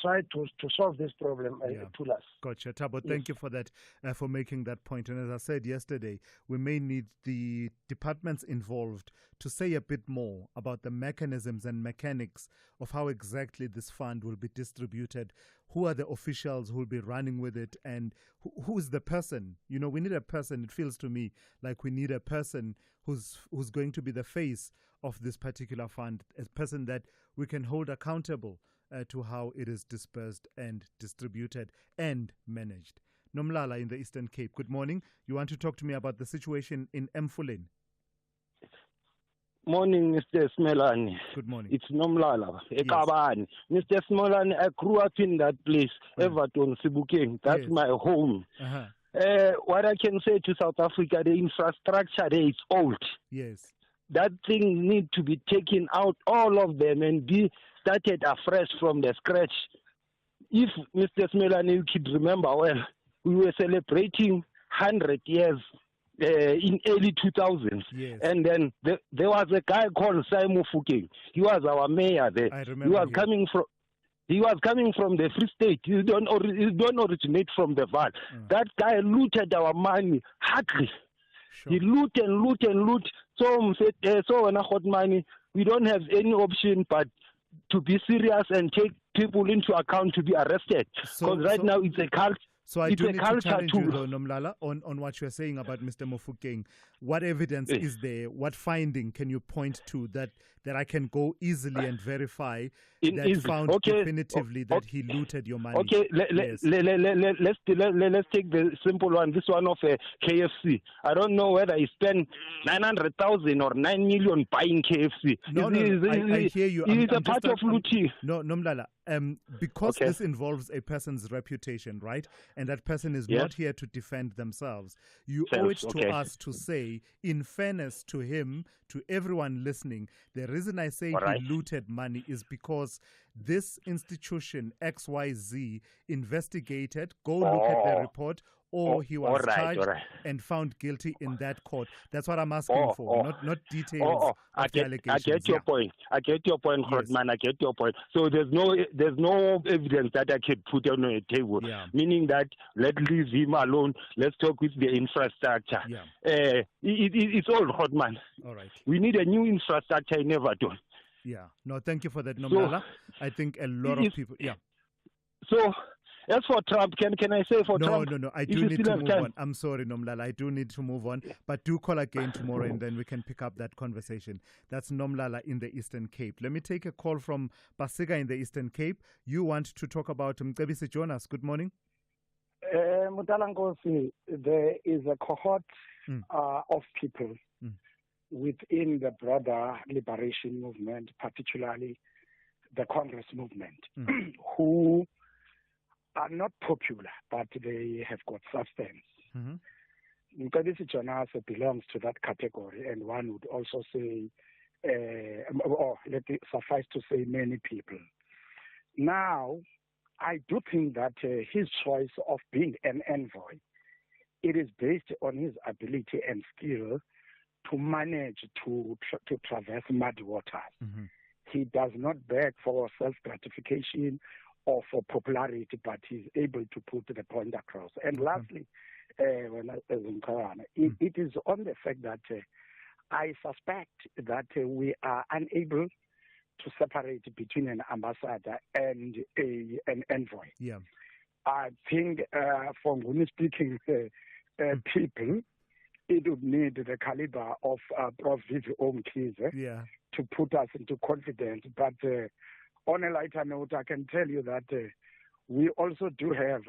O: try to solve this problem to us.
B: Gotcha. Tabo, thank you for that, for making that point. And as I said yesterday, we may need the departments involved to say a bit more about the mechanisms and mechanics of how exactly this fund will be distributed. Who are the officials who will be running with it, and who's the person? You know, we need a person. It feels to me like we need a person who's going to be the face of this particular fund, a person that we can hold accountable to how it is dispersed and distributed and managed. Nomlala in the Eastern Cape, good morning. You want to talk to me about the situation in Mfuleni?
P: Morning, Mr. Simelane.
B: Good morning.
P: It's Nomlala, Ekabani. Mr. Simelane, I grew up in that place, Everton, Sebokeng. That's my home. What I can say to South Africa, the infrastructure there is old.
B: Yes.
P: That thing need to be taken out, all of them, and be started afresh from the scratch. If Mr. Simelane, you could remember well, we were celebrating 100 years in early 2000s.
B: Yes.
P: And then there was a guy called Simon Fukeng. He was our mayor there.
B: I remember
P: he was coming from the Free State. He don't originate from the Val. That guy looted our money hardly. Sure. He loot. So when I got money, we don't have any option but to be serious and take people into account to be arrested. Because now it's a cult.
B: So I do need to challenge you, though, Nomlala, on what you're saying about Mr. Mofokeng. What evidence is there? What finding can you point to that I can go easily and verify found definitively that he looted your money?
P: Okay, let's take the simple one. This one of KFC. I don't know whether he spent 900,000 or 9 million buying KFC.
B: I hear you.
P: It's a part of looting.
B: No, Nomlala. Because this involves a person's reputation, right? And that person is not here to defend themselves. You owe it to us to say, in fairness to him, to everyone listening, the reason I say he looted money is because this institution, XYZ, investigated, go look at the report, or he was charged and found guilty in that court. That's what I'm asking for, not details of the allegations.
P: I get your point. I get your point, Rodman. I get your point. So there's no evidence that I can put on a table, meaning that let's leave him alone. Let's talk with the infrastructure. It's all, Rodman.
B: All right.
P: We need a new infrastructure in Everton.
B: Yeah. No, thank you for that, Nomlala. I think a lot of people... Yeah.
P: So... As for Trump, can I say for Trump?
B: No. I do need to move on. I'm sorry, Nomlala. I do need to move on. But do call again tomorrow and then we can pick up that conversation. That's Nomlala in the Eastern Cape. Let me take a call from Basiga in the Eastern Cape. You want to talk about Mcebisi Jonas. Good morning.
Q: Mutalangosi, there is a cohort of people within the broader liberation movement, particularly the Congress movement, who are not popular, but they have got substance. Mcebisi Jonas belongs to that category, and one would also say, or let it suffice to say, many people. Now, I do think that his choice of being an envoy, it is based on his ability and skill to manage to traverse muddy waters. He does not beg for self-gratification or for popularity, but he's able to put the point across. And lastly, it is on the fact that I suspect that we are unable to separate between an ambassador and an envoy.
B: Yeah.
Q: I think for Nguni speaking people, it would need the caliber of Prof. Vivi Omkhize to put us into confidence. But on a lighter note, I can tell you that we also do have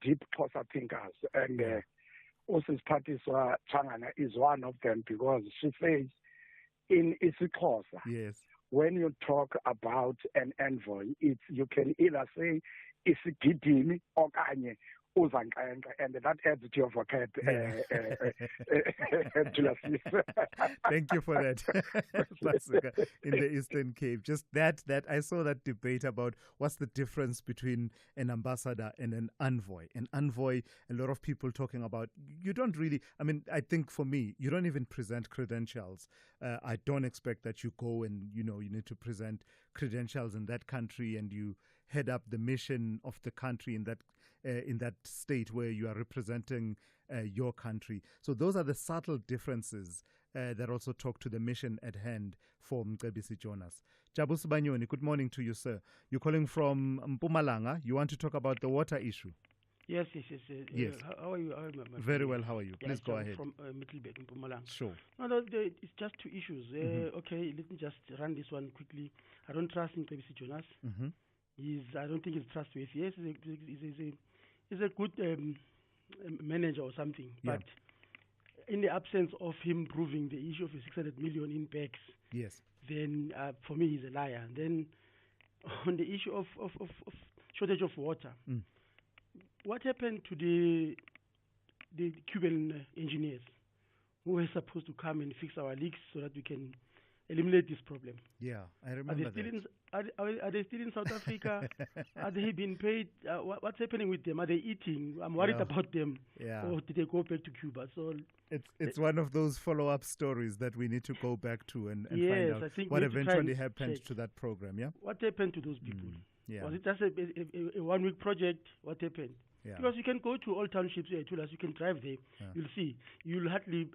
Q: deep Xhosa thinkers, and Osis Patiswa Changana is one of them, because she says in isiXhosa, when you talk about an envoy, you can either say isigidimi okanye uzanqenqe, and that adds to your vocab.
B: Thank you for that, Pasika, in the Eastern Cape. Just that I saw that debate about what's the difference between an ambassador and an envoy. An envoy, a lot of people talking about, you don't really, I mean, I think for me, you don't even present credentials. I don't expect that you go and, you need to present credentials in that country and you head up the mission of the country in that state where you are representing your country. So those are the subtle differences that also talk to the mission at hand for Mcebisi Jonas. Jabu Sibanyoni, good morning to you, sir. You're calling from Mpumalanga. You want to talk about the water issue?
S: Yes.
B: Yes.
S: How are you?
B: Very well, how are you? Please go ahead.
S: From Mittelberg in Mpumalanga.
B: Sure.
S: No, it's just two issues. Okay, let me just run this one quickly. I don't trust Mcebisi Jonas. I don't think he's trustworthy. Yes, he's a good manager or something. But in the absence of him proving the issue of the 600 million in packs, then for me he's a liar. Then on the issue of shortage of water, what happened to the Cuban engineers who were supposed to come and fix our leaks so that we can eliminate this problem?
B: Yeah, I remember
S: Are they still in South Africa? Are they being paid? What's happening with them? Are they eating? I'm worried about them.
B: Yeah.
S: Or did they go back to Cuba? So
B: it's one of those follow-up stories that we need to go back to and
S: yes,
B: find
S: I
B: out
S: think
B: what
S: we need to try
B: eventually
S: and
B: happened
S: check.
B: to that program. Yeah.
S: What happened to those people?
B: Yeah.
S: Was it just a one-week project? What happened?
B: Yeah.
S: Because you can go to all townships here, you can drive there. You'll see. You'll hardly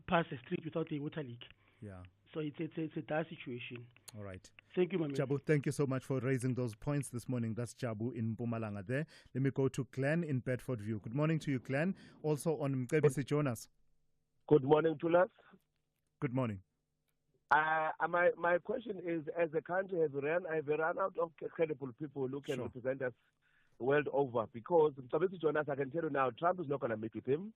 S: pass a street without a water leak.
B: Yeah.
S: So it's a dire situation.
B: All right.
S: Thank you, Mami.
B: Jabu, thank you so much for raising those points this morning. That's Jabu in Mpumalanga there. Let me go to Glenn in Bedford View. Good morning to you, Glenn. Also on Mcebisi Jonas.
U: Good morning, Thulas.
B: Good morning.
U: My question is, as the country has run out of credible people who can represent us world over, because Mcebisi Jonas, I can tell you now, Trump is not going to meet with him.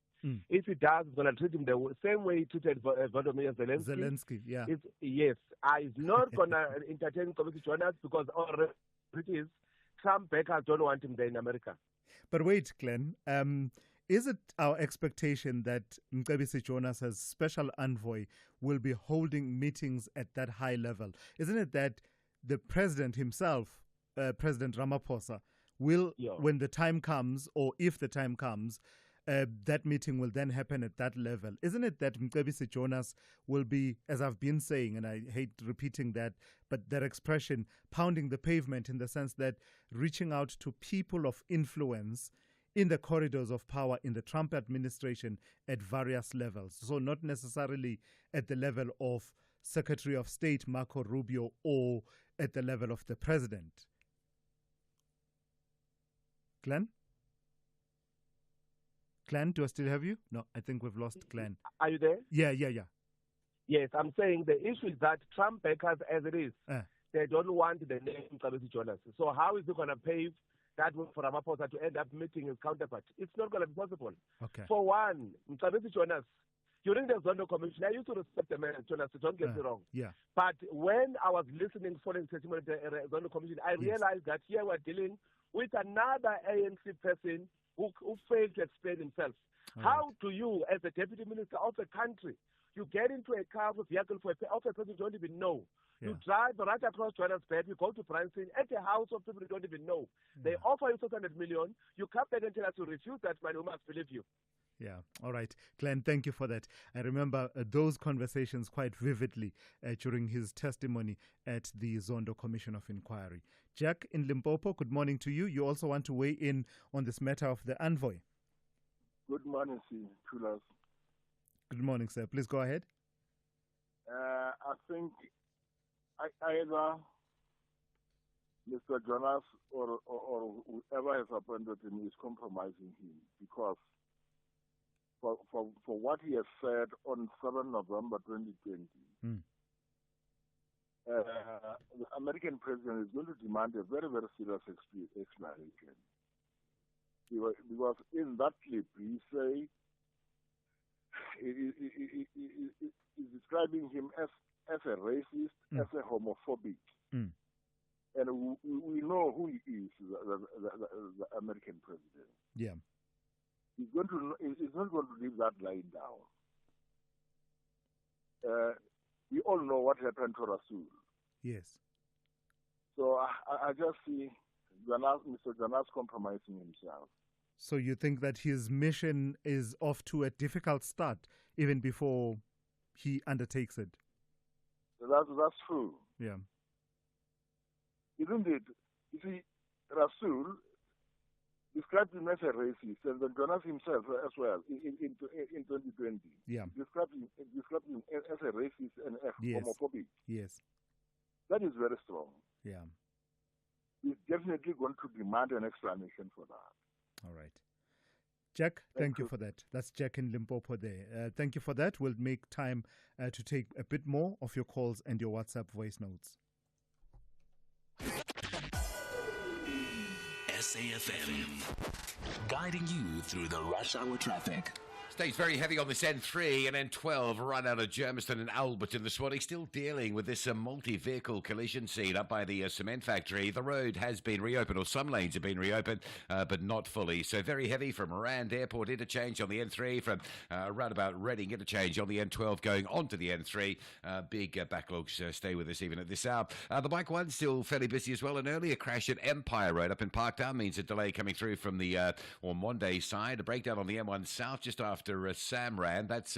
U: If he does, he's going to treat him the same way he treated Volodymyr Zelensky.
B: Yeah.
U: He's not going to entertain Mcebisi Jonas because already it is Trump backers don't want him there in America.
B: But wait, Glenn, is it our expectation that Mcebisi Jonas as special envoy will be holding meetings at that high level? Isn't it that the president himself, President Ramaphosa, will, when the time comes, or if the time comes, that meeting will then happen at that level? Isn't it that Mcebisi Jonas will be, as I've been saying, and I hate repeating that, but that expression, pounding the pavement, in the sense that reaching out to people of influence in the corridors of power in the Trump administration at various levels? So not necessarily at the level of Secretary of State Marco Rubio or at the level of the president. Glenn? Glenn, do I still have you? No, I think we've lost Glenn.
U: Are you there?
B: Yeah.
U: Yes, I'm saying the issue is that Trump backers, as it is, they don't want the name Mcebisi Jonas. So how is he going to pave that way for Ramaphosa to end up meeting his counterpart? It's not going to be possible.
B: Okay.
U: For one, Mcebisi Jonas, during the Zondo Commission, I used to respect the man, Jonas, so don't get me wrong.
B: Yeah.
U: But when I was listening following testimony to the Zondo Commission, I realized that here we're dealing with another ANC person who failed to explain himself. How do you, as the deputy minister of a country, you get into a car with vehicle of a person you don't even know? You drive right across Johannesburg, you go to Branson, at a house of people you don't even know. They offer you 600 million. You come back and tell us to refuse that money. We must believe you.
B: Yeah. All right. Glenn, thank you for that. I remember those conversations quite vividly during his testimony at the Zondo Commission of Inquiry. Jack in Limpopo, good morning to you. You also want to weigh in on this matter of the envoy.
A: Good morning, Thulas.
B: Good morning, sir. Please go ahead.
A: I think either Mr. Jonas or whoever has appointed him is compromising him, because for what he has said on 7 November 2020, the American president is going to demand a very, very serious explanation. Because in that clip, he say he's describing him as a racist, as a homophobic. And we know who he is, the American president.
B: Yeah.
A: He's not going to leave that lying down. We all know what happened to Rasul.
B: Yes.
A: So I just see Mr. Jonas compromising himself.
B: So you think that his mission is off to a difficult start even before he undertakes it?
A: That's true.
B: Yeah.
A: Isn't it? You see, Rasul described him as a racist, and then Jonas himself as well in 2020.
B: Yeah.
A: Described him as a racist and homophobic.
B: Yes.
A: That is very strong.
B: Yeah.
A: He's definitely going to demand an explanation for that.
B: All right. Jack, thank you for that. That's Jack in Limpopo there. Thank you for that. We'll make time to take a bit more of your calls and your WhatsApp voice notes.
E: SAFM, guiding you through the rush hour traffic.
H: Stays very heavy on this N3 and N12 right out of Germiston and Alberton this morning. Still dealing with this multi-vehicle collision scene up by the cement factory. The road has been reopened, or some lanes have been reopened, but not fully. So very heavy from Rand Airport interchange on the N3, from around about Reading interchange on the N12 going onto the N3. Big backlogs stay with us even at this hour. The bike one still fairly busy as well. An earlier crash at Empire Road up in Parktown means a delay coming through from the Ormonde side. A breakdown on the M1 South just after Samran. That's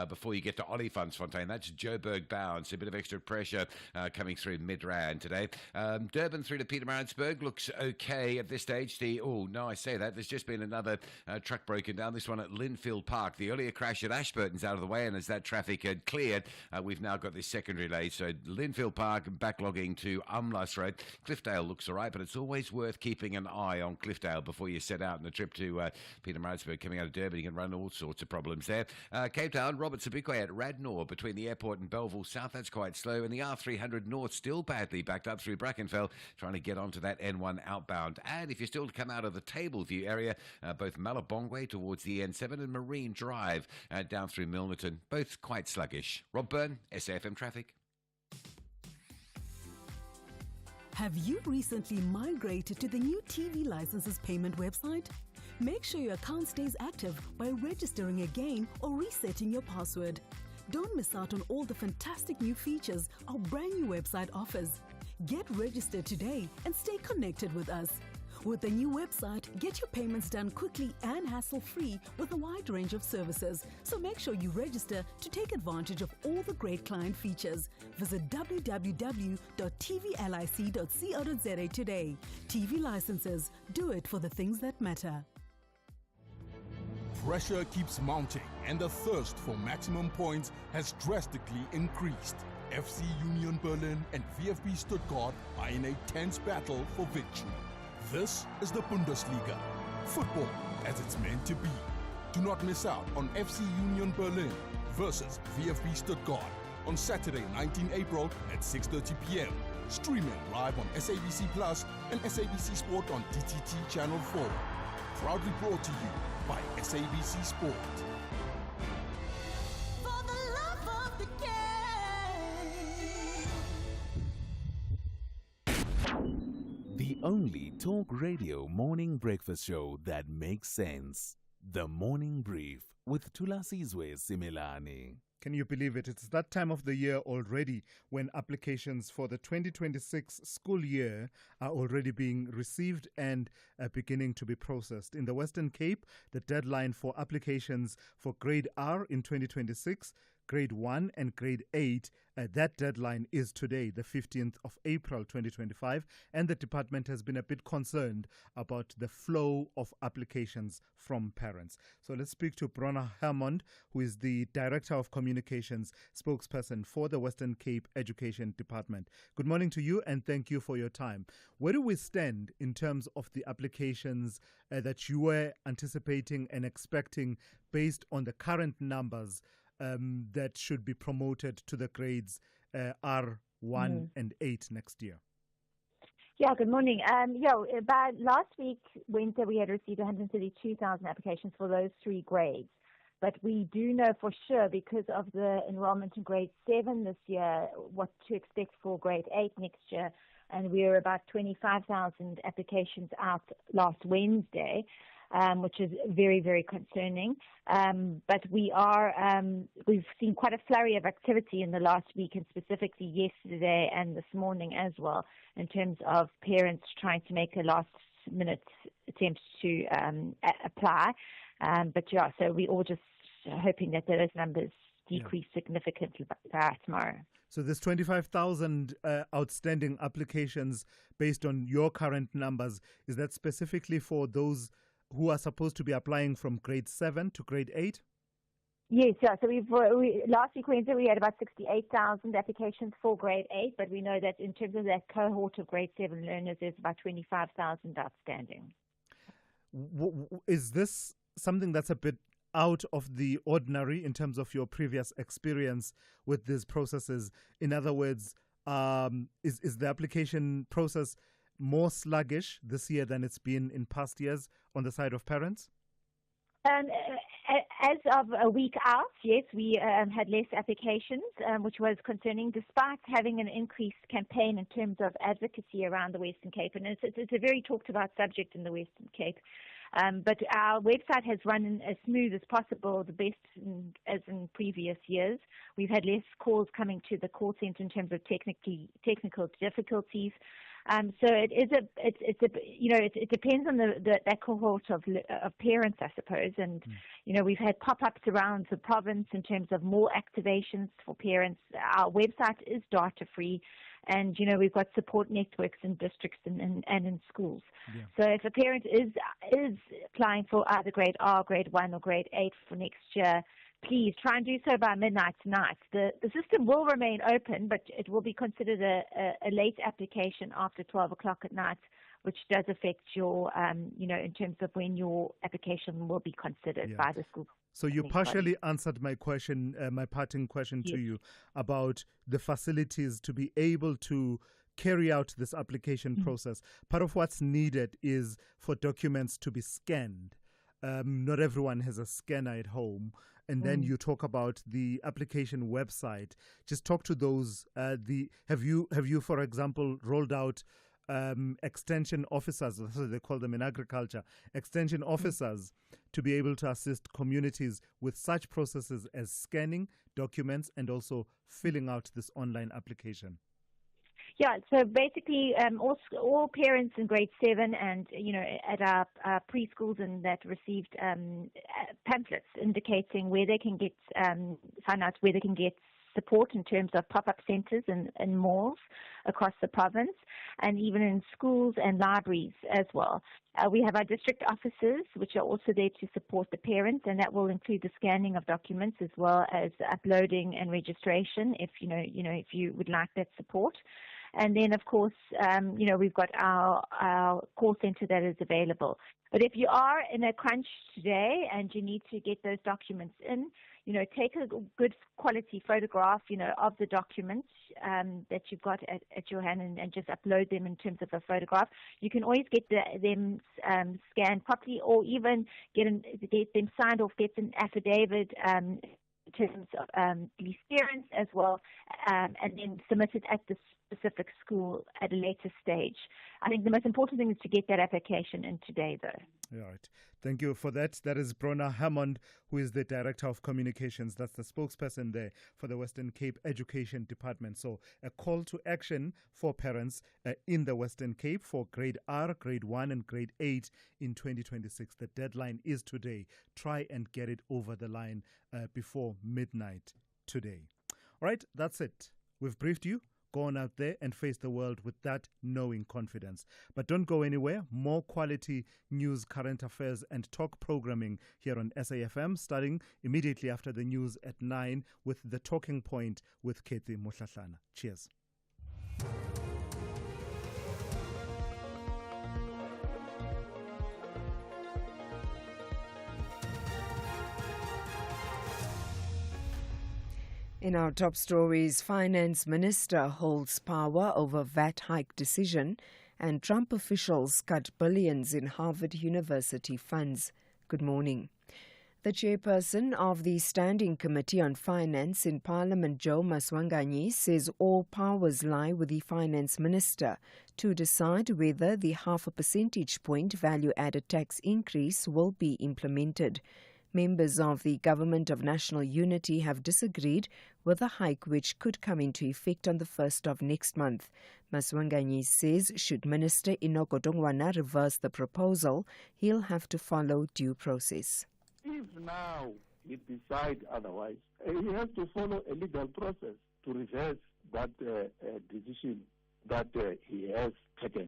H: before you get to Olifantsfontein. That's Joburg bound. So a bit of extra pressure coming through mid-Rand today. Durban through to Pietermaritzburg looks okay at this stage. I say that. There's just been another truck broken down. This one at Linfield Park. The earlier crash at Ashburton's out of the way, and as that traffic had cleared, we've now got this secondary lane. So Linfield Park backlogging to Umlas Road. Cliffdale looks all right, but it's always worth keeping an eye on Cliffdale before you set out on the trip to Pietermaritzburg. Coming out of Durban, you can run all sorts of problems there. Cape Town, Robert Sobukwe at Radnor between the airport and Belleville South. That's quite slow. And the R300 North still badly backed up through Brackenfell, trying to get onto that N1 outbound. And if you're still to come out of the Tableview area, both Malabongwe towards the N7 and Marine Drive down through Milnerton, both quite sluggish. Rob Byrne, SAFM Traffic.
T: Have you recently migrated to the new TV licenses payment website? Make sure your account stays active by registering again or resetting your password. Don't miss out on all the fantastic new features our brand new website offers. Get registered today and stay connected with us. With the new website, get your payments done quickly and hassle-free with a wide range of services. So make sure you register to take advantage of all the great client features. Visit www.tvlic.co.za today. TV licenses. Do it for the things that matter.
D: Pressure keeps mounting, and the thirst for maximum points has drastically increased. FC Union Berlin and VfB Stuttgart are in a tense battle for victory. This is the Bundesliga. Football as it's meant to be. Do not miss out on FC Union Berlin versus VfB Stuttgart on Saturday, 19 April at 6:30 p.m. Streaming live on SABC Plus and SABC Sport on DTT Channel 4. Proudly brought to you by SABC Sport.
E: only talk radio morning breakfast show that makes sense. The Morning Brief with Thulasizwe Simelane.
B: Can you believe it? It's that time of the year already when applications for the 2026 school year are already being received and beginning to be processed. In the Western Cape, the deadline for applications for Grade R in 2026, Grade 1 and Grade 8, that deadline is today, the 15th of April 2025, and the department has been a bit concerned about the flow of applications from parents. So let's speak to Bronagh Hammond, who is the Director of Communications spokesperson for the Western Cape Education Department. Good morning to you and thank you for your time. Where do we stand in terms of the applications that you were anticipating and expecting based on the current numbers that should be promoted to the grades R1 and 8 next year?
C: Yeah, good morning. By last week, Wednesday, we had received 132,000 applications for those 3 grades. But we do know for sure, because of the enrollment in grade 7 this year, what to expect for grade 8 next year. And we were about 25,000 applications out last Wednesday. Which is very, very concerning. But we've seen quite a flurry of activity in the last week, and specifically yesterday and this morning as well, in terms of parents trying to make a last-minute attempt to apply. So we're all just hoping that those numbers decrease significantly by tomorrow.
B: So there's 25,000 outstanding applications based on your current numbers. Is that specifically for those who are supposed to be applying from grade 7 to grade 8?
C: Yes, yeah. So last week, Wednesday, we had about 68,000 applications for grade 8, but we know that in terms of that cohort of grade 7 learners, there's about 25,000 outstanding.
B: Is this something that's a bit out of the ordinary in terms of your previous experience with these processes? In other words, is the application process more sluggish this year than it's been in past years on the side of parents?
C: As of a week out, yes, we had less applications, which was concerning, despite having an increased campaign in terms of advocacy around the Western Cape. And it's a very talked about subject in the Western Cape. But our website has run as smooth as possible, the best as in previous years. We've had less calls coming to the call center in terms of technical difficulties. So it depends on that cohort of parents, I suppose. And, we've had pop-ups around the province in terms of more activations for parents. Our website is data-free. And, we've got support networks in districts and in schools. Yeah. So if a parent is applying for either grade R, grade 1 or grade 8 for next year, please try and do so by midnight tonight. The system will remain open, but it will be considered a late application after 12 o'clock at night, which does affect your, in terms of when your application will be considered by the school.
B: So you partially answered my question, my parting question to you about the facilities to be able to carry out this application process. Part of what's needed is for documents to be scanned. Not everyone has a scanner at home. And then you talk about the application website. Just talk to those. Have you, for example, rolled out extension officers, that's what they call them in agriculture, extension officers, to be able to assist communities with such processes as scanning documents and also filling out this online application?
C: Yeah, so basically all parents in grade 7 and, at our preschools and that received pamphlets indicating where they can get, find out where they can get support in terms of pop-up centres and malls across the province, and even in schools and libraries as well. We have our district officers, which are also there to support the parents, and that will include the scanning of documents as well as uploading and registration if you would like that support. And then, of course, we've got our call center that is available. But if you are in a crunch today and you need to get those documents in, take a good quality photograph, of the documents that you've got at your hand and just upload them in terms of a photograph. You can always get them scanned properly, or even get them signed off, get an affidavit in terms of police clearance as well, and then submit it at the specific school at a later stage. I think the most important thing is to get that application in today, though.
B: All right. Thank you for that. That is Brona Hammond, who is the Director of Communications. That's the spokesperson there for the Western Cape Education Department. So a call to action for parents in the Western Cape for grade R, grade 1 and grade 8 in 2026. The deadline is today. Try and get it over the line before midnight today. All right, that's it. We've briefed you. Go on out there and face the world with that knowing confidence. But don't go anywhere. More quality news, current affairs and talk programming here on SAFM, starting immediately after the news at 9 with The Talking Point with Kathy Mohlahlana. Cheers.
N: In our top stories, Finance Minister holds power over VAT hike decision, and Trump officials cut billions in Harvard University funds. Good morning. The chairperson of the Standing Committee on Finance in Parliament, Joe Maswanganyi, says all powers lie with the Finance Minister to decide whether the 0.5 percentage point value-added tax increase will be implemented. Members of the Government of National Unity have disagreed with the hike, which could come into effect on the 1st of next month. Maswanganyi says should Minister Enoch Godongwana reverse the proposal, he'll have to follow due process.
F: If now he decides otherwise, he has to follow a legal process to reverse that decision that he has taken.